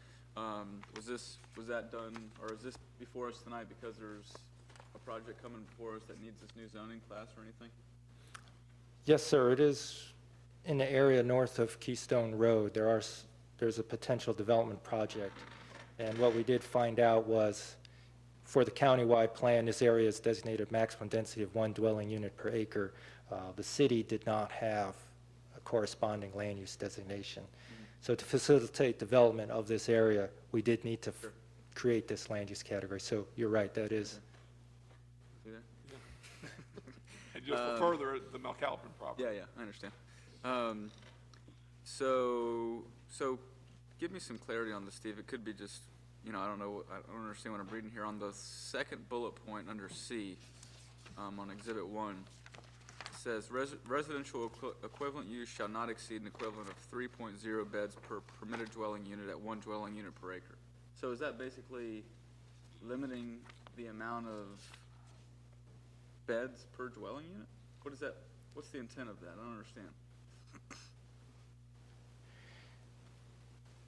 Was that done, or is this before us tonight because there's a project coming before us that needs this new zoning class or anything? Yes, sir. It is in the area north of Keystone Road. There's a potential development project. And what we did find out was for the countywide plan, this area is designated maximum density of 1 dwelling unit per acre. The city did not have a corresponding land use designation. So to facilitate development of this area, we did need to create this land use category. So you're right, that is. See that? And just for further, the McAlpin property. Yeah, I understand. So give me some clarity on this, Steve. It could be just, I don't know, I don't understand what I'm reading here. On the second bullet point under C, on Exhibit 1, it says residential equivalent use shall not exceed an equivalent of 3.0 beds per permitted dwelling unit at 1 dwelling unit per acre. So is that basically limiting the amount of beds per dwelling unit? What is that? What's the intent of that? I don't understand.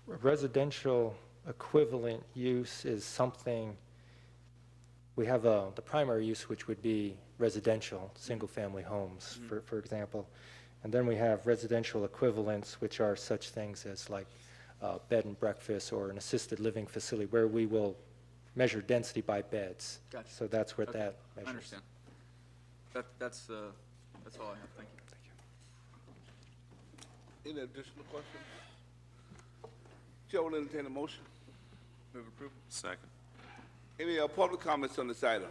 Residential equivalent use is something, we have the primary use, which would be residential, single-family homes, for example. And then we have residential equivalents, which are such things as like bed and breakfast or an assisted living facility, where we will measure density by beds. Gotcha. So that's what Okay. that measures. I understand. That's all I have. Thank you. Any additional questions? Chair will entertain a motion. Move approval. Second. Any public comments on this item?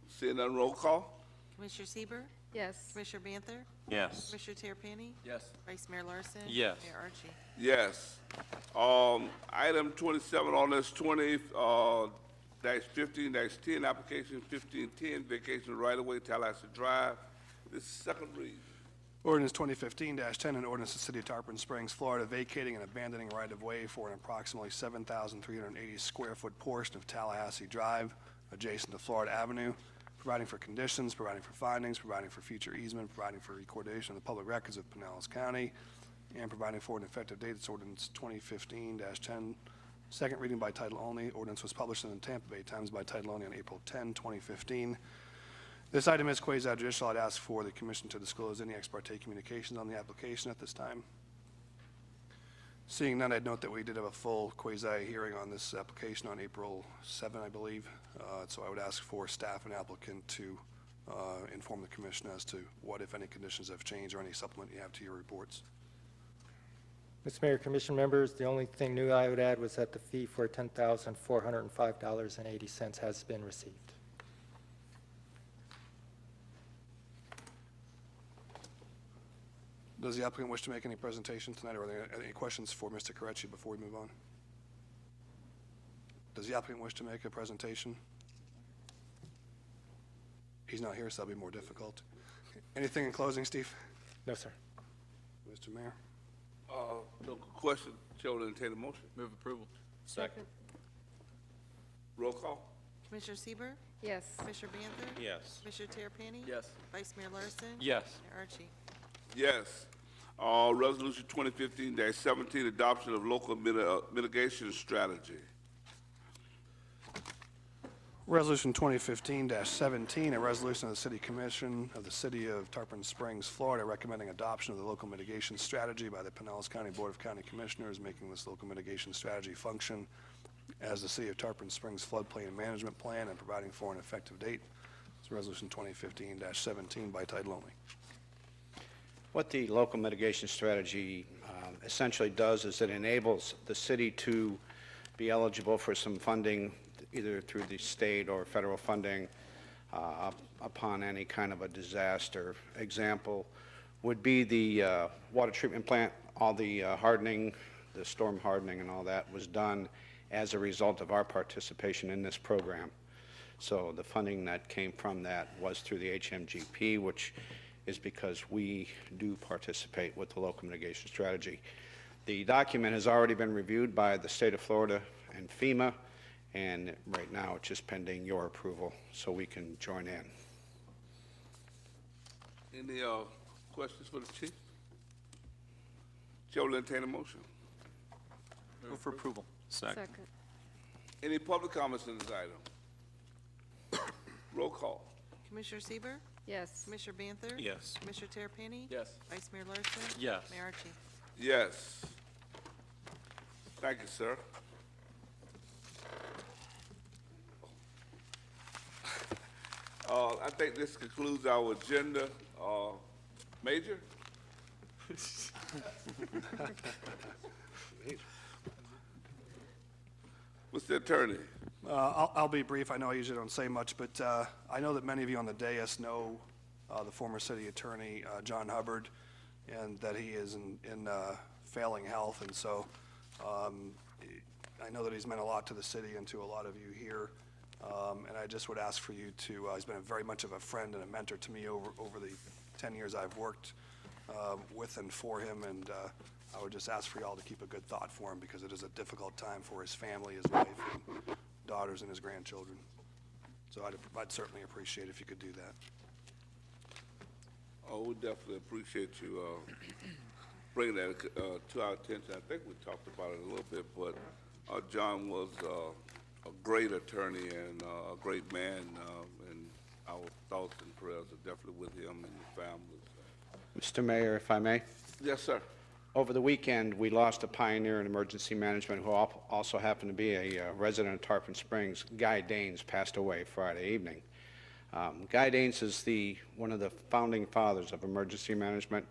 Seeing none, roll call. Commissioner Sieber, Yes. Commissioner Banther, Yes. Commissioner Terrapini, Yes. Vice Mayor Larson. Yes. Mayor Archie. Yes. Item 27 on this 20-15-10, application 1510, vacation right-of-way, Tallahassee Drive. This is second read. Ordinance 2015-10, an ordinance of the City of Tarpon Springs, Florida, vacating and abandoning right-of-way for an approximately 7,380 square foot portion of Tallahassee Drive adjacent to Florida Avenue, providing for conditions, providing for findings, providing for future easement, providing for recordation of the public records of Pinellas County, and providing for an effective date. It's ordinance 2015-10. Second reading by title only. Ordinance was published in the Tampa Bay Times by title only on April 10, 2015. This item is quasi-judicial. I'd ask for the commission to disclose any ex parte communications on the application at this time. Seeing none, I'd note that we did have a full quasi-hearing on this application on April 7, I believe. So I would ask for staff and applicant to inform the commission as to what, if any, conditions have changed or any supplement you have to your reports. Mr. Mayor, Commission members, the only thing new I would add was that the fee for $10,405.80 has been received. Does the applicant wish to make any presentation tonight, or are there any questions for Mr. Korechi before we move on? Does the applicant wish to make a presentation? He's not here, so that'll be more difficult. Anything in closing, Steve? No, sir. Mr. Mayor? No question. Chair will entertain a motion. Move approval. Second. Roll call. Commissioner Sieber, Yes. Commissioner Banther, Yes. Commissioner Terrapini. Yes. Vice Mayor Larson. Yes. Mayor Archie. Yes. Resolution 2015-17, adoption of local mitigation strategy. Resolution 2015-17, a resolution of the City Commission of the City of Tarpon Springs, Florida, recommending adoption of the local mitigation strategy by the Pinellas County Board of County Commissioners, making this local mitigation strategy function as the City of Tarpon Springs Floodplain Management Plan and providing for an effective date. It's Resolution 2015-17 by title only. What the local mitigation strategy essentially does is it enables the city to be eligible for some funding, either through the state or federal funding, upon any kind of a disaster. Example would be the water treatment plant. All the hardening, the storm hardening and all that was done as a result of our participation in this program. So the funding that came from that was through the HMGP, which is because we do participate with the local mitigation strategy. The document has already been reviewed by the state of Florida and FEMA, and right now it's just pending your approval so we can join in. Any questions for the chief? Chair will entertain a motion. Move for approval. Second. Any public comments on this item? Roll call. Commissioner Sieber, Yes. Commissioner Banther. Yes. Commissioner Terrapini. Yes. Vice Mayor Larson. Yes. Mayor Archie. Yes. Thank you, sir. I think this concludes our agenda. Major? Mr. Attorney. I'll be brief. I know I usually don't say much, but I know that many of you on the dais know the former city attorney, John Hubbard, and that he is in failing health. And so I know that he's meant a lot to the city and to a lot of you here. And I just would ask for you to, he's been very much of a friend and a mentor to me over the 10 years I've worked with and for him. And I would just ask for y'all to keep a good thought for him, because it is a difficult time for his family, his wife, and daughters, and his grandchildren. So I'd certainly appreciate if you could do that. Oh, we definitely appreciate you bringing that to our attention. I think we talked about it a little bit, but John was a great attorney and a great man, and our thoughts and prayers are definitely with him and the family. Mr. Mayor, if I may? Yes, sir. Over the weekend, we lost a pioneer in emergency management who also happened to be a resident of Tarpon Springs. Guy Danes passed away Friday evening. Guy Danes is one of the founding fathers of emergency management.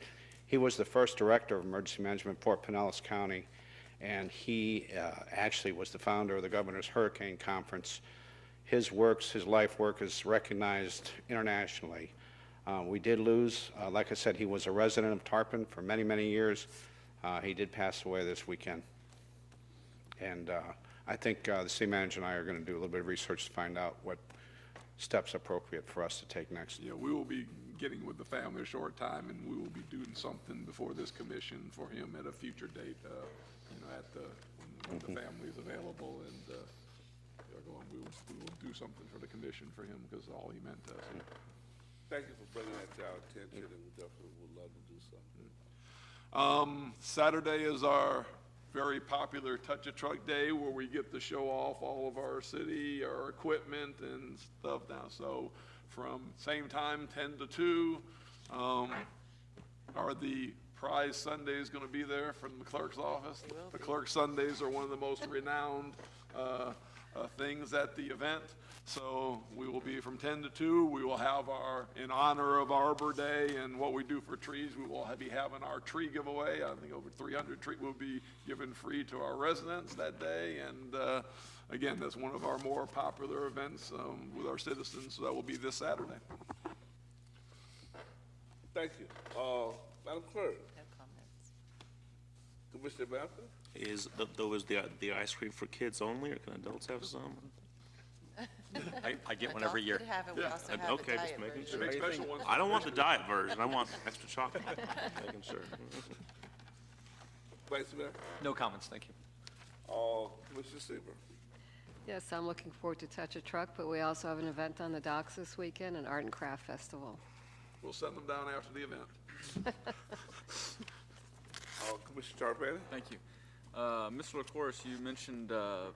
He was the first director of emergency management for Pinellas County, and he actually was the founder of the Governor's Hurricane Conference. His life work is recognized internationally. We did lose, like I said, he was a resident of Tarpon for many, many years. He did pass away this weekend. And I think the city manager and I are going to do a little bit of research to find out what steps appropriate for us to take next. Yeah, we will be getting with the family a short time, and we will be doing something before this commission for him at a future date, when the family is available, and we will do something for the commission for him, because all he meant to us. Thank you for bringing that to our attention, and we definitely would love to do something. Saturday is our very popular Touch a Truck Day, where we get to show off all of our city, our equipment and stuff now. So from same time, 10 to 2, are the prize Sundays going to be there from the clerk's office? The clerk's Sundays are one of the most renowned things at the event. So we will be from 10 to 2. We will have in honor of Arbor Day and what we do for trees, we will be having our tree giveaway. I think over 300 trees will be given free to our residents that day. And again, that's one of our more popular events with our citizens. So that will be this Saturday. Thank you. Madam Clerk. No comments. Commissioner Mather? Is the ice cream for kids only, or can adults have some? I get one every year. Adults could have it. We also have Okay, the just diet making version. sure. Make special ones. I don't want the diet version. I want extra chocolate. Making sure. Vice Mayor? No comments, thank you. Commissioner Seaver? Yes, I'm looking forward to Touch a Truck, but we also have an event on the docks this weekend, an art and craft festival. We'll send them down after the event. Commissioner Tarpon? Thank you. Mr. LaCourse, you mentioned the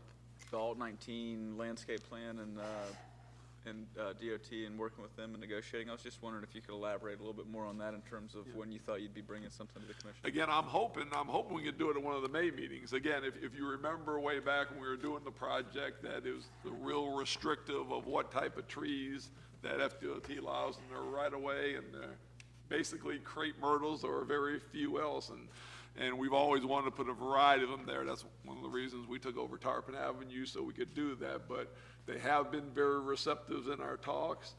Alt 19 landscape plan and DOT and working with them and negotiating. I was just wondering if you could elaborate a little bit more on that in terms of when you thought you'd be bringing something to the commission. Again, I'm hoping we could do it at one of the May meetings. Again, if you remember way back when we were doing the project, that it was the real restrictive of what type of trees that FDOT allows in their right of way, and they're basically crepe myrtles or very few else. And we've always wanted to put a variety of them there. That's one of the reasons we took over Tarpon Avenue, so we could do that. But they have been very receptive in our talks.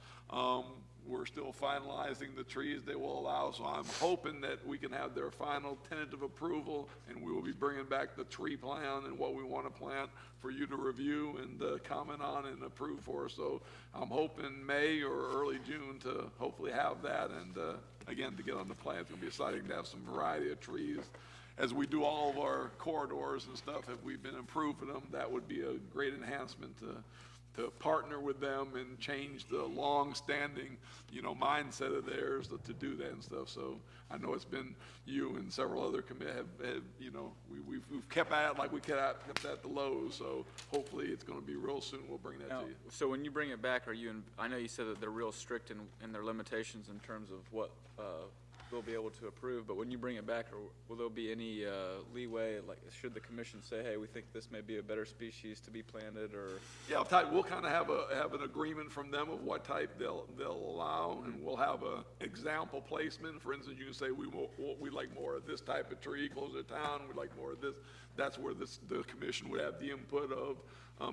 We're still finalizing the trees they will allow, so I'm hoping that we can have their final tentative approval, and we will be bringing back the tree plan and what we want to plant for you to review and comment on and approve for. So I'm hoping May or early June to hopefully have that, and again, to get on the plan. It's going to be exciting to have some variety of trees. As we do all of our corridors and stuff, if we've been improving them, that would be a great enhancement to partner with them and change the long-standing, mindset of theirs to do that and stuff. So I know it's been you and several other committees we've kept at it like we kept at the Lowe's. So hopefully it's going to be real soon. We'll bring that Now, to you. so when you bring it back, I know you said that they're real strict in their limitations in terms of what we'll be able to approve, but when you bring it back, will there be any leeway, like, should the commission say, hey, we think this may be a better species to be planted, or? Yeah, we'll kind of have an agreement from them of what type they'll allow, and we'll have a example placement. For instance, you can say, we like more of this type of tree closer to town, we like more of this. That's where the commission would have the input of,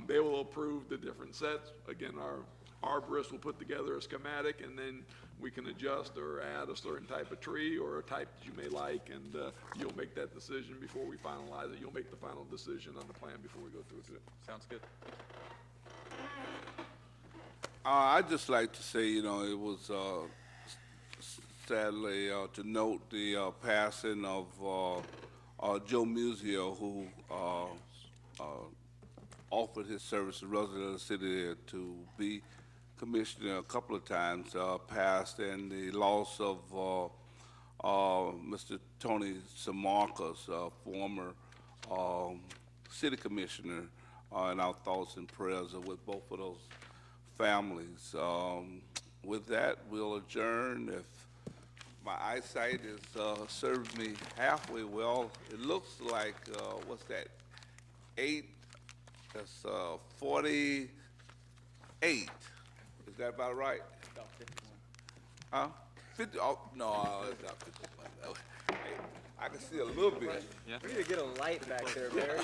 they will approve the different sets. Again, our arborist will put together a schematic, and then we can adjust or add a certain type of tree or a type that you may like, and you'll make that decision before we finalize it. You'll make the final decision on the plan before we go through it. Sounds good. I'd just like to say, it was sadly to note the passing of Joe Musio, who offered his service as a resident of the city to be commissioner a couple of times, passed, and the loss of Mr. Tony Samarcas, former city commissioner, and our thoughts and prayers are with both of those families. With that, we'll adjourn. If my eyesight has served me halfway well, it looks like, what's that, 8, that's 48. Is that about right? About 51. Huh? 50, oh, no, it's not 51. Hey, I can see a little bit. Yeah. We need to get a light back there, Mayor.